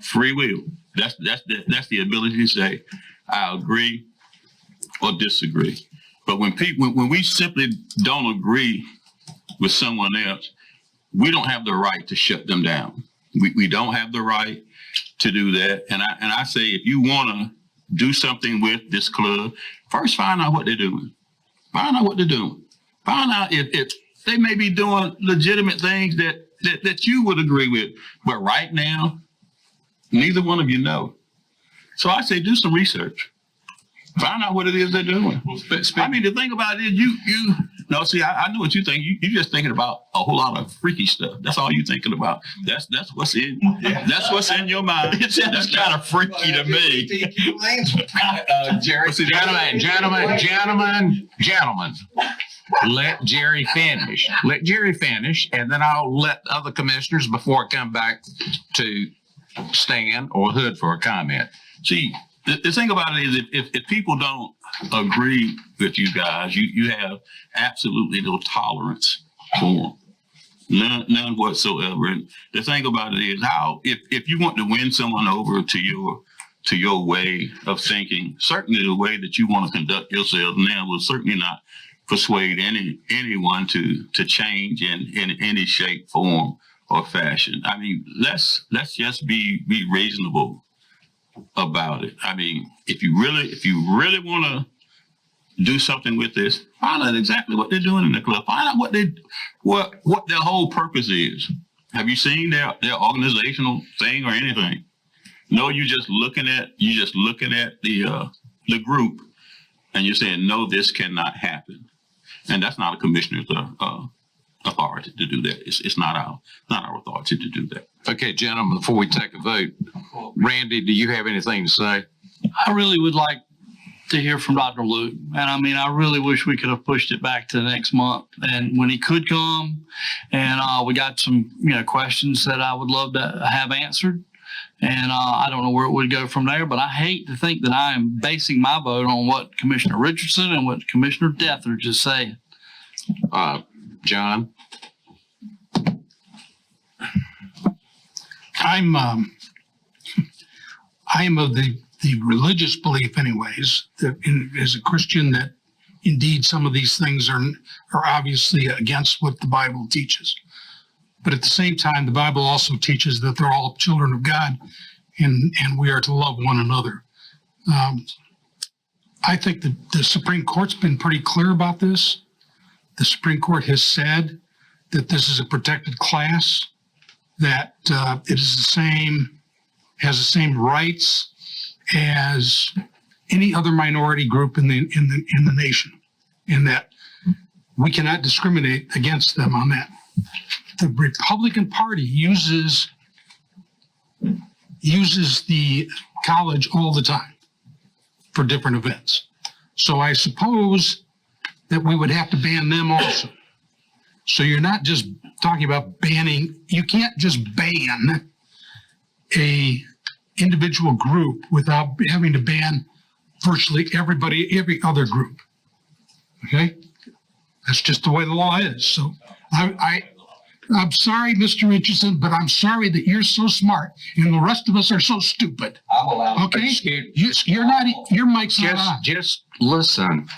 Free will. That's the ability to say, I agree or disagree. But when we simply don't agree with someone else, we don't have the right to shut them down. We don't have the right to do that. And I say, if you want to do something with this club, first find out what they're doing. Find out what they're doing. Find out if they may be doing legitimate things that you would agree with. But right now, neither one of you know. So I say, do some research. Find out what it is they're doing. The thing about it is I know what you think. You're just thinking about a whole lot of freaky stuff. That's all you're thinking about. That's what's in. That's what's in your mind. It sounds kind of freaky to me. Jerry, gentlemen. let Jerry finish. Let Jerry finish, and then I'll let other commissioners before I come back to Stan or Hood for a comment. See, the thing about it is if people don't agree with you guys, you have absolutely no tolerance for them. None whatsoever. And the thing about it is how if you want to win someone over to your way of thinking, certainly the way that you want to conduct yourself now will certainly not persuade anyone to change in any shape, form, or fashion. I mean, let's just be reasonable about it. I mean, if you really want to do something with this, find out exactly what they're doing in the club. Find out what their whole purpose is. Have you seen their organizational thing or anything? No, you're just looking at the group, and you're saying, no, this cannot happen, and that's not a commissioner's authority to do that. It's not our authority to do that. Okay, gentlemen, before we take a vote, Randy, do you have anything to say? I really would like to hear from Dr. Luke. And I mean, I really wish we could have pushed it back to next month. And when he could come, and we got some, questions that I would love to have answered. And I don't know where it would go from there, but I hate to think that I am basing my vote on what Commissioner Richardson and what Commissioner Dethridge is saying. John? I am of the religious belief anyways, that as a Christian, that indeed some of these things are obviously against what the Bible teaches. But at the same time, the Bible also teaches that they're all children of God and we are to love one another. I think the Supreme Court's been pretty clear about this. The Supreme Court has said that this is a protected class, that it is has the same rights as any other minority group in the nation, and that we cannot discriminate against them on that. The Republican Party uses the college all the time for different events. So I suppose that we would have to ban them also. So you're not just talking about banning, you can't just ban a individual group without having to ban virtually every other group. Okay? That's just the way the law is. So I'm sorry, Mr. Richardson, but I'm sorry that you're so smart and the rest of us are so stupid. I'm allowed. Okay? You're not, your mic's not on. Just listen.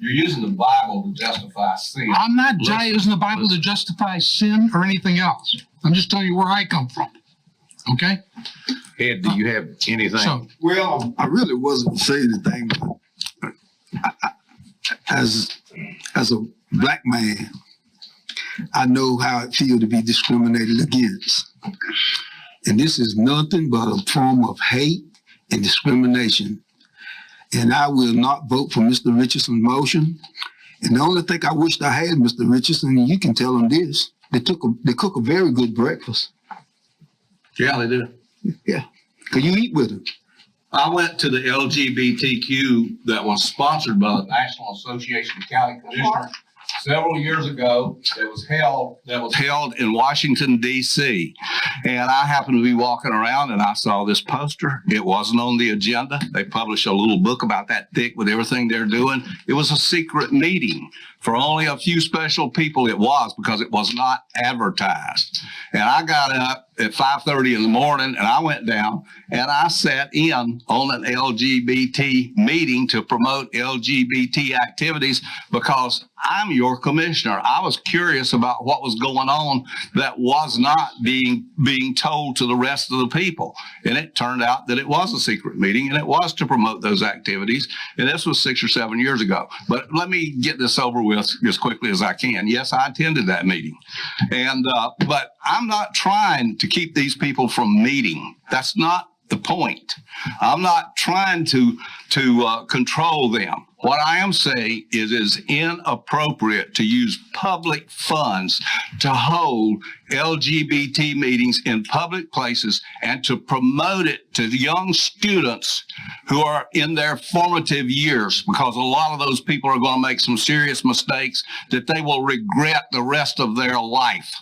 You're using the Bible to justify sin. I'm not using the Bible to justify sin or anything else. I'm just telling you where I come from. Okay? Ed, do you have anything? Well, I really wasn't saying anything, but as a black man, I know how it feels to be discriminated against. And this is nothing but a form of hate and discrimination. And I will not vote for Mr. Richardson's motion. And the only thing I wished I had, Mr. Richardson, and you can tell them this, they cook a very good breakfast. Yeah, they do. Yeah. Can you eat with them? I went to the LGBTQ that was sponsored by the National Association of County Commissioners several years ago. That was held in Washington, D.C. And I happened to be walking around and I saw this poster. It wasn't on the agenda. They published a little book about that thick with everything they're doing. It was a secret meeting for only a few special people. It was, because it was not advertised. And I got up at 5:30 in the morning and I went down and I sat in on an LGBT meeting to promote LGBT activities because I'm your commissioner. I was curious about what was going on that was not being told to the rest of the people. And it turned out that it was a secret meeting and it was to promote those activities. And this was 6 or 7 years ago. But let me get this over with as quickly as I can. Yes, I attended that meeting. And but I'm not trying to keep these people from meeting. That's not the point. I'm not trying to control them. What I am saying is it's inappropriate to use public funds to hold LGBT meetings in public places and to promote it to young students who are in their formative years, because a lot of those people are going to make some serious mistakes that they will regret the rest of their life.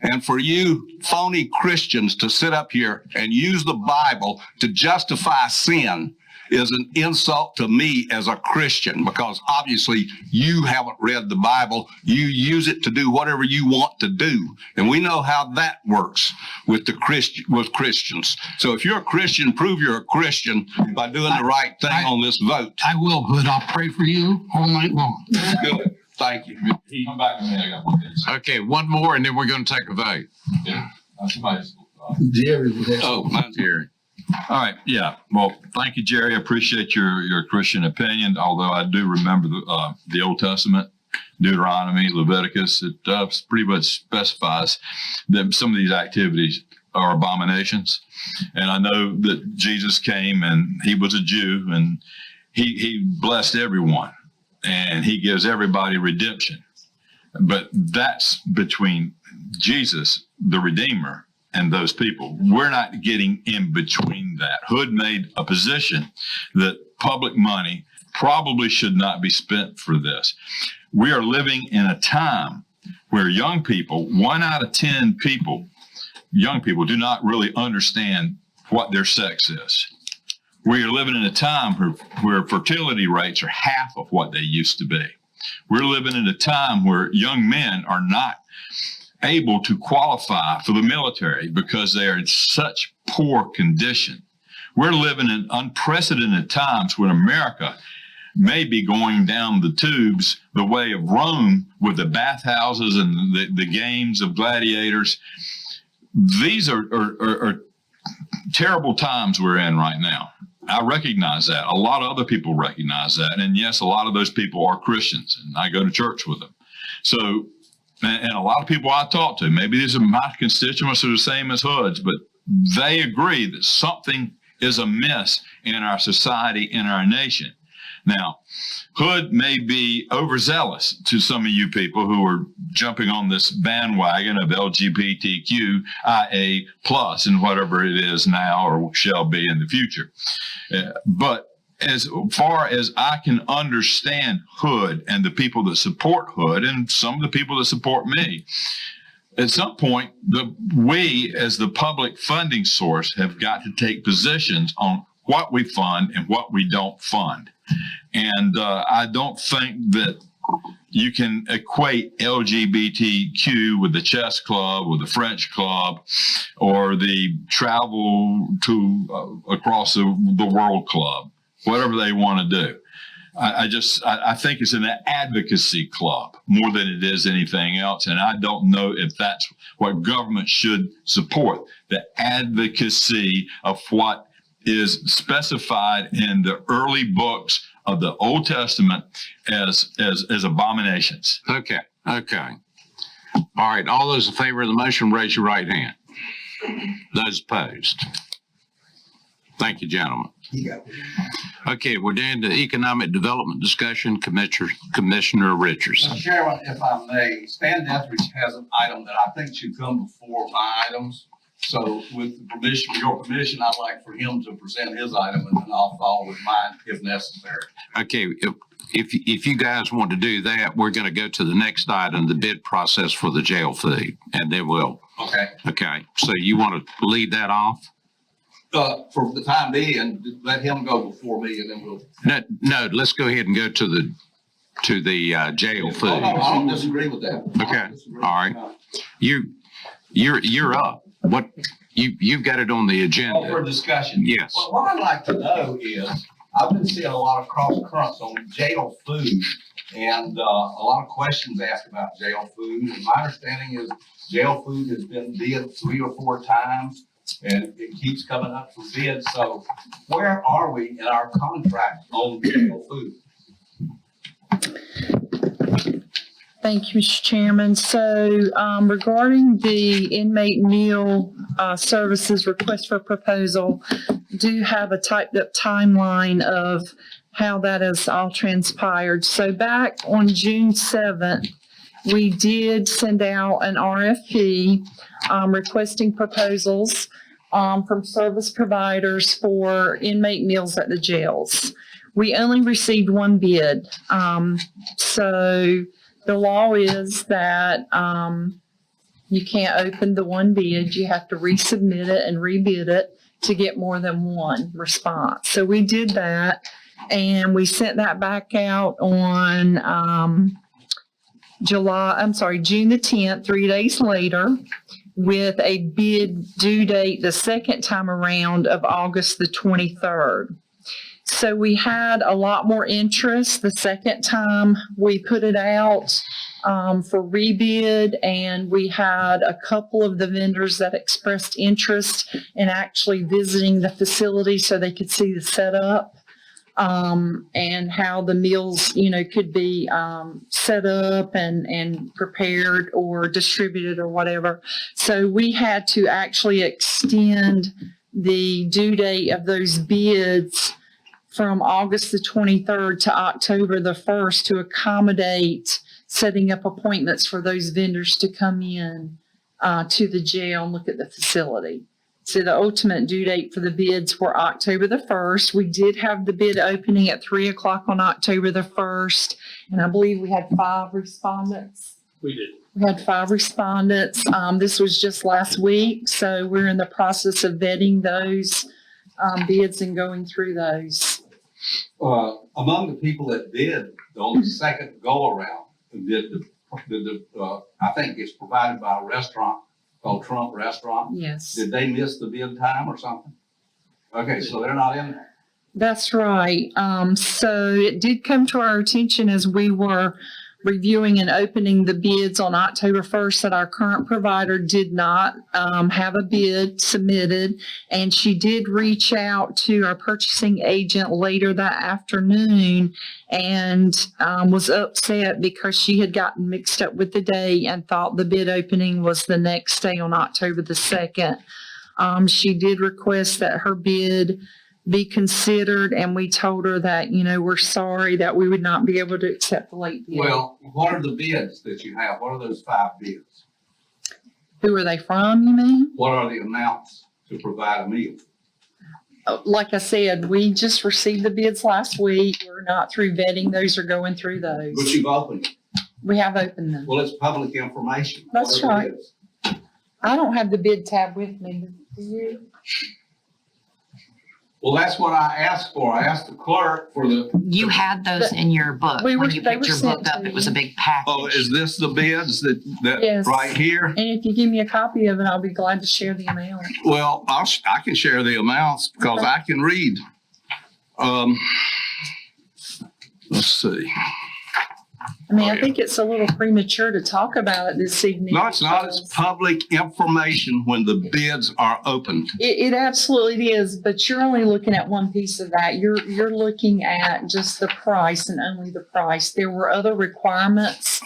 And for you phony Christians to sit up here and use the Bible to justify sin is an insult to me as a Christian, because obviously you haven't read the Bible. You use it to do whatever you want to do. And we know how that works with Christians. So if you're a Christian, prove you're a Christian by doing the right thing on this vote. I will, but I'll pray for you all night long. Good. Thank you. Come back to me. I got one thing. Okay, one more and then we're going to take a vote. Yeah. Somebody's, Oh, mine's Jerry. all right. Yeah. Well, thank you, Jerry. I appreciate your Christian opinion. Although I do remember the Old Testament, Deuteronomy, Leviticus. It pretty much specifies that some of these activities are abominations. And I know that Jesus came and he was a Jew and he blessed everyone and he gives everybody redemption. But that's between Jesus, the Redeemer, and those people. We're not getting in between that. Hood made a position that public money probably should not be spent for this. We are living in a time where young people, 1 out of 10 people, young people do not really understand what their sex is. We are living in a time where fertility rates are half of what they used to be. We're living in a time where young men are not able to qualify for the military because they are in such poor condition. We're living in unprecedented times when America may be going down the tubes the way of Rome with the bathhouses and the games of gladiators. These are terrible times we're in right now. I recognize that. A lot of other people recognize that. And yes, a lot of those people are Christians and I go to church with them. So, and a lot of people I talk to, maybe these are my constituents are the same as Hood's, but they agree that something is amiss in our society, in our nation. Now, Hood may be overzealous to some of you people who are jumping on this bandwagon of LGBTQIA plus and whatever it is now or shall be in the future. But as far as I can understand Hood and the people that support Hood and some of the people that support me, at some point, we as the public funding source have got to take positions on what we fund and what we don't fund. And I don't think that you can equate LGBTQ with the chess club or the French club or the travel to across the world club, whatever they want to do. I think it's an advocacy club more than it is anything else. And I don't know if that's what government should support, the advocacy of what is specified in the early books of the Old Testament as abominations. Okay. All right. All those in favor of the motion, raise your right hand. Those opposed. Thank you, gentlemen. Okay, we're down to economic development discussion. Commissioner Richardson. Mr. Chairman, if I may, Stan Deatherage has an item that I think should come before my items. So with the permission, your permission, I'd like for him to present his item and then I'll follow with mine if necessary. Okay, if you guys want to do that, we're going to go to the next item, the bid process for the jail fee, and then we'll. Okay, so you want to lead that off? For the time being, let him go before me and then we'll. No, let's go ahead and go to the jail fee. No, I don't disagree with that. Okay, all right. You're up. What you've got it on the agenda. Oh, for discussion. Yes. Well, what I'd like to know is, I've been seeing a lot of cross currents on jail food and a lot of questions asked about jail food. And my understanding is jail food has been bid 3 or 4 times and it keeps coming up for bid. So where are we in our contract on jail food? Thank you, Mr. Chairman. So regarding the inmate meal services request for proposal, do have a typed up timeline of how that has all transpired. So back on June 7th, we did send out an RFP requesting proposals from service providers for inmate meals at the jails. We only received one bid. So the law is that you can't open the one bid. You have to resubmit it and rebid it to get more than one response. So we did that, and we sent that back out on June the 10th, 3 days later, with a bid due date the second time around of August the 23rd. So we had a lot more interest the second time we put it out for rebid, and we had a couple of the vendors that expressed interest in actually visiting the facility so they could see the setup and how the meals, could be set up and prepared or distributed or whatever. So we had to actually extend the due date of those bids from August the 23rd to October the 1st to accommodate setting up appointments for those vendors to come in to the jail and look at the facility. So the ultimate due date for the bids were October the 1st. We did have the bid opening at 3:00 on October the 1st, and I believe we had 5 respondents. We did. We had 5 respondents. This was just last week, so we're in the process of vetting those bids and going through those. Among the people that bid on the second go around, I think it's provided by a restaurant called Trump Restaurant. Yes. Did they miss the bid time or something? Okay, so they're not in there. That's right. So it did come to our attention as we were reviewing and opening the bids on October 1st that our current provider did not have a bid submitted, and she did reach out to our purchasing agent later that afternoon and was upset because she had gotten mixed up with the day and thought the bid opening was the next day on October the 2nd. She did request that her bid be considered, and we told her that, we're sorry that we would not be able to accept the late bid. Well, what are the bids that you have? What are those 5 bids? Who are they from, you mean? What are the amounts to provide a meal? Like I said, we just received the bids last week. We're not through vetting those or going through those. But you've opened it. We have opened them. Well, it's public information. That's What are the right. bids? I don't have the bid tab with me. Do you? Well, that's what I asked for. I asked the clerk for the. You had those in your book. We were- When you they picked were your sent book up, to it was a you. big package. Oh, is this the bids that Yes. right here? And if you give me a copy of it, I'll be glad to share the amount. Well, I can share the amounts because Okay. I can read. Let's see. I mean, Oh, I yeah. think it's a little premature to talk about it this evening. No, it's not. It's public information when the bids are opened. It absolutely is, but you're only looking at one piece of that. You're looking at just the price and only the price. There were other requirements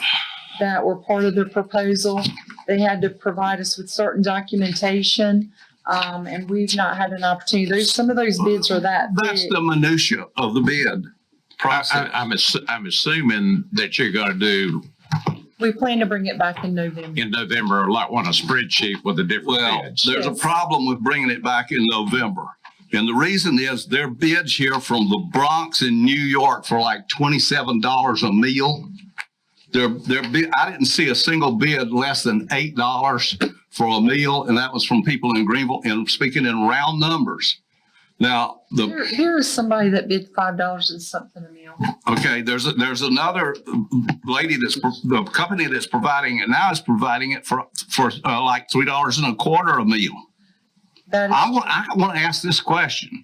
that were part of the proposal. They had to provide us with certain documentation, and we've not had an opportunity. Some of those bids are that That's big. the minutia of the bid process. I'm assuming that you're gonna do We plan to bring it back in November. in November, like on a spreadsheet with the different Well, bids. there's a Yes. problem with bringing it back in November. And the reason is their bids here from the Bronx in New York for like $27 a meal. Their bid, I didn't see a single bid less than $8 for a meal, and that was from people in Greenville, and speaking in round numbers. Now, There is somebody that bid $5 and something a meal. okay, there's another lady the company that's providing it now is providing it for like $3.25 a meal. That is I want to ask this question.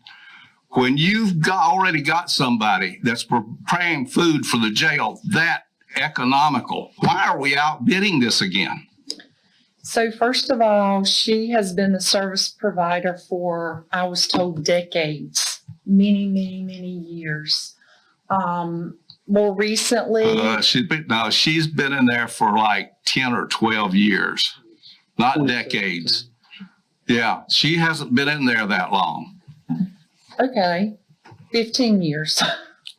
When you've already got somebody that's preparing food for the jail that economical, why are we outbidding this again? So first of all, she has been the service provider for, I was told, decades, many years. More recently, She's been in there for like 10 or 12 years, not decades. Yeah, she hasn't been in there that long. Okay, 15 years.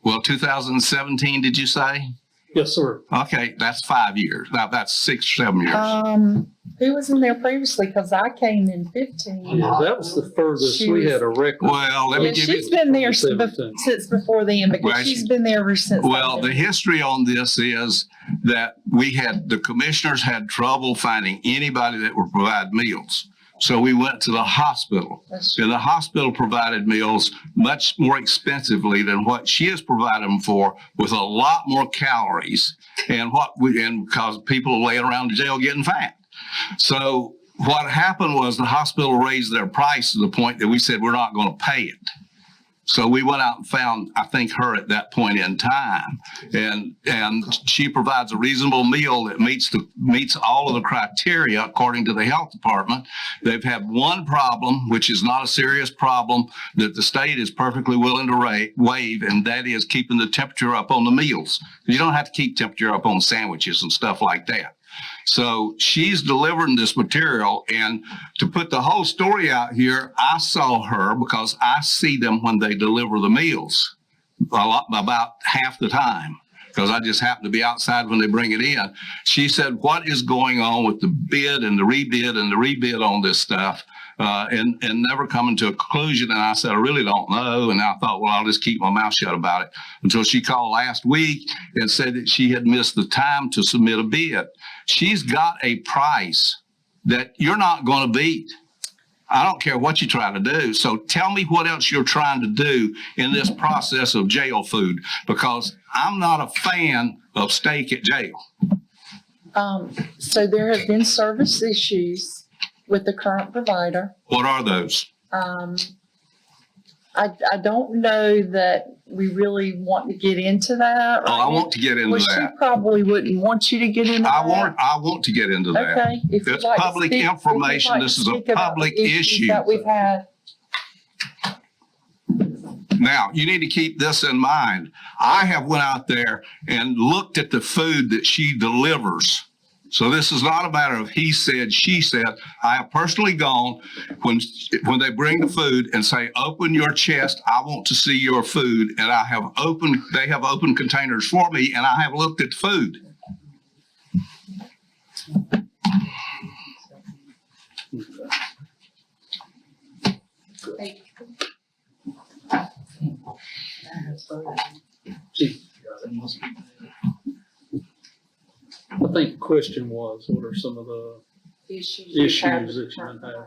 Well, 2017, did you say? Yes, sir. Okay, that's 5 years. Now that's 6 or 7 years. Who was in there previously? Because I came in 15. Yeah, that was the furthest She we was- had a record. Well, let me Yeah, give she's you. been there Seventeen. since before then because Well, she's been there ever since. Well, I've the been history on this is that the commissioners had trouble finding anybody that would provide meals. So we went to the hospital. That's And the hospital provided meals much more expensively than what she is providing them for, with a lot more calories and because people are laying around the jail getting fat. So what happened was the hospital raised their price to the point that we said, we're not going to pay it. So we went out and found, I think, her at that point in time, and she provides a reasonable meal that meets all of the criteria according to the health department. They've had one problem, which is not a serious problem, that the state is perfectly willing to waive, and that is keeping the temperature up on the meals. You don't have to keep temperature up on sandwiches and stuff like that. So she's delivering this material, and to put the whole story out here, I saw her because I see them when they deliver the meals about half the time, because I just happen to be outside when they bring it in. She said, what is going on with the bid and the rebid and the rebid on this stuff? And never coming to a conclusion. And I said, I really don't know. And I thought, well, I'll just keep my mouth shut about it, until she called last week and said that she had missed the time to submit a bid. She's got a price that you're not going to beat. I don't care what you try to do. So tell me what else you're trying to do in this process of jail food, because I'm not a fan of steak at jail. So there have been service issues with the current provider. What are those? I don't know that we really want to get into that. Oh, I want to get into Well, that. she probably wouldn't want you to get into that. I want to get into that. Okay. If you'd It's like to public speak- if you'd information. like to This is a speak about public the issues issue. that we've had. Now, you need to keep this in mind. I have went out there and looked at the food that she delivers. So this is not a matter of he said, she said. I have personally gone when they bring the food and say, open your chest, I want to see your food. And they have opened containers for me, and I have looked at the food. I think the question was, what are some of the issues that you've been having?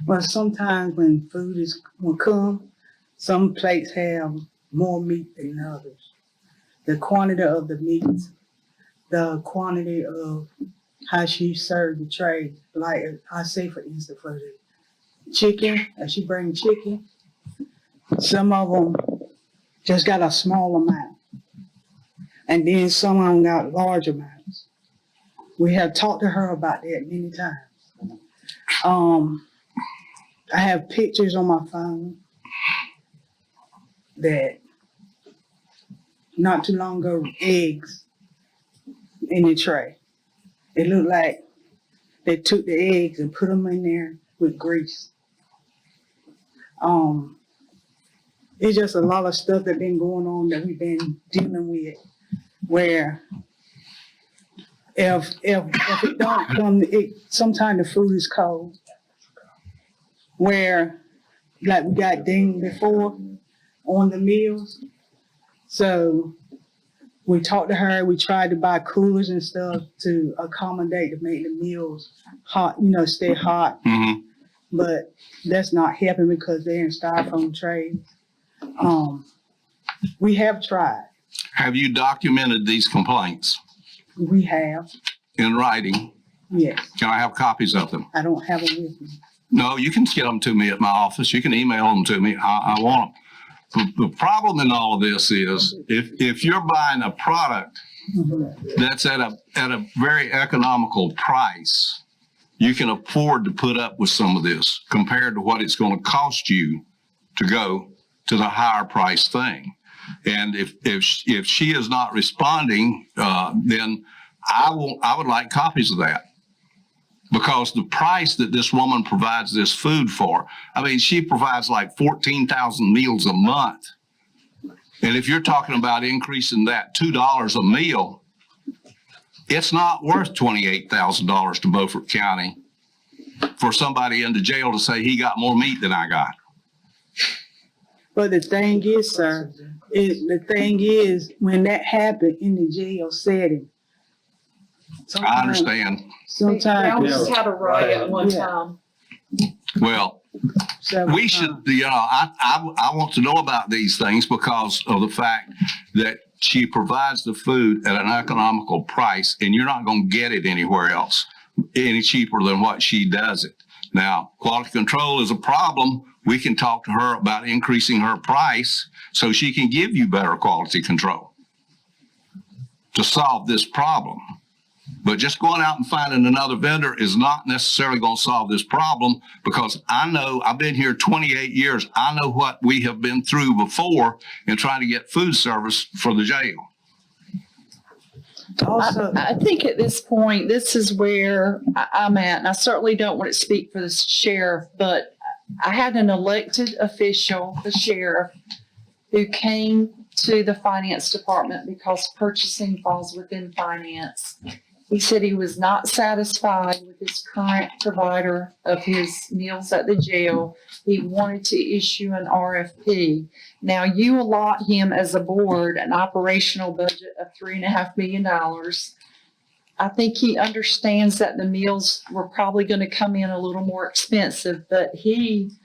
Well, sometimes when food will come, some plates have more meat than others. The quantity of the meat, the quantity of how she served the tray. Like I say, for instance, for the chicken, as she bring chicken, some of them just got a small amount, and then some of them got large amounts. We have talked to her about that many times. I have pictures on my phone that not too long ago, eggs in the tray. It looked like they took the eggs and put them in there with grease. It's just a lot of stuff that's been going on that we've been dealing with, where if it don't come, sometimes the food is cold. Where, like we got dinged before on the meals. So we talked to her, we tried to buy coolers and stuff to accommodate, to make the meals hot, stay hot. Mm-hmm. But that's not helping because they're in styrofoam trays. We have tried. Have you documented these complaints We have, in writing? yes. Can I have copies of them? I don't have them with me. No, you can get them to me at my office. You can email them to me. I want them. The problem in all of this is if you're buying a product that's at a very economical price, you can afford to put up with some of this compared to what it's going to cost you to go to the higher price thing. And if she is not responding, then I would like copies of that. because the price that this woman provides this food for, I mean, she provides like 14,000 meals a month. And if you're talking about increasing that $2 a meal, it's not worth $28,000 to Beaufort County for somebody in the jail to say he got more meat than I got. But the thing is, sir, when that happened in the jail setting. I understand. Sometimes. We almost had a riot one Yeah. time. Well, we should, you know, I want to know about these things because of the fact that she provides the food at an economical price, and you're not going to get it anywhere else any cheaper than what she does it. Now, quality control is a problem. We can talk to her about increasing her price so she can give you better quality control to solve this problem. But just going out and finding another vendor is not necessarily going to solve this problem, because I know, I've been here 28 years. I know what we have been through before in trying to get food service for the jail. Also, I think at this point, this is where I'm at, and I certainly don't want to speak for the sheriff, but I had an elected official, the sheriff, who came to the finance department because purchasing falls within finance. He said he was not satisfied with his current provider of his meals at the jail. He wanted to issue an RFP. Now, you allot him as a board an operational budget of $3.5 million. I think he understands that the meals were probably going to come in a little more expensive, but he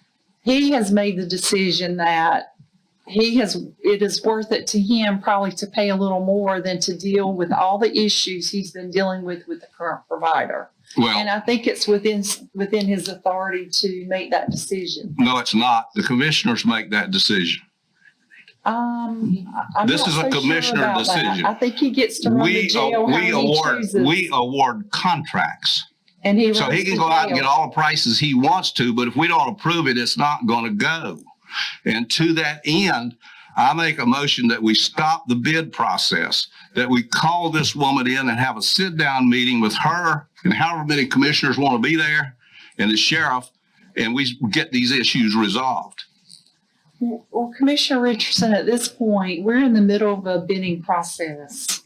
has made the decision that it is worth it to him probably to pay a little more than to deal with all the issues he's been dealing with the current provider. Well, and I think it's within his authority to make that decision. No, it's not. The commissioners make that decision. I'm This not is a so sure commissioner about that. decision. I think he gets to run the jail how he chooses. We award contracts. And he So runs he can the go out and jail. get all the prices he wants to, but if we don't approve it, it's not going to go. And to that end, I make a motion that we stop the bid process, that we call this woman in and have a sit-down meeting with her and however many commissioners want to be there and the sheriff, and we get these issues resolved. Well, Commissioner Richardson, at this point, we're in the middle of a bidding process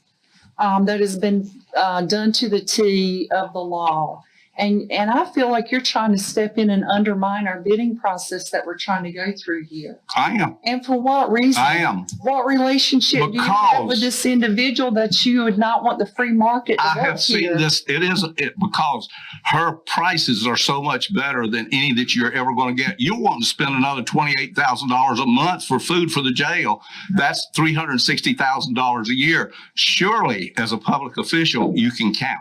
that has been done to the T of the law. And I feel like you're trying to step in and undermine our bidding process that we're trying to go through here. I am. And for what reason? I am. What relationship do you have with this individual that you would not want the free market to I work have seen here? this. Because her prices are so much better than any that you're ever going to get. You want to spend another $28,000 a month for food for the jail. That's $360,000 a year. Surely, as a public official, you can count.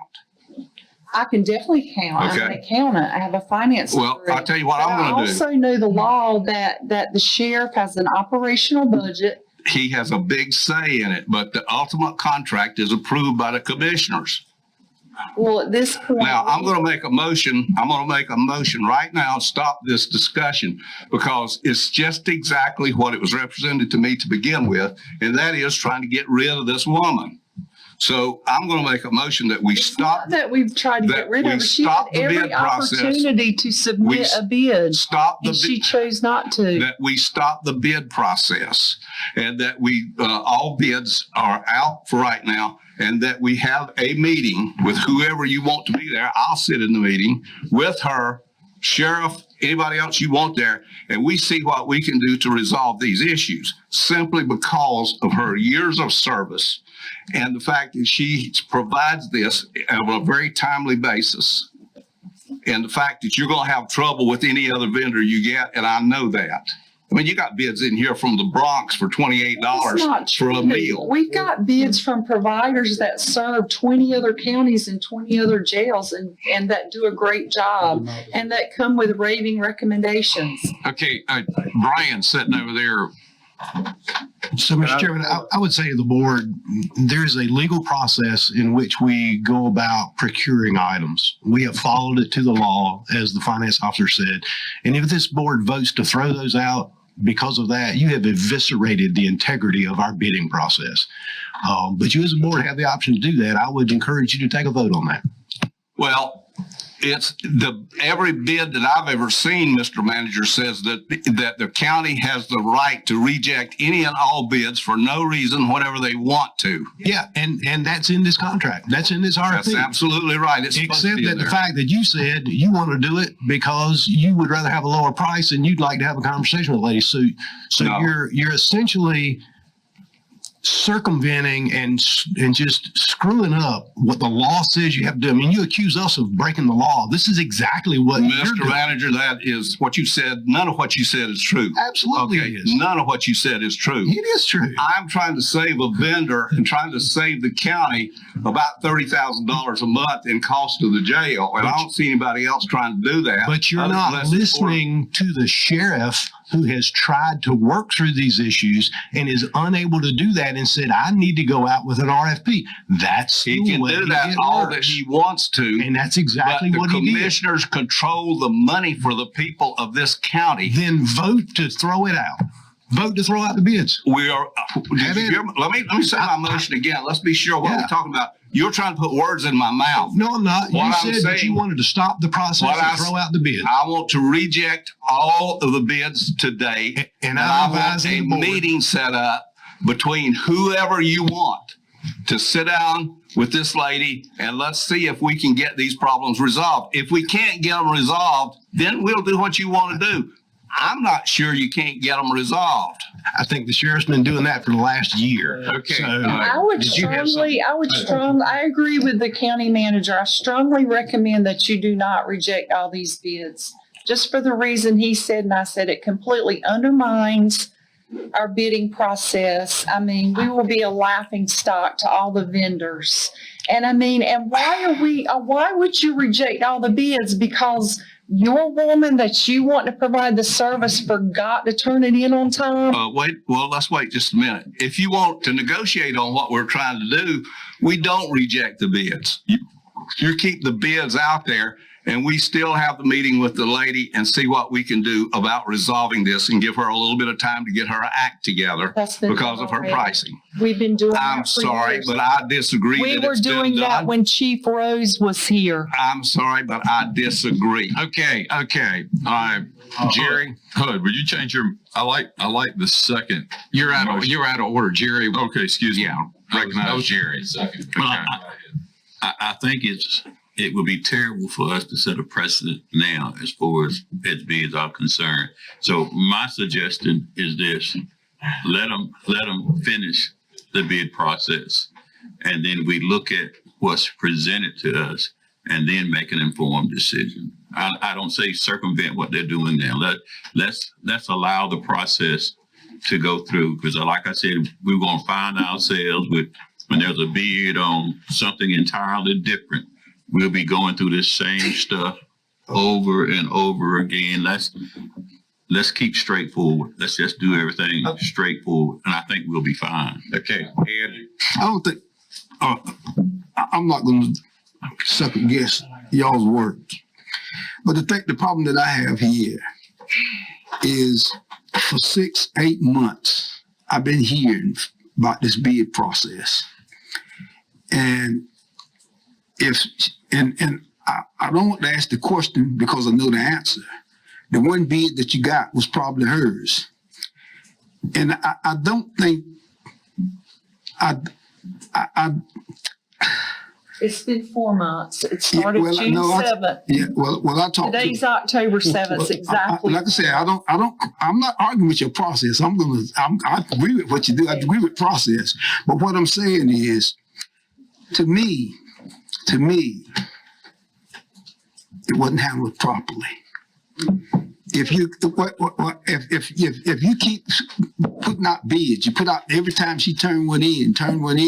I can definitely count. Okay. I'm an accountant. I have a finance degree. Well, I'll tell you what I'm going to I do. also know the law that the sheriff has an operational budget. He has a big say in it, but the ultimate contract is approved by the commissioners. Well, at this point. Now, I'm going to make a motion. I'm going to make a motion right now and stop this discussion, because it's just exactly what it was represented to me to begin with, and that is trying to get rid of this woman. So I'm going to make a motion that we stop. Not that we've tried to that get rid we of her. She had stop the every bid process. opportunity to submit a bid. Stop the and she chose not to. That we stop the bid process, and that we all bids are out for right now, and that we have a meeting with whoever you want to be there. I'll sit in the meeting with her, sheriff, anybody else you want there, and we see what we can do to resolve these issues, simply because of her years of service and the fact that she provides this on a very timely basis, and the fact that you're going to have trouble with any other vendor you get, and I know that. I mean, you got bids in here from the Bronx for $28 for a meal. We've got bids from providers that serve 20 other counties and 20 other jails and that do a great job and that come with raving recommendations. Okay, Brian sitting over there. So, Mr. Chairman, I would say to the board, there's a legal process in which we go about procuring items. We have followed it to the law, as the finance officer said. And if this board votes to throw those out because of that, you have eviscerated the integrity of our bidding process. But you as a board have the option to do that. I would encourage you to take a vote on that. Well, It's every bid that I've ever seen, Mr. Manager, says that the county has the right to reject any and all bids for no reason, whatever they want to. Yeah, and that's in this contract. That's in this RFP. That's absolutely right. It's supposed to Except be that in the there. fact that you said you want to do it because you would rather have a lower price and you'd like to have a conversation with Lady Sue. So No. you're essentially circumventing and just screwing up what the law says you have to do. I mean, you accuse us of breaking the law. This is exactly what you're Mr. doing. Manager, that is what you said. None of what you said is true. Absolutely Okay, it is. none of what you said is true. It is true. I'm trying to save a vendor and trying to save the county about $30,000 a month in cost to the jail, and I don't see anybody else trying to do that. But you're not unless- listening to the sheriff who has tried to work through these issues and is unable to do that and said, I need to go out with an RFP. That's He the can way do that it all works. that he wants to. And that's exactly but what the he did. commissioners control the money for the people of this county. Then vote to throw it out. Vote to throw out the bids. We are. Did you hear, let me say my motion again. Let's be sure what we're talking about. You're trying to put words in my mouth. No, I'm not. What You I'm said that you saying- wanted to stop the process and throw out the bids. I want to reject all of the bids today, And I I'm want advising a the board. meeting set up between whoever you want to sit down with this lady and let's see if we can get these problems resolved. If we can't get them resolved, then we'll do what you want to do. I'm not sure you can't get them resolved. I think the sheriff's been doing that for the last year. Okay. So, I would strongly, I agree with the county manager. I strongly recommend that you do not reject all these bids. Just for the reason he said, and I said, it completely undermines our bidding process. I mean, we will be a laughing stock to all the vendors. And I mean, and why would you reject all the bids? Because your woman that you want to provide the service forgot to turn it in on time? Let's wait just a minute. If you want to negotiate on what we're trying to do, we don't reject the bids. You keep the bids out there and we still have the meeting with the lady and see what we can do about resolving this and give her a little bit of time to get her act together because of her pricing. We've been doing that I'm for sorry, years. but I disagree. We that were it's been doing that done. when Chief Rose was here. I'm sorry, but I disagree. Okay. All right. Jerry Hood, would you change your, I like the second. You're out of order, Jerry. Okay, excuse me. Recognize Jerry. Second. Well, I think it would be terrible for us to set a precedent now as far as bids are concerned. So my suggestion is this: let them finish the bid process, and then we look at what's presented to us, and then make an informed decision. I don't say circumvent what they're doing now. Let's allow the process to go through, because like I said, we're going to find ourselves when there's a bid on something entirely different. We'll be going through this same stuff over and over again. Let's keep straightforward. Let's just do everything straightforward, and I think we'll be fine. Okay, Ed. I don't think, I'm not going to second guess y'all's words. But the problem that I have here is for 6-8 months, I've been hearing about this bid process. And I don't want to ask the question because I know the answer. The one bid that you got was probably hers. And I don't think It's been 4 months. It started June 7th. I talked Today's October 7th, exactly. Like I said, I'm not arguing with your process. I agree with what you do. I agree with process. But what I'm saying is, to me, it wasn't handled properly. If you keep putting out bids, you put out every time she turned one in,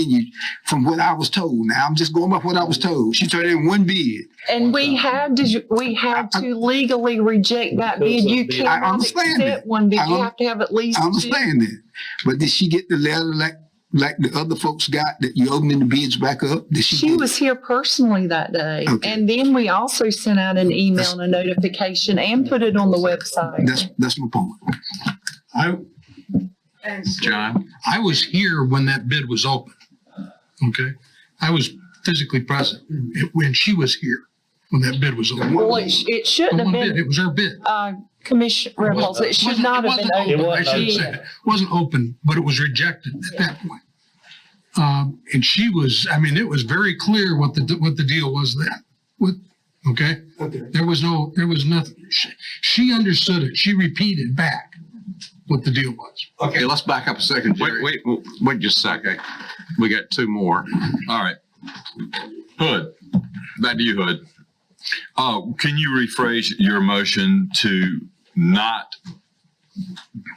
you, from what I was told. Now I'm just going by what I was told. She turned in one bid. And we had to legally reject that bid. You cannot accept one bid. You have to have at least I understand that. But did she get the letter like the other folks got that you opening the bids back up? She was here personally that day. Okay. And then we also sent out an email and a notification and put it on the website. That's my point. John? I was here when that bid was open. Okay. I was physically present when she was here. when that bid was open. Well, it shouldn't The have one bid, been, it was her bid. Commissioner Ripples, it should not have been It open. wasn't open. I should say that. It wasn't open, but it was rejected at that point. And she was, I mean, it was very clear what the deal was then. Okay? There was nothing. She understood it. She repeated back what the deal was. Okay, let's back up a second, Jerry. Wait just a second. We got two more. All right. Hood, back to you, Hood. Can you rephrase your motion to not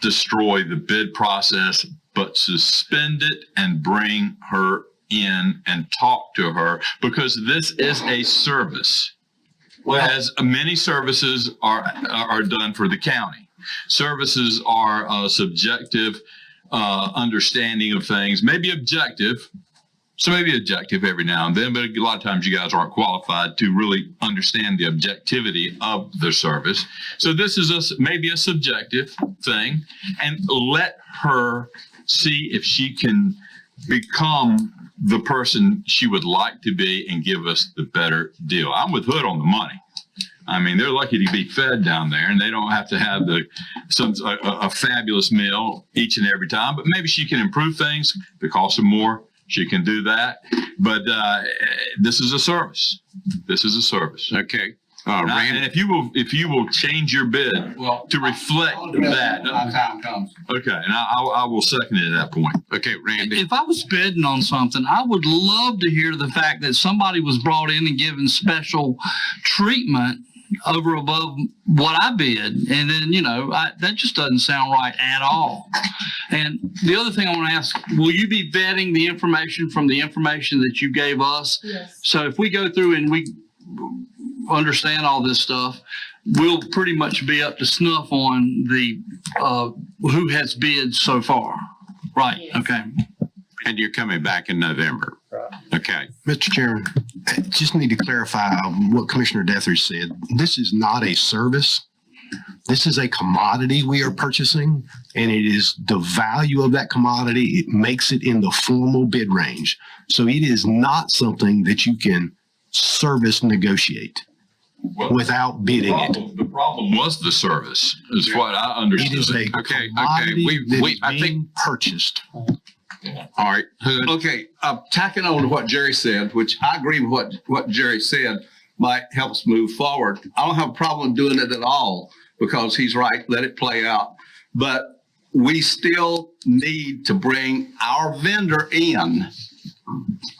destroy the bid process, but suspend it and bring her in and talk to her? Because this is a service, as many services are done for the county. Services are a subjective understanding of things, maybe objective. So maybe objective every now and then, but a lot of times you guys aren't qualified to really understand the objectivity of the service. So this is maybe a subjective thing, and let her see if she can become the person she would like to be and give us the better deal. I'm with Hood on the money. I mean, they're lucky to be fed down there, and they don't have to have a fabulous meal each and every time. But maybe she can improve things. If it costs them more, she can do that. But this is a service. This is a service. Okay. Randy, and if you will change your bid to reflect that. Time comes. Okay, and I will second it at that point. Okay, Randy. If I was bidding on something, I would love to hear the fact that somebody was brought in and given special treatment over above what I bid. And then, that just doesn't sound right at all. And the other thing I want to ask, will you be vetting the information from the information that you gave us? Yes. So if we go through and we understand all this stuff, we'll pretty much be up to snuff on the who has bid so far. Right. Yes. Okay. And you're coming back in November. Okay. Mr. Chairman, I just need to clarify what Commissioner Deathridge said. This is not a service. This is a commodity we are purchasing, and it is the value of that commodity. It makes it in the formal bid range. So it is not something that you can service negotiate without bidding it. The problem was the service, is what I understood. It is a commodity that is being purchased. All right. Okay. Tacking on to what Jerry said, which I agree with what Jerry said, might help us move forward. I don't have a problem doing it at all because he's right. Let it play out. But we still need to bring our vendor in.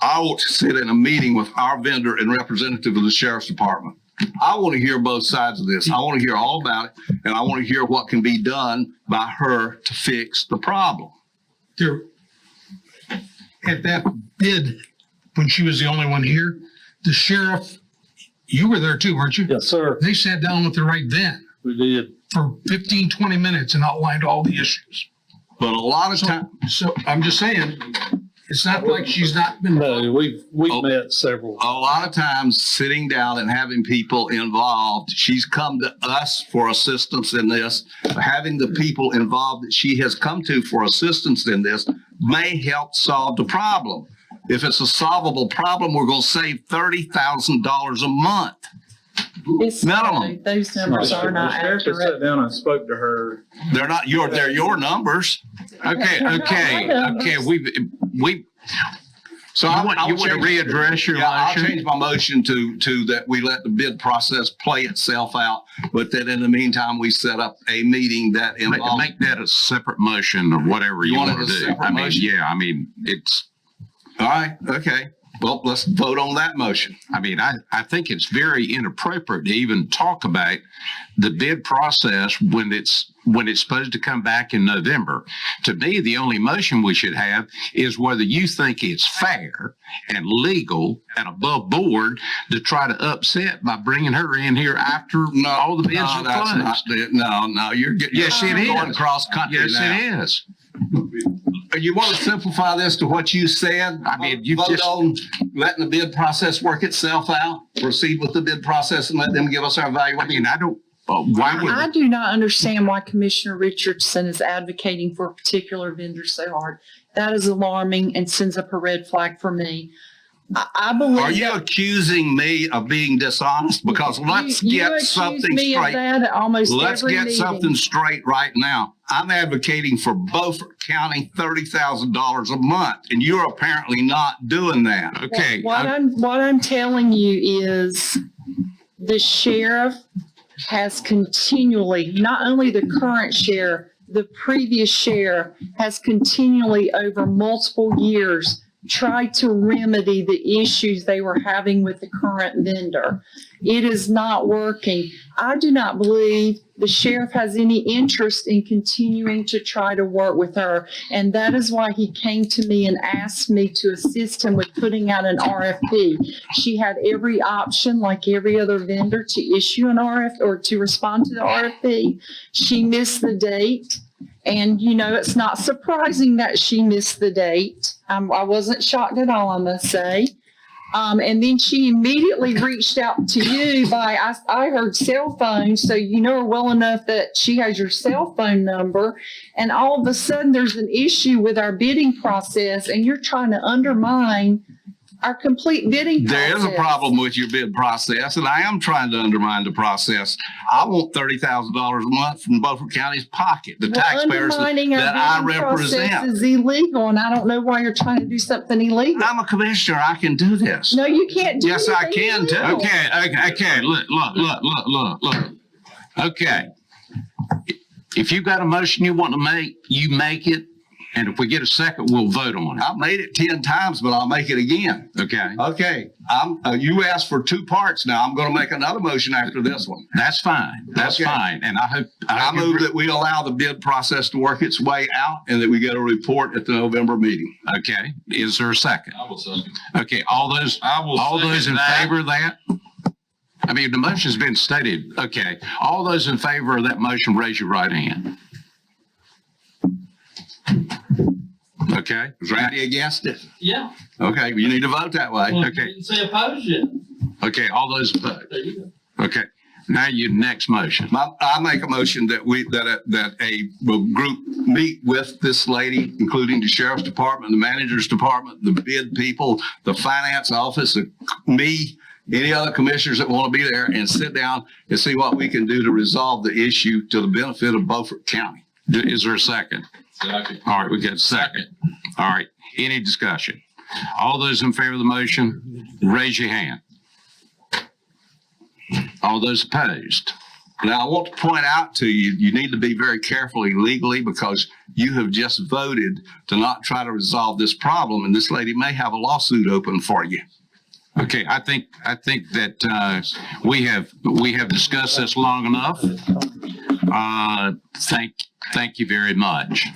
I want to sit in a meeting with our vendor and representative of the sheriff's department. I want to hear both sides of this. I want to hear all about it, and I want to hear what can be done by her to fix the problem. At that bid, when she was the only one here, the sheriff, you were there too, weren't you? Yes, sir. They sat down with her right then We did. for 15, 20 minutes and outlined all the issues. But a lot of times, So I'm just saying, it's not like she's not been. No, we've met several. a lot of times sitting down and having people involved, she's come to us for assistance in this. Having the people involved that she has come to for assistance in this may help solve the problem. If it's a solvable problem, we're going to save $30,000 a month. Minimum. Those numbers are not accurate. Sat down and spoke to her. They're not they're your numbers. Okay. We. So you want to readdress your I'll motion? change my motion to that we let the bid process play itself out, but that in the meantime, we set up a meeting that involves. Make that a separate motion or whatever you want want it to a do. separate motion? It's. All right, okay. Well, let's vote on that motion. I think it's very inappropriate to even talk about the bid process when it's supposed to come back in November. To me, the only motion we should have is whether you think it's fair and legal and above board to try to upset by bringing her in here after all the bids are closed. No, you're getting. Yes, it is. Going cross country Yes, now. it is. You want to simplify this to what you said? You vote just on letting the bid process work itself out. Proceed with the bid process and let them give us our evaluation. I don't. Why would I do not understand why Commissioner Richardson is advocating for a particular vendor so hard. That is alarming and sends up a red flag for me. I believe. Are you accusing me of being dishonest? Because let's get something straight. Let's get something straight right now. I'm advocating for Beaufort County $30,000 a month, and you're apparently not doing that. Okay. What I'm telling you is the sheriff has continually, not only the current sheriff, the previous sheriff has continually over multiple years tried to remedy the issues they were having with the current vendor. It is not working. I do not believe the sheriff has any interest in continuing to try to work with her. And that is why he came to me and asked me to assist him with putting out an RFP. She had every option, like every other vendor, to issue an RFP or to respond to the RFP. She missed the date. And, you know, it's not surprising that she missed the date. I wasn't shocked at all, I must say. And then she immediately reached out to you by, I heard cell phone, so you know her well enough that she has your cell phone number. And all of a sudden there's an issue with our bidding process and you're trying to undermine our complete bidding process. There is a problem with your bid process, and I am trying to undermine the process. I want $30,000 a month from Beaufort County's pocket, the taxpayers that I represent. Process is illegal, and I don't know why you're trying to do something illegal. I'm a commissioner. I can do this. No, you can't do Yes, I can too. Okay. Look. Okay. If you've got a motion you want to make, you make it. And if we get a second, we'll vote on it. I've made it 10 times, but I'll make it again. Okay. Okay. You asked for 2 parts. Now I'm going to make another motion after this one. That's fine. That's fine. And I move that we allow the bid process to work its way out and that we get a report at the November meeting. Okay. Is there a second? I will second. Okay. All those in favor of that? I mean, the motion's been stated. Okay. All those in favor of that motion, raise your right hand. Okay. Is Randy against it? Yeah. Okay. You need to vote that way. Well, Okay. you didn't say opposed yet. Okay. All those opposed. There you go. Okay. Now your next motion. I make a motion that a group meet with this lady, including the sheriff's department, the manager's department, the bid people, the finance office, me, any other commissioners that want to be there, and sit down and see what we can do to resolve the issue to the benefit of Beaufort County. Is there a second? Second. All right, we got a second. All right, any discussion? All those in favor of the motion, raise your hand. All those opposed? Now, I want to point out to you, you need to be very carefully legally because you have just voted to not try to resolve this problem, and this lady may have a lawsuit open for you. Okay, I think that we have discussed this long enough. Thank you very much.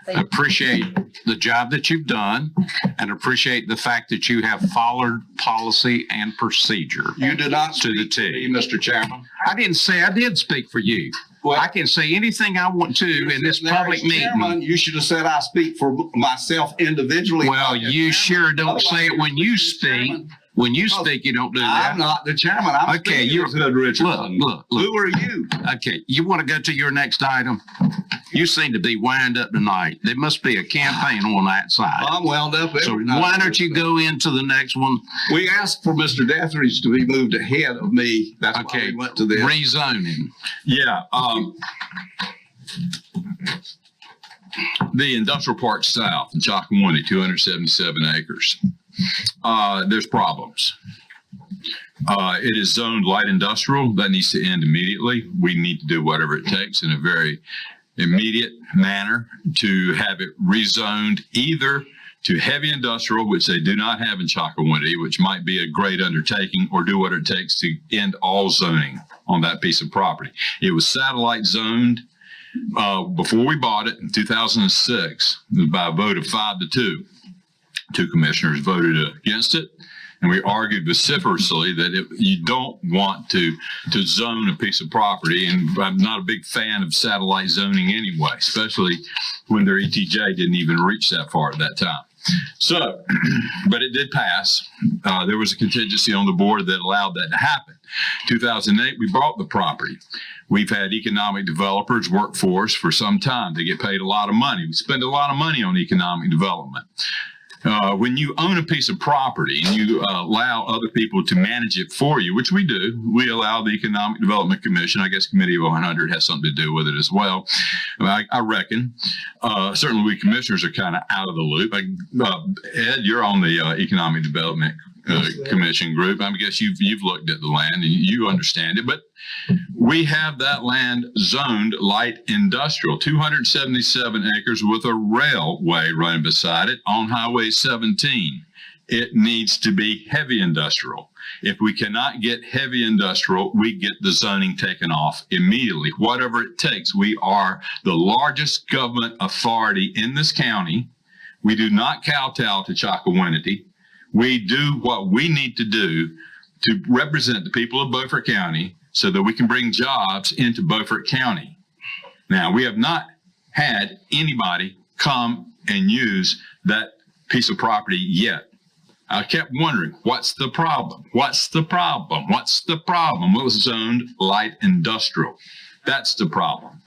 I appreciate the job that you've done and appreciate the fact that you have followed policy and procedure. You did not to the speak to T. me, Mr. Chairman. I didn't say I did speak for you. Well, I can say anything I want to in this public Chairman, meeting. you should have said I speak for myself individually. Well, you sure don't say it when you speak. When you speak, you don't do that. I'm not the chairman. I'm Okay, you're Hood Richardson. Look. Who are you? Okay, you want to go to your next item? You seem to be wound up tonight. There must be a campaign on that side. I'm wound up every So night. why don't you go into the next one? We asked for Mr. Detheridge to be moved ahead of me. That's why we went to this. Rezoning. Yeah. The industrial park south in Chocowinity, 277 acres. There's problems. It is zoned light industrial. That needs to end immediately. We need to do whatever it takes in a very immediate manner to have it rezoned either to heavy industrial, which they do not have in Chocowinity, which might be a great undertaking, or do what it takes to end all zoning on that piece of property. It was satellite zoned before we bought it in 2006 by a vote of 5-2. 2 commissioners voted against it, and we argued vociferously that you don't want to zone a piece of property. And I'm not a big fan of satellite zoning anyway, especially when their ETJ didn't even reach that far at that time. So, but it did pass. There was a contingency on the board that allowed that to happen. 2008, we bought the property. We've had economic developers work for us for some time. They get paid a lot of money. We spend a lot of money on economic development. When you own a piece of property and you allow other people to manage it for you, which we do, we allow the Economic Development Commission, I guess Committee of 100 has something to do with it as well. I reckon. Certainly we commissioners are kind of out of the loop. Ed, you're on the Economic Development Commission group. I guess you've looked at the land and you understand it, but we have that land zoned light industrial, 277 acres with a railway running beside it on Highway 17. It needs to be heavy industrial. If we cannot get heavy industrial, we get the zoning taken off immediately, whatever it takes. We are the largest government authority in this county. We do not kowtow to Chakawinity. We do what we need to do to represent the people of Beaufort County so that we can bring jobs into Beaufort County. Now, we have not had anybody come and use that piece of property yet. I kept wondering, what's the problem? What's the problem? What's the problem? Well, it was zoned light industrial. That's the problem.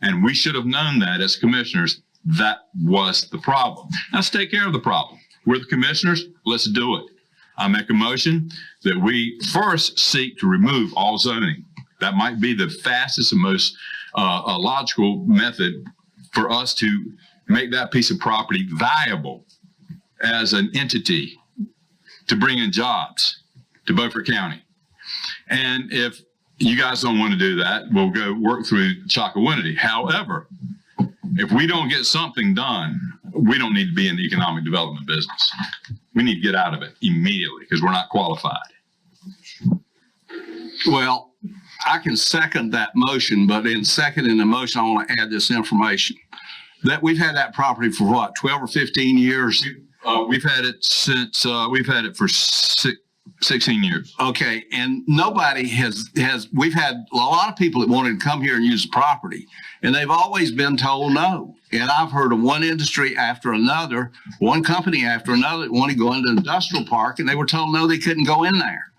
And we should have known that as commissioners. That was the problem. Now, let's take care of the problem. We're the commissioners. Let's do it. I make a motion that we first seek to remove all zoning. That might be the fastest and most logical method for us to make that piece of property viable as an entity to bring in jobs to Beaufort County. And if you guys don't want to do that, we'll go work through Chakawinity. However, if we don't get something done, we don't need to be in the economic development business. We need to get out of it immediately because we're not qualified. Well, I can second that motion, but in seconding the motion, I want to add this information. That we've had that property for what, 12 or 15 years? We've had it since, we've had it for 16 years. Okay, and nobody we've had a lot of people that wanted to come here and use the property, and they've always been told no. And I've heard of one industry after another, one company after another that wanted to go into an industrial park, and they were told no, they couldn't go in there.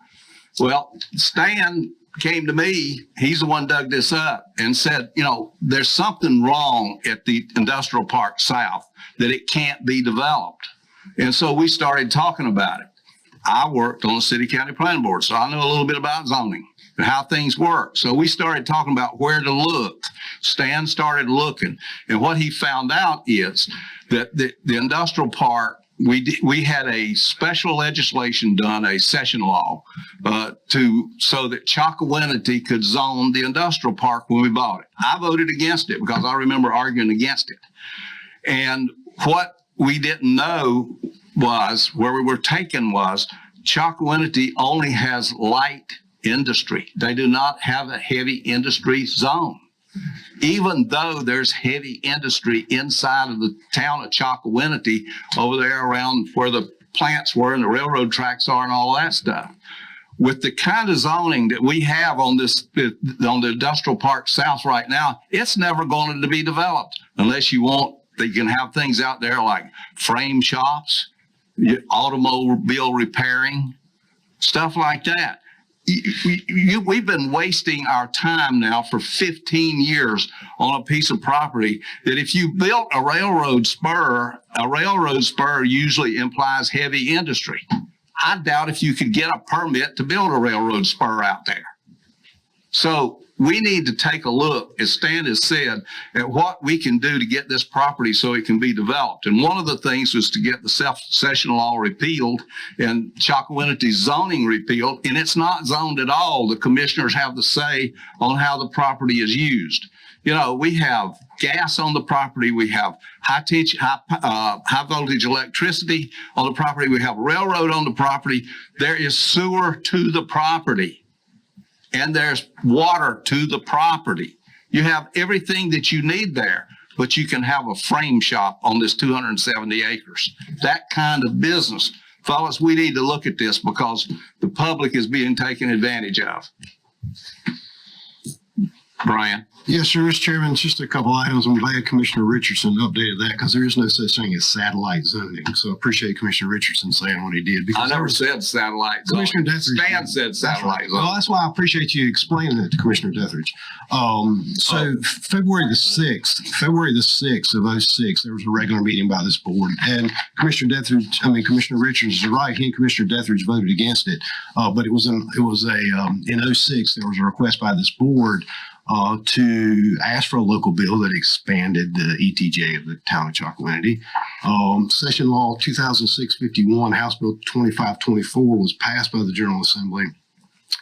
Well, Stan came to me, he's the one dug this up and said, you know, there's something wrong at the industrial park south that it can't be developed. And so we started talking about it. I worked on the city county planning board, so I know a little bit about zoning and how things work. So we started talking about where to look. Stan started looking, and what he found out is that the industrial park, we had a special legislation done, a session law, so that Chakawinity could zone the industrial park when we bought it. I voted against it because I remember arguing against it. And what we didn't know was, where we were taken was, Chakawinity only has light industry. They do not have a heavy industry zone. Even though there's heavy industry inside of the town of Chakawinity, over there around where the plants were and the railroad tracks are and all that stuff. With the kind of zoning that we have on the industrial park south right now, it's never going to be developed unless you can have things out there like frame shops, automobile repairing, stuff like that. We've been wasting our time now for 15 years on a piece of property that if you built a railroad spur usually implies heavy industry. I doubt if you could get a permit to build a railroad spur out there. So we need to take a look, as Stan has said, at what we can do to get this property so it can be developed. And one of the things was to get the self-cession law repealed and Chakawinity's zoning repealed, and it's not zoned at all. The commissioners have the say on how the property is used. You know, we have gas on the property. We have high voltage electricity on the property. We have a railroad on the property. There is sewer to the property. And there's water to the property. You have everything that you need there, but you can have a frame shop on this 270 acres. That kind of business. Fellas, we need to look at this because the public is being taken advantage of. Brian? Yes, sir, Mr. Chairman, just a couple items. I'm glad Commissioner Richardson updated that because there is no such thing as satellite zoning. So I appreciate Commissioner Richardson saying what he did. I Because never said satellite. Commissioner Deathridge. Stan said satellite. Well, that's why I appreciate you explaining that to Commissioner Deathridge. So February the 6th of 06, there was a regular meeting by this board, and Commissioner Richards is right. He and Commissioner Deathridge voted against it. But in 06, there was a request by this board to ask for a local bill that expanded the ETJ of the town of Chalkawinity. Session Law 2006-51, House Bill 2524 was passed by the General Assembly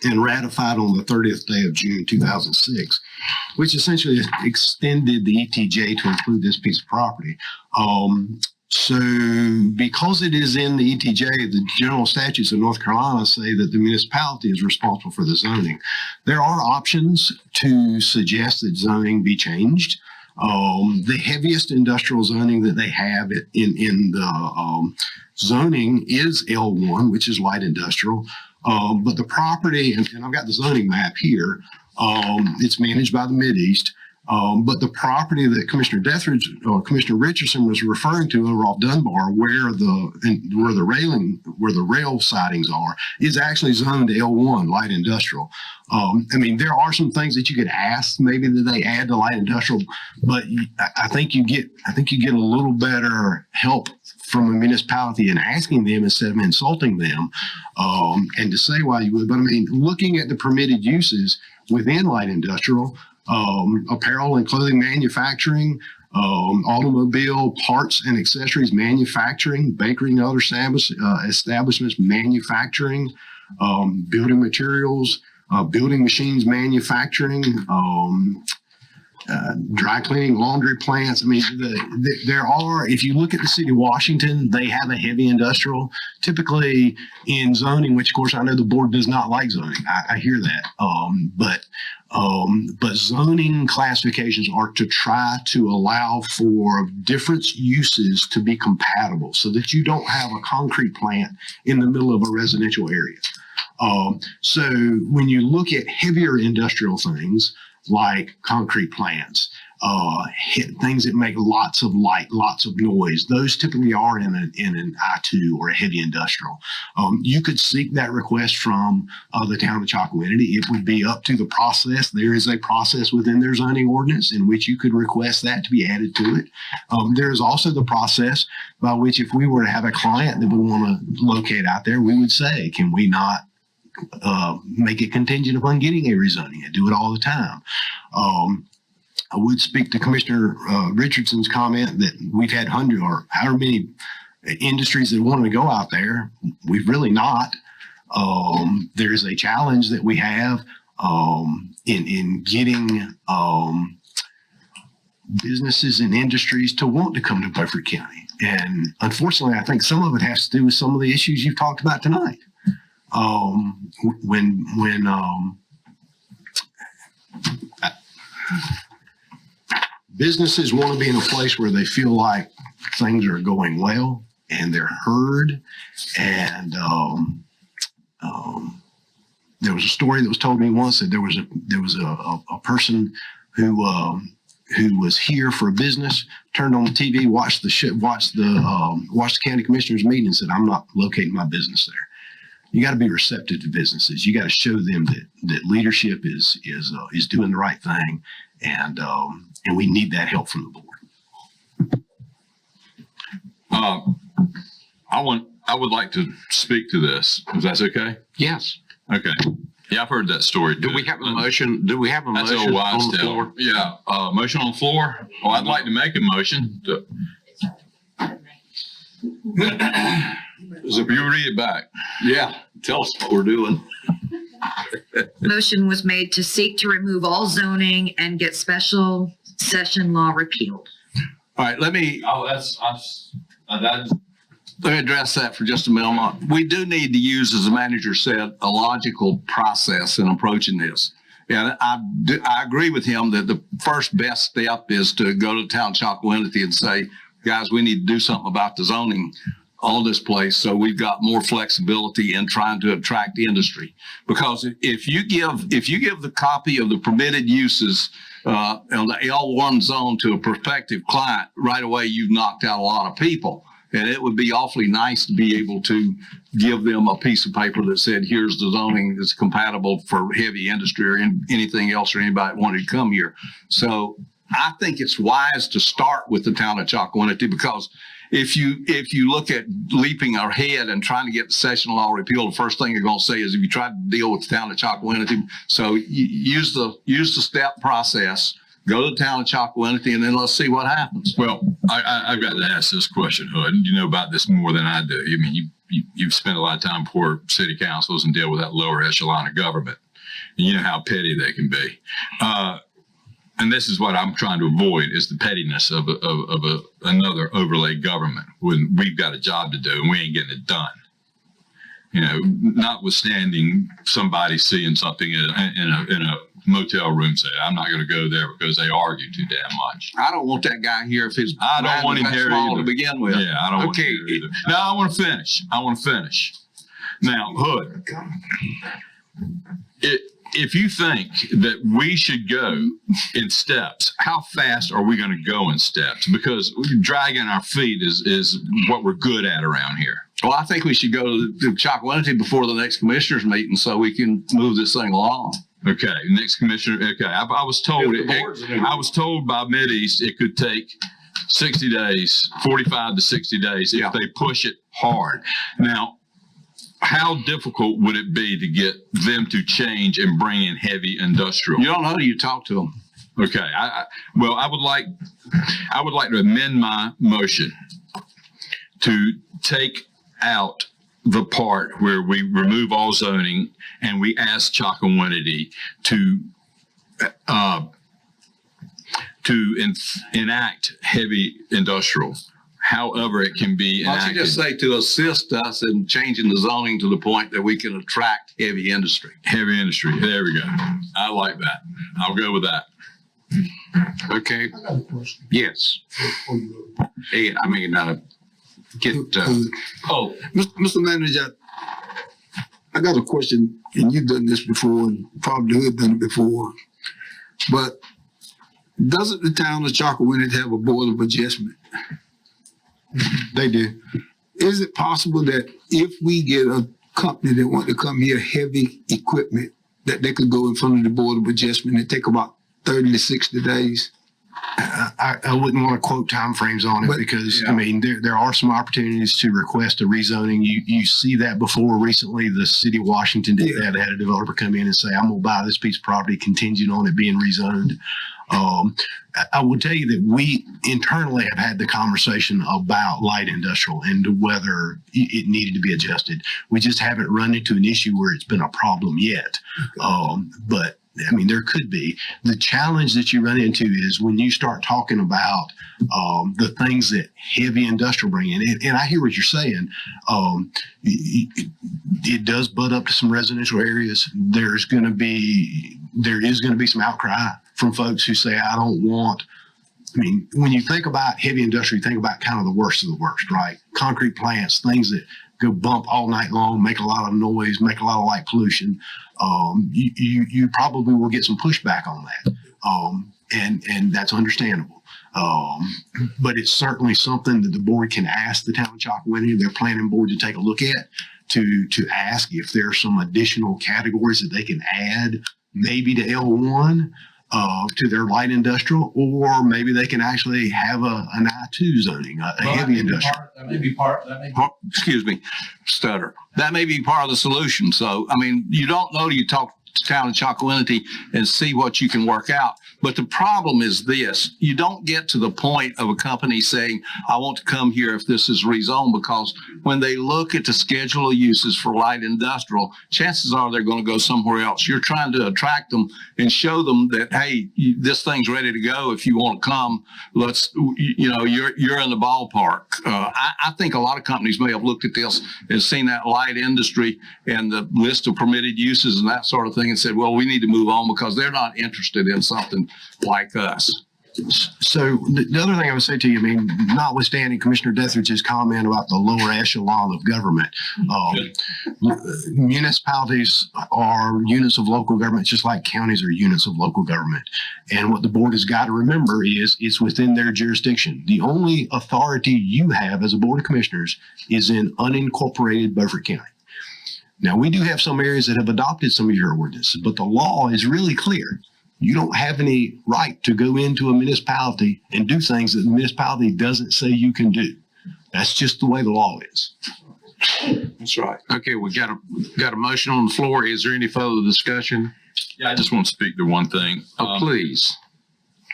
and ratified on the 30th day of June 2006, which essentially extended the ETJ to include this piece of property. So because it is in the ETJ, the general statutes of North Carolina say that the municipality is responsible for the zoning. There are options to suggest that zoning be changed. The heaviest industrial zoning that they have in the zoning is L1, which is light industrial. But the property, and I've got the zoning map here, it's managed by the Mideast. But the property that Commissioner Deathridge or Commissioner Richardson was referring to over off Dunbar, where the rail sidings are, is actually zoned L1, light industrial. There are some things that you could ask maybe that they add to light industrial, but I think you get a little better help from a municipality in asking them instead of insulting them, and to say why you would. But looking at the permitted uses within light industrial, apparel and clothing manufacturing, automobile parts and accessories manufacturing, bakery and other establishments manufacturing, building materials, building machines manufacturing, dry cleaning, laundry plants. There are, if you look at the city of Washington, they have a heavy industrial, typically in zoning, which of course I know the board does not like zoning. I hear that. But zoning classifications are to try to allow for different uses to be compatible so that you don't have a concrete plant in the middle of a residential area. So when you look at heavier industrial things, like concrete plants, things that make lots of light, lots of noise. Those typically are in an I2 or a heavy industrial. You could seek that request from the town of Chalkawinity. It would be up to the process. There is a process within their zoning ordinance in which you could request that to be added to it. There is also the process by which if we were to have a client that we want to locate out there, we would say, can we not make it contingent upon getting a rezoning? I do it all the time. I would speak to Commissioner Richardson's comment that we've had hundreds or however many industries that want to go out there. We've really not. There's a challenge that we have in getting businesses and industries to want to come to Beaufort County. And unfortunately, I think some of it has to do with some of the issues you've talked about tonight. Businesses want to be in a place where they feel like things are going well and they're heard. And there was a story that was told me once that there was a person who was here for a business, turned on the TV, watched the county commissioners meeting, and said, "I'm not locating my business there." You got to be receptive to businesses. You got to show them that leadership is doing the right thing, and we need that help from the board. I would like to speak to this, if that's okay. Yes. Okay. Yeah, I've heard that story. Do we have a motion? Do we have a That's motion old wives' on the tale. floor? Yeah, motion on the floor. Well, I'd like to make a motion. So you read it back. Yeah, tell us what we're doing. Motion was made to seek to remove all zoning and get special session law repealed. All right, let me address that for just a moment. We do need to use, as the manager said, a logical process in approaching this. And I agree with him that the first best step is to go to the town of Chalkawinity and say, guys, we need to do something about the zoning. on this place, so we've got more flexibility in trying to attract industry. Because if you give the copy of the permitted uses on the L1 zone to a prospective client, right away you've knocked out a lot of people. And it would be awfully nice to be able to give them a piece of paper that said, here's the zoning that's compatible for heavy industry or anything else or anybody that wanted to come here. So I think it's wise to start with the town of Chocowinity, because if you look at leaping ahead and trying to get the session law repealed, the first thing you're going to say is if you try to deal with the town of Chocowinity, so use the step process. Go to the town of Chocowinity, and then let's see what happens. Well, I've got to ask this question, Hood. You know about this more than I do. I mean, you've spent a lot of time before city councils and deal with that lower echelon of government. And you know how petty they can be. And this is what I'm trying to avoid, is the pettiness of another overlay government when we've got a job to do and we ain't getting it done. You know, notwithstanding somebody seeing something in a motel room, say, I'm not going to go there because they argue too damn much. I don't want that guy here if his I don't want him that here small either. to begin with. Yeah, I don't want him here either. Now I want to finish. Now, Hood, if you think that we should go in steps, how fast are we going to go in steps? Because dragging our feet is what we're good at around here. Well, I think we should go to Chocowinity before the next commissioners meeting so we can move this thing along. Okay, next commissioner. Okay, I was told I was told by Mideast it could take 60 days, 45 to 60 days if they push it hard. Now, how difficult would it be to get them to change and bring in heavy industrial? You don't know till you talk to them. Okay, I would like to amend my motion to take out the part where we remove all zoning and we ask Chocowinity to enact heavy industrial. However, it can be Why don't enacted. you just say to assist us in changing the zoning to the point that we can attract heavy industry? Heavy industry. There we go. I like that. I'll go with that. Okay. I got a question. Yes. Hey, I mean, Mr. Manager, I got a question, and you've done this before, and probably Hood done it before. But doesn't the town of Chocowinity have a board of adjustment? They do. Is it possible that if we get a company that want to come here heavy equipment, that they could go in front of the board of adjustment and take about 30 to 60 days? I wouldn't want to quote timeframes on it because, I mean, there are some opportunities to request a rezoning. You see that before. Recently, the city of Washington did that. They had a developer come in and say, I'm going to buy this piece of property contingent on it being rezoned. I will tell you that we internally have had the conversation about light industrial and whether it needed to be adjusted. We just haven't run into an issue where it's been a problem yet. But I mean, there could be. The challenge that you run into is when you start talking about the things that heavy industrial bring in. And I hear what you're saying. It does butt up to some residential areas. There is going to be some outcry from folks who say, I don't want. I mean, when you think about heavy industry, you think about kind of the worst of the worst, right? Concrete plants, things that go bump all night long, make a lot of noise, make a lot of light pollution. You probably will get some pushback on that. And that's understandable. But it's certainly something that the board can ask the town of Chocowinity, their planning board, to take a look at, to ask if there are some additional categories that they can add, maybe to L1, to their light industrial, or maybe they can actually have an I2 zoning, a heavy industrial. Excuse me, stutter. That may be part of the solution. So, I mean, you don't know till you talk to town of Chocowinity and see what you can work out. But the problem is this: you don't get to the point of a company saying, I want to come here if this is rezoned, because when they look at the schedule of uses for light industrial, chances are they're going to go somewhere else. You're trying to attract them and show them that, hey, this thing's ready to go. If you want to come, you're in the ballpark. I think a lot of companies may have looked at this and seen that light industry and the list of permitted uses and that sort of thing and said, well, we need to move on because they're not interested in something like us. So the other thing I would say to you, I mean, notwithstanding Commissioner Deathridge's comment about the lower echelon of government, municipalities are units of local government, just like counties are units of local government. And what the board has got to remember is it's within their jurisdiction. The only authority you have as a board of commissioners is in unincorporated Beaufort County. Now, we do have some areas that have adopted some of your ordinances, but the law is really clear. You don't have any right to go into a municipality and do things that the municipality doesn't say you can do. That's just the way the law is. That's right. Okay, we got a motion on the floor. Is there any further discussion? Yeah, I just want to speak to one thing. Please.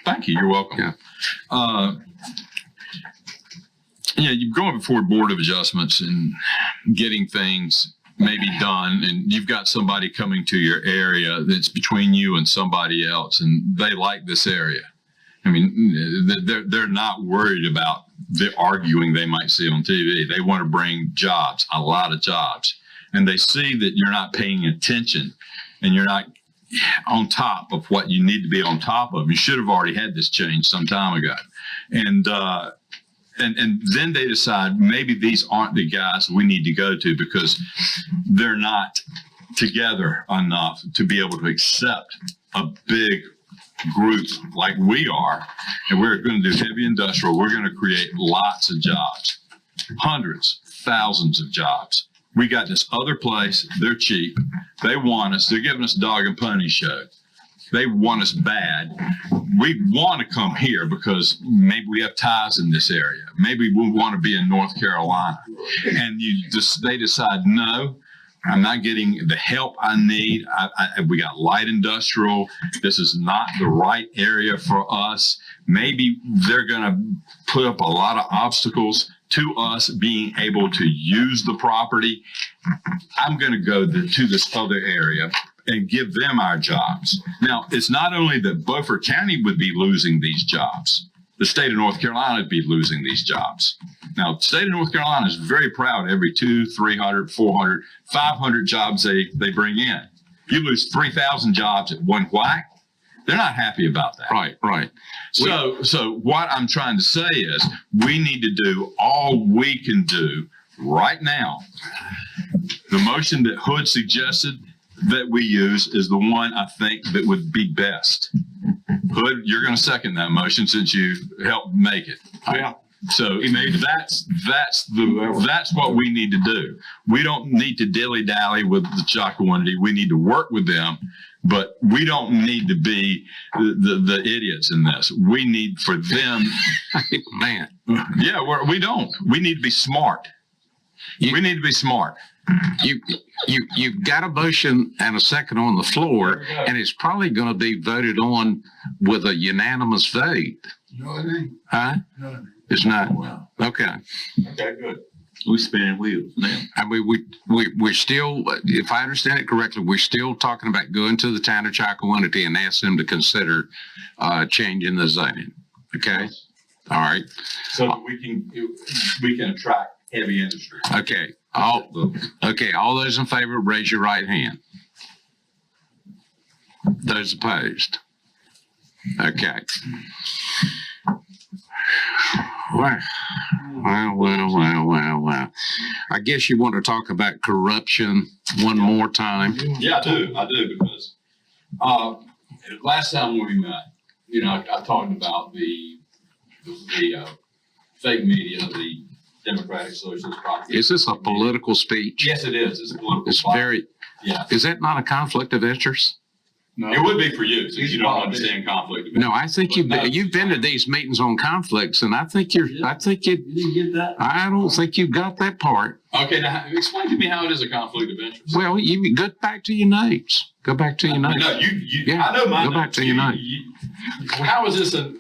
Thank you. You're welcome. Yeah. You're going before Board of Adjustments and getting things maybe done, and you've got somebody coming to your area that's between you and somebody else, and they like this area. I mean, they're not worried about the arguing they might see on TV. They want to bring jobs, a lot of jobs, and they see that you're not paying attention and you're not on top of what you need to be on top of. You should have already had this change some time ago. And then they decide maybe these aren't the guys we need to go to because they're not together enough to be able to accept a big group like we are. And we're going to do heavy industrial. We're going to create lots of jobs, hundreds, thousands of jobs. We got this other place. They're cheap. They want us. They're giving us a dog and pony show. They want us bad. We want to come here because maybe we have ties in this area. Maybe we want to be in North Carolina. And they decide, no, I'm not getting the help I need. We got light industrial. This is not the right area for us. Maybe they're going to put up a lot of obstacles to us being able to use the property. I'm going to go to this other area and give them our jobs. Now, it's not only that Beaufort County would be losing these jobs, the state of North Carolina would be losing these jobs. Now, the state of North Carolina is very proud every 200, 300, 400, 500 jobs they bring in. You lose 3,000 jobs at one whack, they're not happy about that. Right. So what I'm trying to say is we need to do all we can do right now. The motion that Hood suggested that we use is the one I think that would be best. Hood, you're going to second that motion since you helped make it. Yeah. So that's what we need to do. We don't need to dilly-dally with the Chocowinity. We need to work with them, but we don't need to be the idiots in this. We need for them. Man. Yeah, we don't. We need to be smart. We need to be smart. You've got a motion and a second on the floor, and it's probably going to be voted on with a unanimous vote. No, it ain't. Huh? No, it ain't. It's not? Okay. Okay, good. We spinning wheels now. I mean, we're still, if I understand it correctly, we're still talking about going to the town of Chocowinity and ask them to consider changing the zoning. Okay? All right. So that we can attract heavy industry. Okay. All those in favor, raise your right hand. Those opposed? Okay. Well. I guess you want to talk about corruption one more time. Yeah, I do, because last time we met, I talked about the fake media, the Democratic Socialist Party. Is this a political speech? Yes, it is. It's a political It's party. very, Yeah. is that not a conflict of interest? No. It would be for you, since you don't understand conflict of interest. No, I think you've been to these meetings on conflicts, and I think you didn't get that? I don't think you got that part. Okay, now explain to me how it is a conflict of interest. Well, you go back to your notes. Go back to your notes. No, Yeah, I know my go back notes. to your notes. How is this a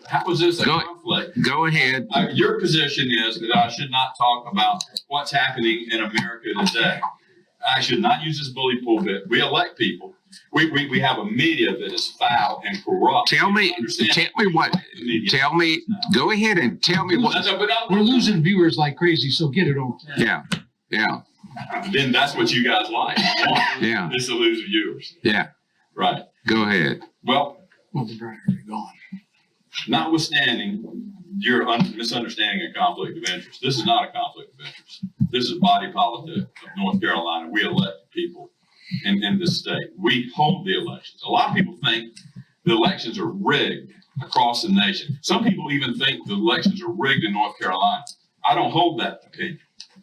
conflict? Go ahead. Your position is that I should not talk about what's happening in America today. I should not use this bully pulpit. We elect people. We have a media that is foul and corrupt. Tell me what. Tell me. Go ahead and tell me what. We're losing viewers like crazy, so get it on. Yeah. Then that's what you guys like. Yeah. Just to lose viewers. Yeah. Right. Go ahead. Well, the driver's gone. notwithstanding your misunderstanding and conflict of interest, this is not a conflict of interest. This is body politic of North Carolina. We elect people in this state. We hold the elections. A lot of people think the elections are rigged across the nation. Some people even think the elections are rigged in North Carolina. I don't hold that opinion.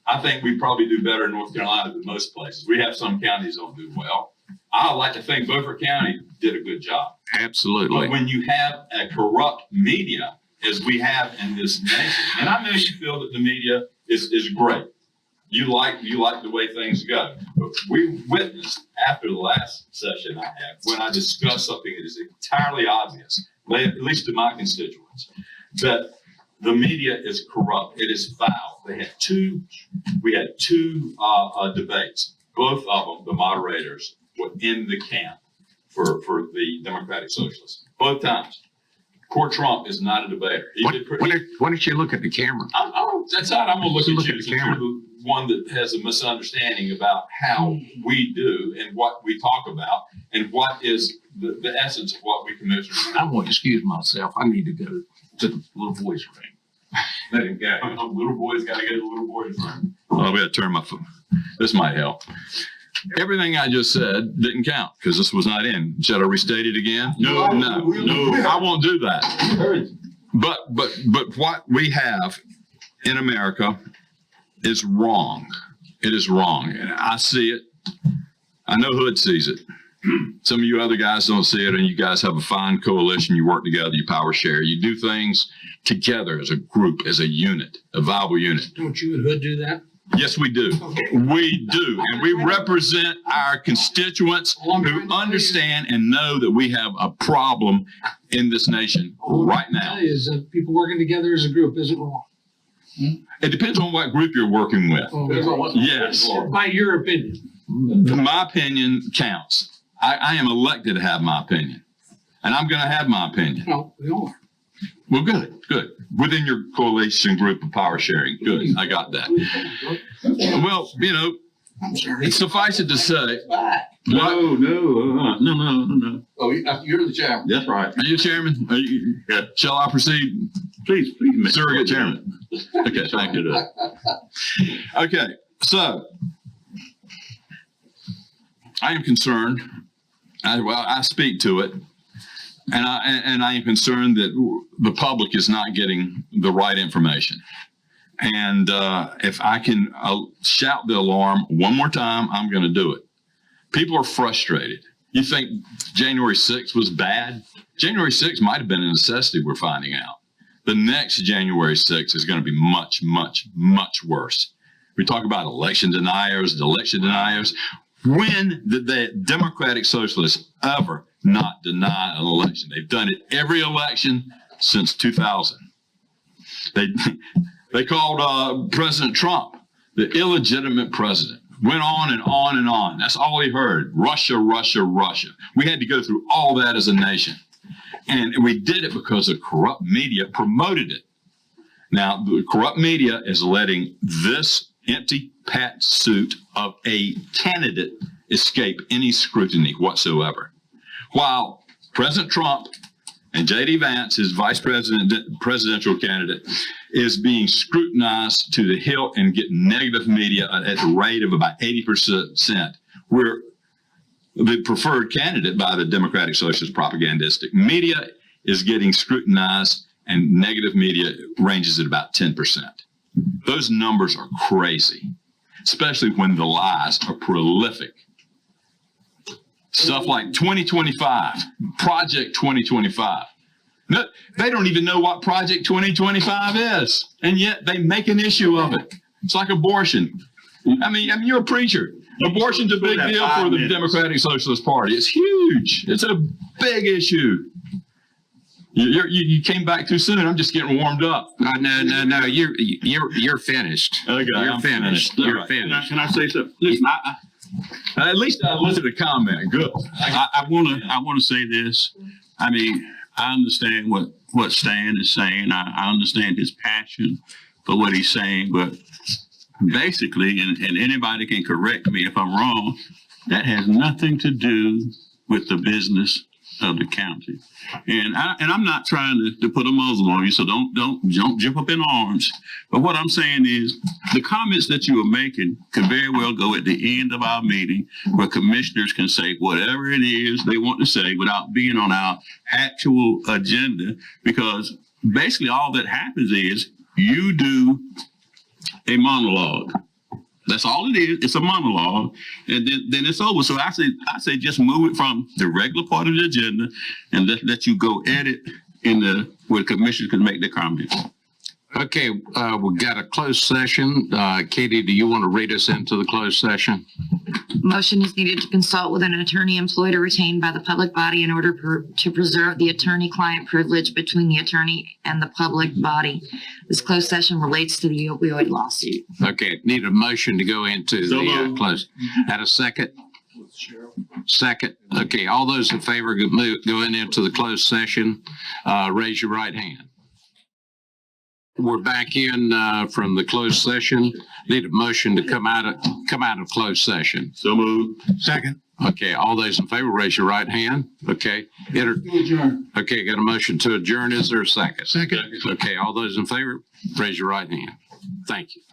I think we probably do better in North Carolina than most places. We have some counties that don't do well. I like to think Beaufort County did a good job. Absolutely. But when you have a corrupt media, as we have in this nation, and I know you feel that the media is great. You like the way things go. But we witnessed after the last session I had, when I discussed something that is entirely obvious, at least to my constituents, that the media is corrupt. It is foul. We had two debates. Both of them, the moderators, were in the camp for the Democratic Socialists. Both times. Poor Trump is not a debater. Why don't you look at the camera? That's not. I'm going to look at you. The camera. You're the one that has a misunderstanding about how we do and what we talk about and what is the essence of what we commissioners do. I want to excuse myself. I need to go to the little boy's room. Let him go. Little boy's got to go to the little boy's room. Oh, I got to turn my phone. This might help. Everything I just said didn't count because this was not in. Should I restate it again? No. I won't do that. But what we have in America is wrong. It is wrong. And I see it. I know Hood sees it. Some of you other guys don't see it, and you guys have a fine coalition. You work together, you power share. You do things together as a group, as a unit, a viable unit. Don't you and Hood do that? Yes, we do. We do. And we represent our constituents who understand and know that we have a problem in this nation right now. Is people working together as a group isn't wrong. It depends on what group you're working with. Yes. By your opinion. My opinion counts. I am elected to have my opinion. And I'm going to have my opinion. No, we are. Well, good. Within your coalition group of power sharing. Good. I got that. Well, suffice it to say. No. Oh, you're the chairman. That's right. Are you chairman? Shall I proceed? Please, surrogate chairman. Okay, thank you. Okay, so I am concerned. I speak to it. And I am concerned that the public is not getting the right information. And if I can shout the alarm one more time, I'm going to do it. People are frustrated. You think January 6th was bad? January 6th might have been a necessity, we're finding out. The next January 6th is going to be much, much, much worse. We talk about election deniers. When did the Democratic Socialists ever not deny an election? They've done it every election since 2000. They called President Trump the illegitimate president. Went on and on and on. That's all we heard. Russia, Russia, Russia. We had to go through all that as a nation. And we did it because the corrupt media promoted it. Now, the corrupt media is letting this empty pantsuit of a candidate escape any scrutiny whatsoever. While President Trump and J.D. Vance, his presidential candidate, is being scrutinized to the hilt and getting negative media at the rate of about 80%. We're the preferred candidate by the Democratic Socialist propagandistic media is getting scrutinized, and negative media ranges at about 10%. Those numbers are crazy, especially when the lies are prolific. Stuff like 2025, Project 2025. No, they don't even know what Project 2025 is, and yet they make an issue of it. It's like abortion. I mean, you're a preacher. Abortion's a big deal for the Democratic Socialist Party. It's huge. It's a big issue. You came back too soon. I'm just getting warmed up. No. You're finished. Okay, you're finished. You're finished. Can I say something? Listen, at least I listened to the comment. Good. I want to say this. I mean, I understand what Stan is saying. I understand his passion for what he's saying, but basically, and anybody can correct me if I'm wrong, that has nothing to do with the business of the county. And I'm not trying to put a muzzle on you, so don't jump up in arms. But what I'm saying is the comments that you are making could very well go at the end of our meeting where commissioners can say whatever it is they want to say without being on our actual agenda, because basically all that happens is you do a monologue. That's all it is. It's a monologue, and then it's over. So I say just move it from the regular part of the agenda and let you go edit where commissioners can make their comments. Okay, we've got a closed session. Katie, do you want to read us into the closed session? Motion is needed to consult with an attorney employed or retained by the public body in order to preserve the attorney-client privilege between the attorney and the public body. This closed session relates to the opioid lawsuit. Okay, need a motion to go into the closed. Had a second? Second. Okay, all those in favor going into the closed session, raise your right hand. We're back in from the closed session. Need a motion to come out of closed session. So moved. Second. Okay, all those in favor, raise your right hand. Okay. Okay, got a motion to adjourn. Is there a second? Second. Okay, all those in favor, raise your right hand. Thank you.